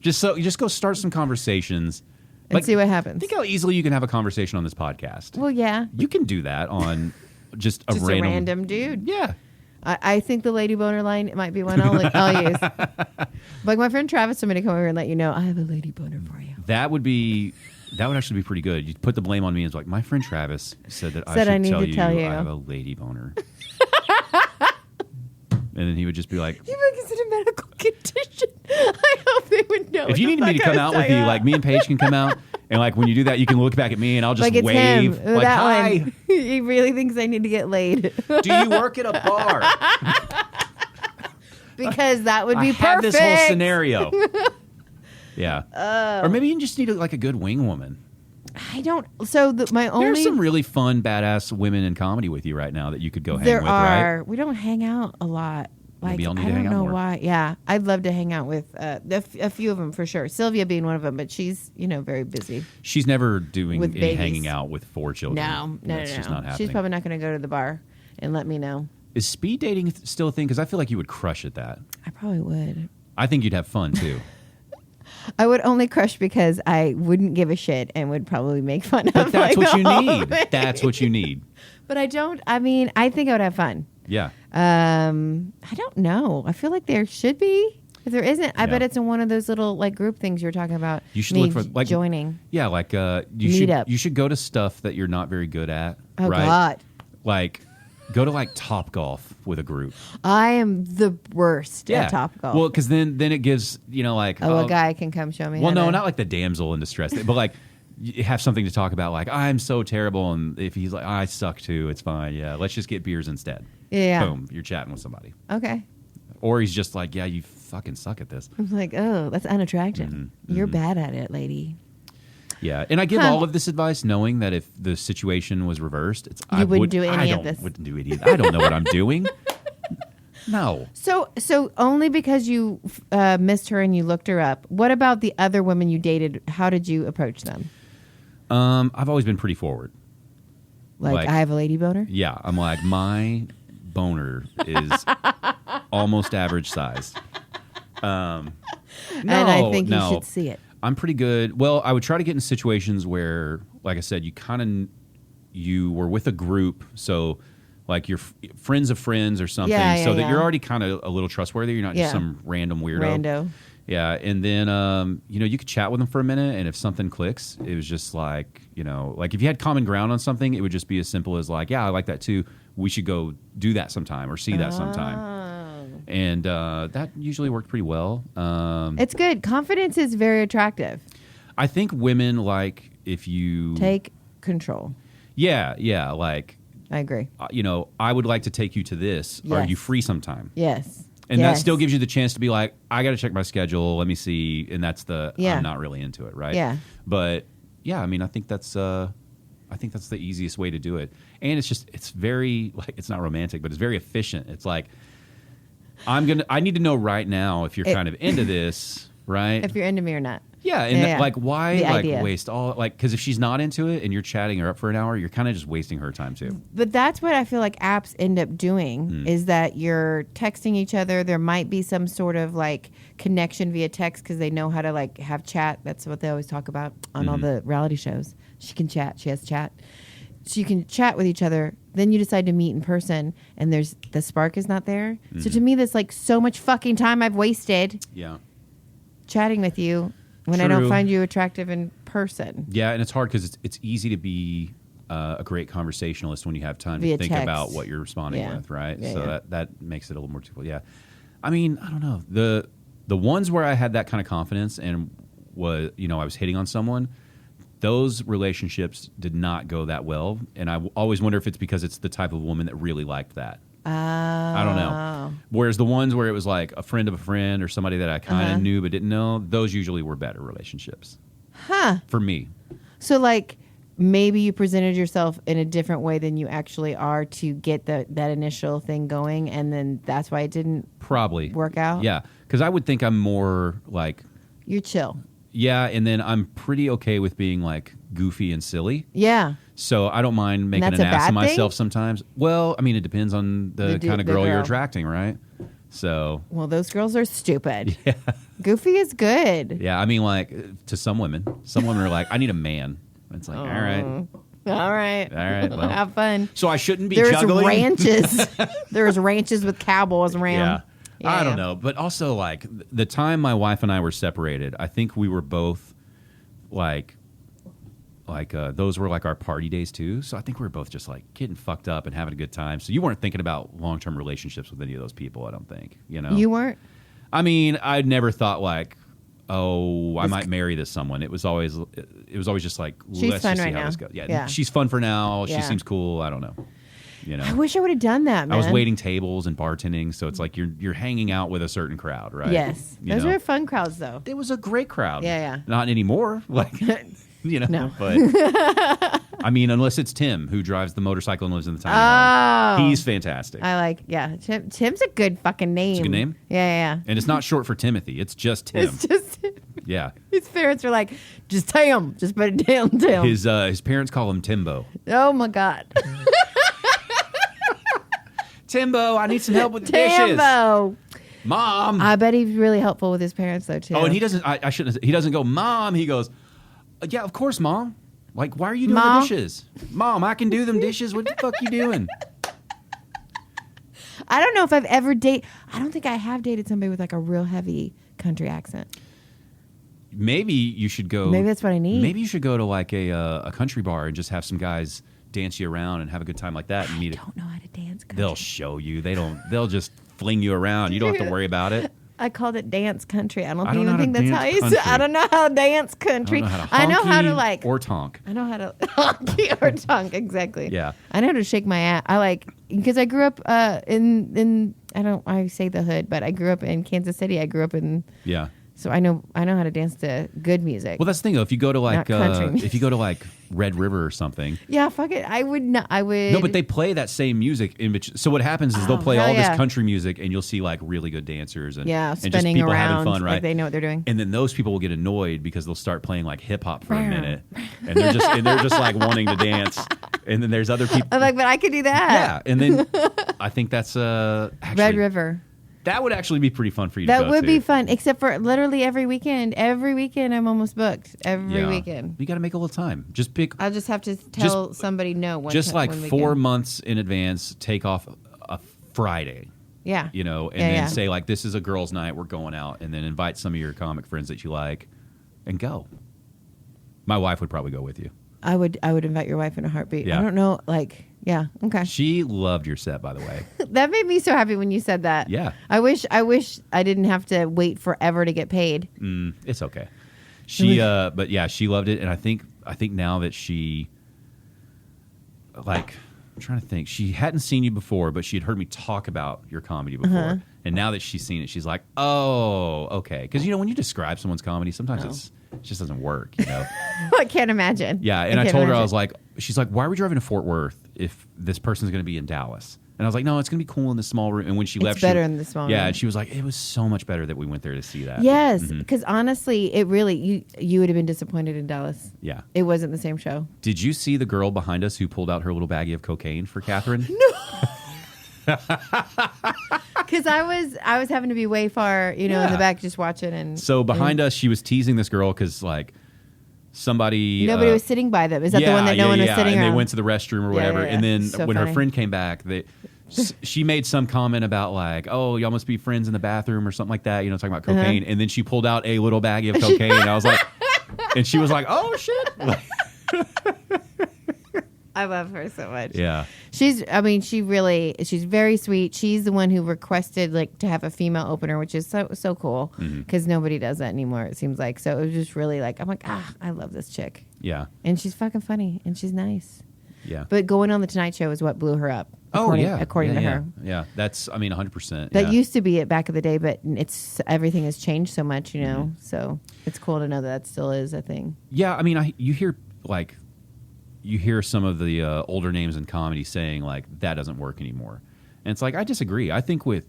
Just go start some conversations. And see what happens. Think how easily you can have a conversation on this podcast. Well, yeah. You can do that on just a random dude. Yeah. I think the lady boner line might be one I'll use. Like my friend Travis told me to come over and let you know I have a lady boner for you. That would actually be pretty good. You put the blame on me. It's like my friend Travis said that I should tell you I have a lady boner. And then he would just be like, "You think it's a medical condition?" I hope they would know. If you need me to come out with you, like me and Paige can come out, and like when you do that, you can look back at me and I'll just like it's wave, him. like that hi. One. He really thinks I need to get laid. Do you work at a bar? Because that would be I perfect. had this whole scenario. Yeah. Or maybe you just need like a good wing woman. I don't. So there's some really fun, badass women in comedy with you right now that you could go hang with, right? We don't hang out a lot. Like, Maybe I'll need I to don't hang out know more. why. Yeah, I'd love to hang out with a few of them for sure. Sylvia being one of them, but she's very busy. She's never doing With any babies. hanging out with 4 children. No. That's just not happening. She's probably not going to go to the bar and let me know. Is speed dating still a thing? Because I feel like you would crush at that. I probably would. I think you'd have fun too. I would only crush because I wouldn't give a shit and would probably make fun But of. that's like, what you the whole need. thing. That's what you need. But I don't. I mean, I think I would have fun. Yeah. I don't know. I feel like there should be. If there isn't, I bet it's in one of those little like group things you were talking about. You should me look for like joining. Yeah, like Meetup. you should go to stuff that you're not very good at. Oh right? God, Like go to like Top Golf with a group. I am the worst Yeah. at Topgolf. Well, because then it gives like a guy can come show me. Well, how no, to- not like the damsel in distress, but like you have something to talk about. Like I'm so terrible, and if he's like I suck too, it's fine. Yeah, let's just get beers instead. Yeah. Boom, you're chatting with somebody. Okay. Or he's just like, yeah, you fucking suck at this. I'm like, oh, that's unattractive. Mm-hmm. You're bad at it, lady. Yeah, and I give Huh. all of this advice knowing that if the situation was reversed, You wouldn't do any of this. Wouldn't do any of I don't know what I'm doing. No. So only because you missed her and you looked her up. What about the other women you dated? How did you approach them? I've always been pretty forward. Like I have a lady boner? Yeah, I'm like, my boner is almost average size. And I think you should see it. I'm pretty good. Well, I would try to get in situations where, like I said, you were with a group, so like you're friends of friends or something, so that you're already kind of a little trustworthy. You're not just some random weirdo. Rando. Yeah, and then you could chat with them for a minute, and if something clicks, it was just like like if you had common ground on something, it would just be as simple as like, yeah, I like that too. We should go do that sometime or see that sometime, and that usually worked pretty well. It's good. Confidence is very attractive. I think women like if you Take control. Yeah, like I agree. I would like to take you to this. Are Yes. you free sometime? Yes. And Yes. that still gives you the chance to be like, I got to check my schedule. Let me see. And that's I'm not really into it, right? Yeah. But yeah, I mean, I think that's the easiest way to do it. And it's very like it's not romantic, but it's very efficient. It's like I need to know right now if you're kind of into this, right? If you're into me or not. Yeah, and like why The like idea. waste all like because if she's not into it and you're chatting her up for an hour, you're kind of just wasting her time too. But that's what I feel like apps end up doing is that you're texting each other. There might be some sort of like connection via text because they know how to like have chat. That's what they always talk about on all the reality shows. She can chat. She has chat. So you can chat with each other. Then you decide to meet in person and the spark is not there. So to me, that's like so much fucking time I've wasted Yeah. chatting with you when I don't True. find you attractive in person. Yeah, and it's hard because it's easy to be a great conversationalist when you have time Via to think text. about what you're responding Yeah. with, right? Yeah, so yeah. that makes it a little more difficult. Yeah, I mean, I don't know the ones where I had that kind of confidence and was I was hitting on someone. Those relationships did not go that well, and I always wonder if it's because it's the type of woman that really liked that. I don't know. Whereas the ones where it was like a friend of a friend or somebody that I kind of knew but didn't know, those usually were better relationships. Huh. For me. So like maybe you presented yourself in a different way than you actually are to get that initial thing going, and then that's why it didn't Probably. work out? Yeah. Because I would think I'm more like, You're chill. yeah, and then I'm pretty okay with being like goofy and silly. Yeah. So I don't mind making that's an a ass bad of myself thing? sometimes. Well, I mean, it depends on the kind of the girl you're girl. attracting, right? So, Well, those girls are stupid. Yeah. Goofy is good. yeah, I mean, like to some women are like, I need a man. It's like, all right. All right. Well. Have fun. So I shouldn't be There's juggling? ranches. There's ranches with cowboys around. Yeah. I don't know. But also, like, the time my wife and I were separated, I think we were both, like those were, like, our party days, too. So I think we were both just, like, getting fucked up and having a good time. So you weren't thinking about long-term relationships with any of those people, I don't think, You weren't? I mean, I'd never thought, like, oh, I might marry this someone. It was always just, like, She's let's fun just see right how now. this goes. Yeah, Yeah. she's fun for now. She Yeah. seems cool. I don't know. I wish I would have done that, man. I was waiting tables and bartending, so it's like you're hanging out with a certain crowd, right? Yes. You Those know? were fun crowds, though. It was a great crowd. Yeah, yeah. Not anymore, like No. but I mean, unless it's Tim who drives the motorcycle and lives in the tiny home. He's fantastic. I like, Tim's a good fucking name. It's a good name? Yeah. And it's not short for Timothy. It's just Tim. It's just Tim. Yeah. His parents are like, just Tim. Just put it down, Tim. His parents call him Timbo. Oh, my God. Timbo, I need some help with the dishes. Timbo. Mom. I bet he's really helpful with his parents, though, too. Oh, and he doesn't, I shouldn't, he doesn't go, Mom. He goes, yeah, of course, Mom. Like, why are you doing the dishes? Mom, I can do them dishes. What the fuck you doing? I don't know if I've ever I don't think I have dated somebody with like a real heavy country accent. Maybe you should go. Maybe that's what I need. Maybe you should go to like a country bar and just have some guys dance you around and have a good time like that. And I don't know how to dance country. They'll show you. They'll just fling you around. You don't have to worry about it. I called it dance country. I don't know even think that's how you say. I don't know how to dance country. I know how to like or tonk. I know how to honky or tonk, exactly. Yeah. I know how to shake my ass. I like because I grew up in I say the hood, but I grew up in Kansas City. I grew up in So I know how to dance to good music. Well, that's the thing though. If you go to like if you go to like Red River or something. Yeah, fuck it. I would not. I would. No, but they play that same music in which. So what happens is they'll play all this country music, and you'll see like really good dancers and spinning just people around, having fun, right? Like they know what they're doing. And then those people will get annoyed because they'll start playing like hip hop for a minute, and they're just like wanting to dance. And then there's other people. I'm like, but I could do that. Yeah, and then I think that's actually, Red River. That would actually be pretty fun for you to go to. That would be fun, except for literally every weekend. Every weekend I'm almost booked. Every weekend. You got to make a little time. Just pick. I'll just have to tell somebody no. Just like 4 months in advance, take off a Friday. Yeah. You know, and then say like, this is a girls' night. We're going out, and then invite some of your comic friends that you like, and go. My wife would probably go with you. I would invite your wife in a heartbeat. Yeah. I don't know, like. Yeah. Okay. She loved your set, by the way. That made me so happy when you said that. Yeah. I wish I didn't have to wait forever to get paid. It's okay. But yeah, she loved it, and I think now that she, like, I'm trying to think, she hadn't seen you before, but she had heard me talk about your comedy before, and now that she's seen it, she's like, oh, okay, because when you describe someone's comedy, sometimes it just doesn't work. I can't imagine. Yeah, and I told her, I was like, she's like, why are we driving to Fort Worth if this person's going to be in Dallas? And I was like, no, it's going to be cool in the small room. And when she left, it's better in the small room. Yeah, and she was like, it was so much better that we went there to see that. Yes, because honestly, it really, you would have been disappointed in Dallas. Yeah. It wasn't the same show. Did you see the girl behind us who pulled out her little baggie of cocaine for Catherine? No. Because I was having to be way far, in the back just watching. And so behind us, she was teasing this girl because like nobody was sitting by them. Is that the one that no one was sitting and around? they went to the restroom or whatever. Yeah. And then So when funny. her friend came back, she made some comment about like, oh, y'all must be friends in the bathroom or something like that, talking about cocaine. And then she pulled out a little baggie of cocaine. And I was like, and she was like, oh shit. I love her so much. Yeah. She's very sweet. She's the one who requested like to have a female opener, which is so cool because nobody does that anymore, it seems like. So it was just really like, I'm like, I love this chick. Yeah. And she's fucking funny and she's nice. Yeah. But going on the Tonight Show is what blew her up. According to her. Yeah. That's, 100%. That used to be it back in the day, but everything has changed so much, So it's cool to know that still is a thing. Yeah. I mean, you hear some of the older names in comedy saying like that doesn't work anymore, and it's like I disagree. I think it's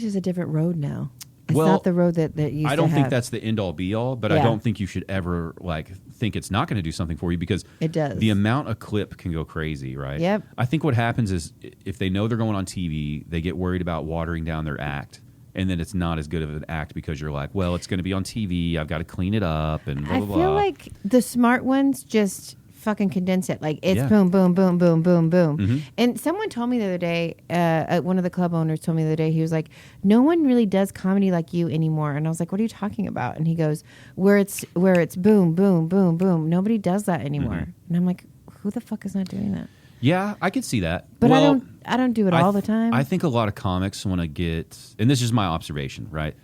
just a different road now. It's not the road that used to have. I don't think that's the end all be all, but I don't think you should ever like think it's not going to do something for you because it does. The amount of clip can go crazy, right? Yep. I think what happens is if they know they're going on TV, they get worried about watering down their act. And then it's not as good of an act because you're like, well, it's going to be on TV. I've got to clean it up and blah, blah, blah. I feel like the smart ones just fucking condense it. Like it's boom, boom, boom, boom, boom, boom. And someone told me the other day, one of the club owners told me the other day, he was like, no one really does comedy like you anymore. And I was like, what are you talking about? And he goes, where it's boom, boom, boom, boom. Nobody does that anymore. And I'm like, who the fuck is not doing that? Yeah, I could see that. But I don't do it all the time. I think a lot of comics want to get, and this is my observation, right?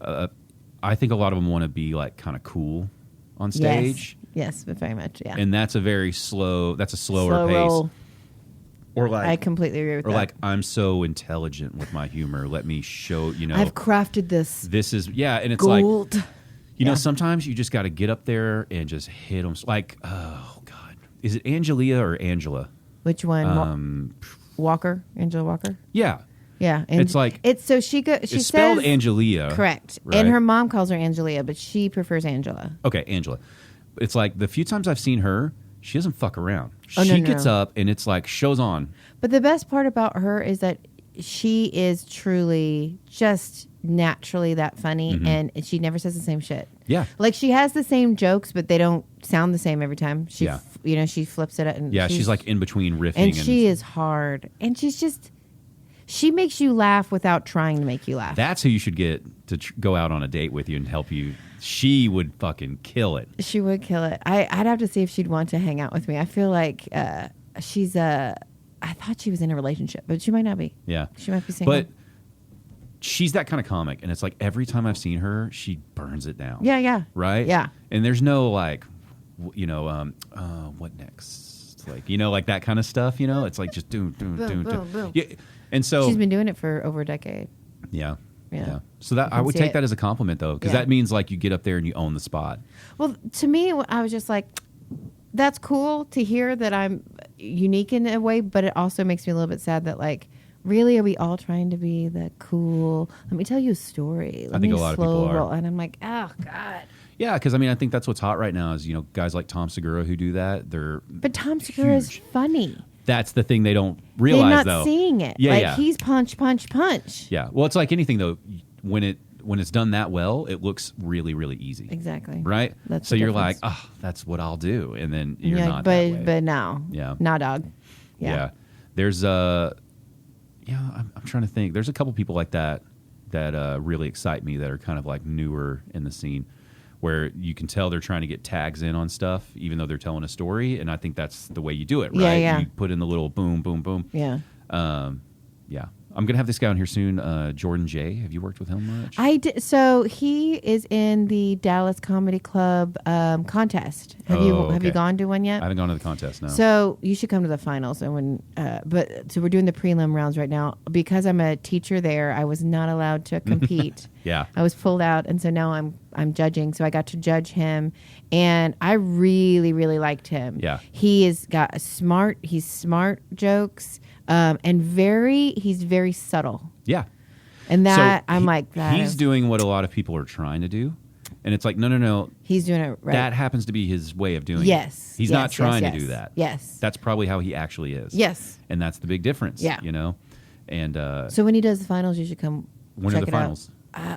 I think a lot of them want to be like kind of cool on stage. Yes, but very much, yeah. And that's a slower pace. Roll. Or like I completely agree with that. Or like, I'm so intelligent with my humor. Let me show, I've crafted this. This is, and it's gold. Like, sometimes you just got to get up there and just hit them. Like, oh God. is it Angelia or Angela? Which one? Walker, Angela Walker. Yeah. Yeah, It's like so she it's spelled says Angelia. correct, right? and her mom calls her Angelia, but she prefers Angela. Okay, Angela. It's like the few times I've seen her, she doesn't fuck around. Oh, she no. gets up and it's like shows on. But the best part about her is that she is truly just naturally that funny, and she never says the same shit. Yeah. Like she has the same jokes, but they don't sound the same every time. She, Yeah. She flips it. And Yeah, she's like in between riffing. and she is hard, and she makes you laugh without trying to make you laugh. That's who you should get to go out on a date with you and help you. She would fucking kill it. She would kill it. I'd have to see if she'd want to hang out with me. I feel like she's I thought she was in a relationship, but she might not be. Yeah. She might be single. But she's that kind of comic, and it's like every time I've seen her, she burns it down. Yeah. Right? Yeah. And there's no like, what next? Like, like that kind of stuff, It's like just doom. boom. Yeah. And so She's been doing it for over a decade. Yeah. Yeah. So that You I can would see take it. that as a compliment, though, because Yeah. that means like you get up there and you own the spot. Well, to me, I was just like, that's cool to hear that I'm unique in a way, but it also makes me a little bit sad that like, really, are we all trying to be the cool? Let me tell you a story. I think a lot of people are. And I'm like, oh God. Yeah, because I think that's what's hot right now is guys like Tom Segura who do that. But Tom Segura is huge. funny. That's the thing they don't realize, They're not though. seeing it. Yeah, like yeah. he's punch. Yeah. Well, it's like anything though. When it's done that well, it looks really, really easy. Exactly. Right. That's so the you're like, difference. oh, that's what I'll do, and then you're Yeah, not. but that way. but no. Yeah. Nah, dog. Yeah. There's I'm trying to think. There's a couple people like that really excite me that are kind of like newer in the scene, where you can tell they're trying to get tags in on stuff, even though they're telling a story. And I think that's the way you do it, right? Yeah, yeah. You put in the little boom, boom, boom. Yeah. Yeah. I'm going to have this guy on here soon, Jordan J. Have you worked with him much? I did. So he is in the Dallas Comedy Club contest. Have you Okay. gone to one yet? I haven't gone to the contest, no. So you should come to the finals. And so we're doing the prelim rounds right now. Because I'm a teacher there, I was not allowed to compete. Yeah. I was pulled out, and so now I'm judging. So I got to judge him, and I really, really liked him. Yeah. He is he's smart jokes, and he's very subtle. Yeah. And that So I'm like that. He's doing what a lot of people are trying to do. And it's like, no. He's doing it right. That happens to be his way of doing Yes. it. He's yes, not trying yes, to do yes. that. Yes. That's probably how he actually is. Yes. And that's the big difference. Yeah. And So when he does the finals, you should come. when check are the it out. finals?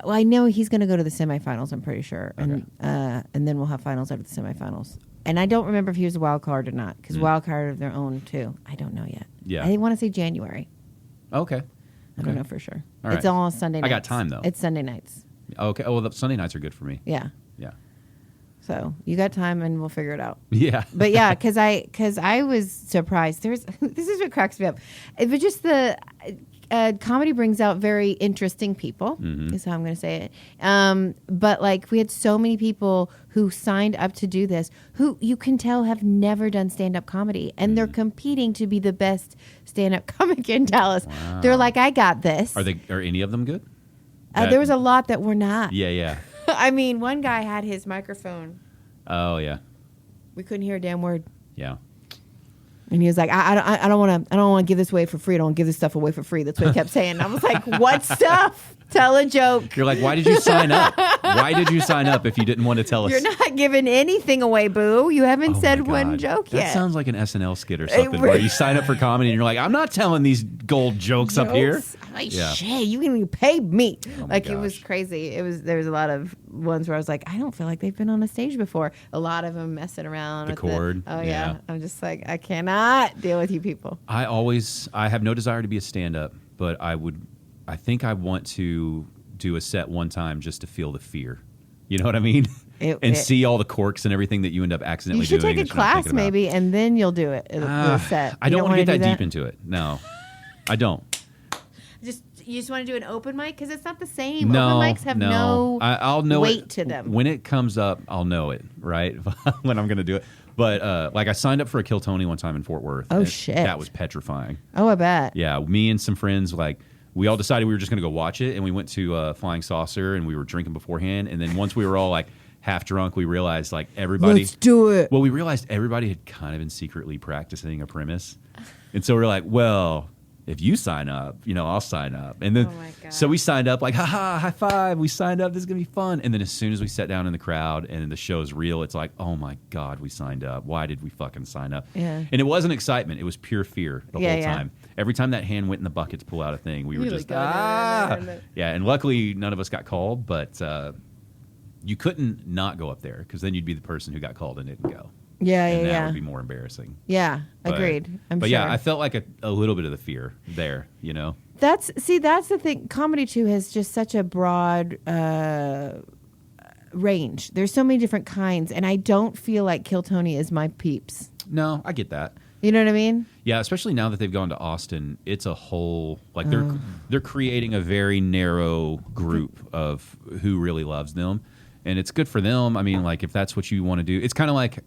Well, I know he's going to go to the semifinals. I'm pretty sure, Okay. and then we'll have finals after the semifinals. And I don't remember if he was a wild card or not, because wild card have their own too. I don't know yet. Yeah. I want to say January. Okay. I don't know for sure. All It's right. all Sunday nights. I got time, though. It's Sunday nights. Okay. Oh, well, the Sunday nights are good for me. Yeah. Yeah. So you got time, and we'll figure it out. Yeah. But yeah, because I was surprised. This is what cracks me up. But just the comedy brings out very interesting people. Is how I'm going to say it. But like we had so many people who signed up to do this, who you can tell have never done stand up comedy, and they're competing to be the best stand up comic in Dallas. Wow. They're like, I got this. Are any of them good? There was a lot that were not. Yeah. I mean, one guy had his microphone. Oh, yeah. We couldn't hear a damn word. Yeah. And he was like, I don't want to give this away for free. I don't want to give this stuff away for free. That's what he kept saying. I was like, what stuff? Tell a joke. You're like, why did you sign up? Why did you sign up if you didn't want to tell us? You're not giving anything away, boo. You haven't Oh said my one God. joke That yet. sounds like an SNL skit or something where you sign up for comedy and you're like, I'm not telling these gold jokes up here. I'm like, Yeah. shit, you can pay me. Oh my Like it was gosh. crazy. There was a lot of ones where I was like, I don't feel like they've been on a stage before. A lot of them messing around The with chord, Oh yeah. yeah. I'm just like, I cannot deal with you people. I have no desire to be a stand-up, but I think I want to do a set one time just to feel the fear. You know what I mean? And see all the quirks and everything that you end up accidentally You should doing. take a that you're not class thinking about. maybe, and then you'll do it. The set. I You don't want to wanna get that do deep into it. No, I don't. You just want to do an open mic because it's not the same. No, Open mics have no I'll know weight it. to them. When it comes up, I'll know it, right? When I'm going to do it. But like I signed up for a Kill Tony one time in Fort Worth. Oh, and shit. That was petrifying. Oh, I bet. Yeah, me and some friends, like, we all decided we were just going to go watch it, and we went to Flying Saucer, and we were drinking beforehand, and then once we were all, like, half drunk, we realized like everybody. Let's do it. Well, we realized everybody had kind of been secretly practicing a premise, and so we're like, well, if you sign up, I'll sign up. And then, Oh my God. so we signed up like, haha, high five. We signed up. This is going to be fun. And then as soon as we sat down in the crowd and the show's real, it's like, oh my God, we signed up. Why did we fucking sign up? Yeah. And it wasn't excitement. It was pure fear the Yeah, whole yeah. time. Every time that hand went in the bucket to pull out a thing, we were You're just, like, no. Yeah. And luckily none of us got called, but you couldn't not go up there because then you'd be the person who got called and didn't go. Yeah, And yeah, that yeah. would be more embarrassing. Yeah, But- agreed. But sure. yeah, I felt like a little bit of the fear there, That's the thing. Comedy too has just such a broad range. There's so many different kinds, and I don't feel like Kill Tony is my peeps. No, I get that. You know what I mean? Yeah, especially now that they've gone to Austin, it's a whole like they're creating a very narrow group of who really loves them, and it's good for them. I mean, like if that's what you want to do, it's kind of like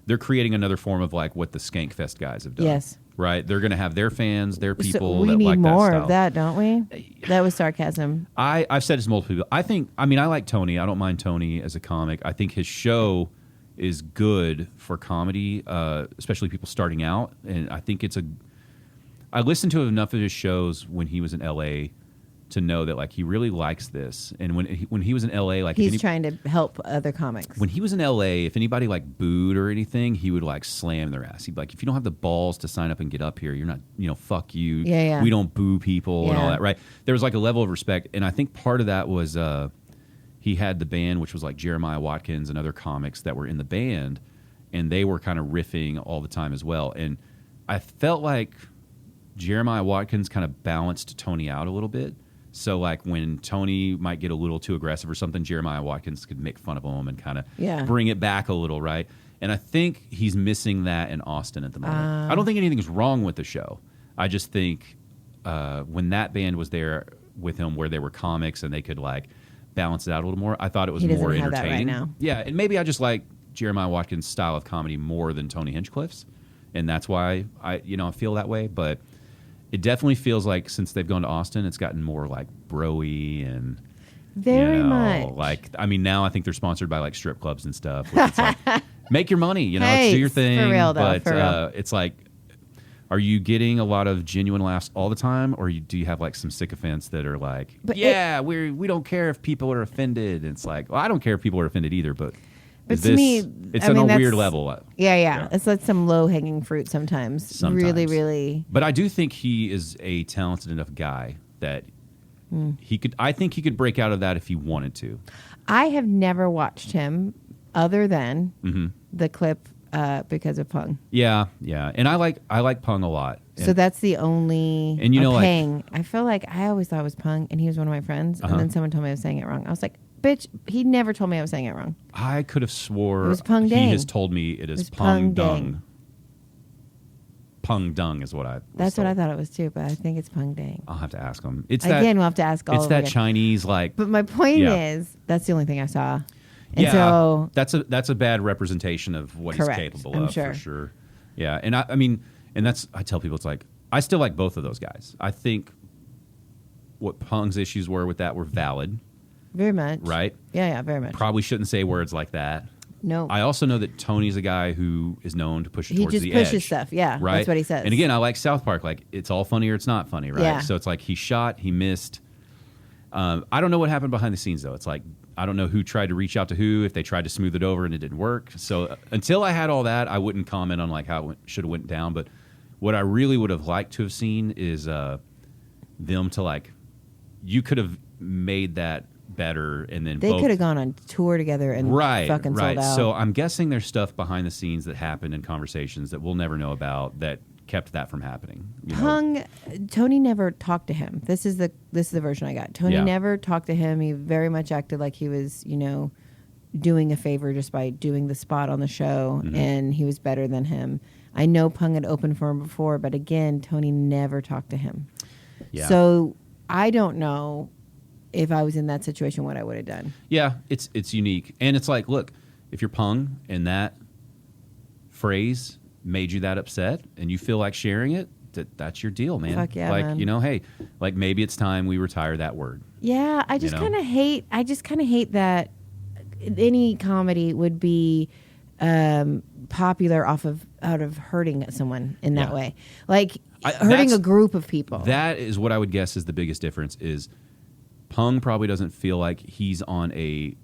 they're creating another form of like what the Skankfest guys have done. Yes. Right, they're going to have their fans, their people So we that need like more that style. of that, don't we? That was sarcasm. I've said it to multiple people. I like Tony. I don't mind Tony as a comic. I think his show is good for comedy, especially people starting out. And I think I listened to enough of his shows when he was in L.A. to know that like he really likes this. And when he was in L.A., like He's trying to help other comics. when he was in L.A., if anybody like booed or anything, he would like slam their ass. He'd be like, if you don't have the balls to sign up and get up here, you're not, fuck you. Yeah, yeah. We don't boo people and all Yeah. that, right? There was like a level of respect. And I think part of that was he had the band, which was like Jeremiah Watkins and other comics that were in the band, and they were kind of riffing all the time as well. And I felt like Jeremiah Watkins kind of balanced Tony out a little bit. So like when Tony might get a little too aggressive or something, Jeremiah Watkins could make fun of him and kind of bring it back a little, right? And I think he's missing that in Austin at the moment. I don't think anything's wrong with the show. I just think when that band was there with him where they were comics and they could like balance it out a little more, I thought it was He doesn't more have that right entertaining. now. Yeah, and maybe I just like Jeremiah Watkins' style of comedy more than Tony Hinchcliffe's, and that's why I feel that way, but it definitely feels like since they've gone to Austin, it's gotten more like bro-y and Very much. like now I think they're sponsored by like strip clubs and stuff. Which it's like, make your money, Hey, do your thing. for real, though, but for real. it's like, are you getting a lot of genuine laughs all the time, or do you have like some sycophants that are like, But we don't care if people are offended? And it's like, well, I don't care if people are offended either, but But to me, it's I on mean, a that's- weird level. Yeah. It's like some low hanging fruit sometimes. Sometimes. Really, really. But I do think he is a talented enough guy that I think he could break out of that if he wanted to. I have never watched him other than the clip because of Pung. Yeah. And I like Pung a lot. So that's the only And or like- Pang. I feel like I always thought it was Pung, and he was one of my friends. And then someone told me I was saying it wrong. I was like, "Bitch, he never told me I was saying it wrong." I could have swore It was Pung he Dang. has told me it is was Pung Pung Dung. Dang. Pung Dung is what I was That's what told. I thought it was too, but I think it's Pung Dang. I'll have to ask him. It's Again, we'll have to ask all It's over that again. Chinese like. But my point Yeah. is, that's the only thing I saw. And Yeah, so that's a bad representation of what Correct, he's capable I'm of sure. for sure. Yeah, and I mean, and that's I tell people it's like I still like both of those guys. I think what Pung's issues were with that were valid, very much. right? Yeah, very much. Probably shouldn't say words like that. No. I also know that Tony's a guy who is known to push it He towards just the pushes edge. stuff. Yeah, Right? that's what he says. And again, I like South Park. Like, it's all funny or it's not funny, right? Yeah. So it's like he shot, he missed. I don't know what happened behind the scenes, though. It's like, I don't know who tried to reach out to who, if they tried to smooth it over and it didn't work. So until I had all that, I wouldn't comment on like how it should have went down. But what I really would have liked to have seen is them to like, you could have made that better and then they both could have gone on tour together and fucking sold out. so I'm guessing there's stuff behind the scenes that happened in conversations that we'll never know about that kept that from happening. You know? Pung, Tony never talked to him. This is the version I got. Tony Yeah. never talked to him. He very much acted like he was, doing a favor just by doing the spot on the show, and he was better than him. I know Pung had opened for him before, but again, Tony never talked to him. Yeah. So I don't know if I was in that situation what I would have done. Yeah, it's unique. And it's like, look, if you're Pung and that phrase made you that upset and you feel like sharing it, that's your deal, man. Fuck yeah, like, man. hey, like maybe it's time we retire that word. Yeah, I just know? kind of hate. I just kind of hate that. any comedy would be popular out of hurting someone in that way, like hurting a group of people. That is what I would guess is the biggest difference. Is Pung probably doesn't feel like he's on a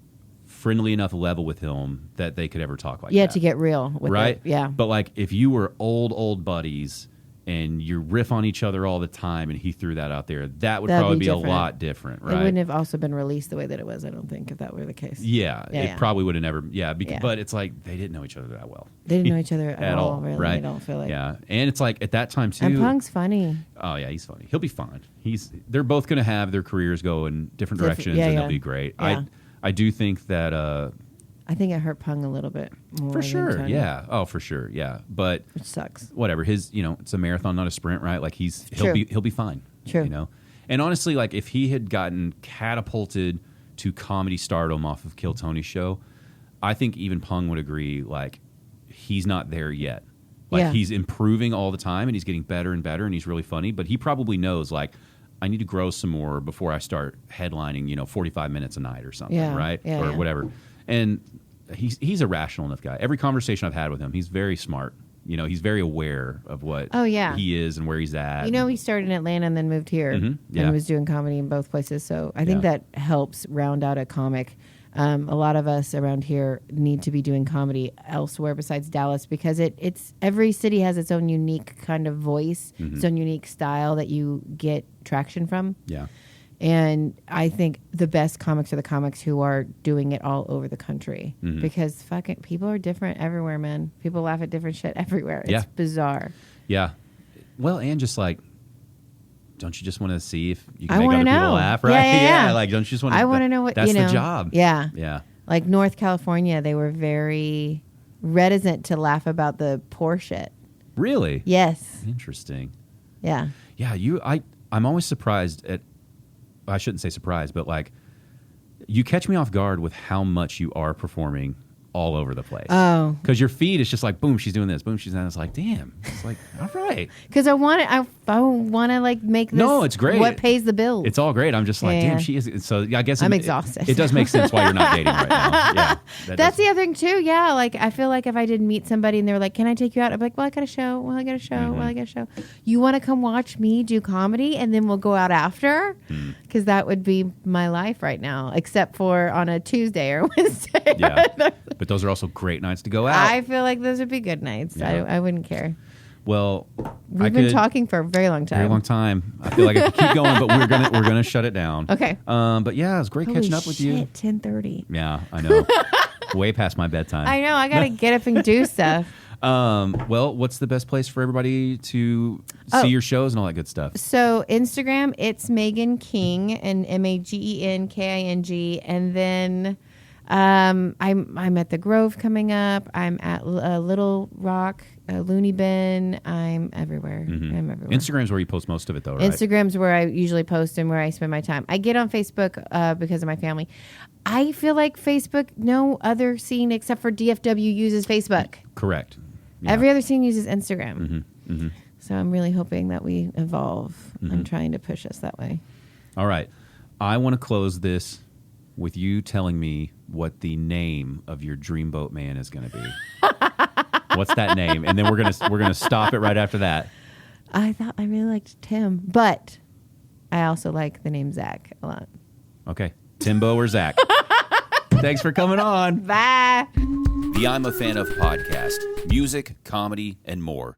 friendly enough level with him that they could ever talk like that. Yeah, to get real with right? it. Yeah. But like if you were old buddies and you riff on each other all the time and he threw that out there, that would probably be a lot different, right? It wouldn't have also been released the way that it was, I don't think, if that were the case. Yeah, it probably would have never, but it's like they didn't know each other that well. They didn't know each other at all, really. Right? I don't feel like. Yeah, and it's like at that time too. And Pung's funny. Oh yeah, he's funny. He'll be fine. They're both going to have their careers go in different directions, and they'll be great. Yeah. I do think that. I think it hurt Pung a little bit more. For sure, than Tony. yeah. Oh, for sure, yeah. But which sucks. Whatever. It's a marathon, not a sprint, right? Like he'll be fine. True. And honestly, like if he had gotten catapulted to comedy stardom off of Kill Tony's show, I think even Pung would agree. Like he's not there yet. Like he's improving all the time, and he's getting better and better, and he's really funny. But he probably knows like, I need to grow some more before I start headlining, 45 minutes a night or something, right? Or whatever. And he's a rational enough guy. Every conversation I've had with him, he's very smart. He's very aware of what he is and where he's at. He started in Atlanta and then moved here and was doing comedy in both places. So I think that helps round out a comic. A lot of us around here need to be doing comedy elsewhere besides Dallas because it's every city has its own unique kind of voice, its own unique style that you get traction from. Yeah. And I think the best comics are the comics who are doing it all over the country because fucking people are different everywhere, man. People laugh at different shit everywhere. It's bizarre. Yeah. Well, and just like, don't you just want to see if you can make other people laugh, right? Yeah. Like, don't you just want to? I want to know what that's the job. Yeah. Yeah. Like North California, they were very reticent to laugh about the poor shit. Really? Yes. Interesting. Yeah. Yeah. I'm always surprised at. I shouldn't say surprised, but like you catch me off guard with how much you are performing all over the place. Oh. Because your feed is just like, boom, she's doing this, boom, she's doing that. It's like, damn. It's like, all right. Because I want to like make this. No, it's great. What pays the bills? It's all great. I'm just like, damn, she is. So I guess I'm exhausted. It does make sense why you're not dating right now. Yeah. That's the other thing too. Yeah. Like I feel like if I did meet somebody and they were like, can I take you out? I'd be like, well, I got a show. Well, I got a show. You want to come watch me do comedy and then we'll go out after? Because that would be my life right now, except for on a Tuesday or Wednesday. Yeah. But those are also great nights to go out. I feel like those would be good nights. Yeah. I wouldn't care. Well, we've been talking for a very long time. Very long time. I feel like I could keep going, but we're gonna shut it down. Okay. But yeah, it was great catching up with you. 10:30. Yeah, I know. Way past my bedtime. I know. I gotta get up and do stuff. Well, what's the best place for everybody to see your shows and all that good stuff? So Instagram, it's Magen King and MagenKing, and then I'm at the Grove coming up. I'm at Little Rock, Looney Bin. I'm everywhere. I'm everywhere. Instagram's where you post most of it, though, right? Instagram's where I usually post and where I spend my time. I get on Facebook because of my family. I feel like Facebook, no other scene except for DFW uses Facebook. Correct. Yeah. Every other scene uses Instagram. So I'm really hoping that we evolve. I'm trying to push us that way. All right. I want to close this with you telling me what the name of your dreamboat man is going to be. What's that name? And then we're gonna stop it right after that. I really liked Tim, but I also like the name Zach a lot. Okay, Timbo or Zach. Thanks for coming on. Bye. The I'm a Fan of podcast, music, comedy, and more.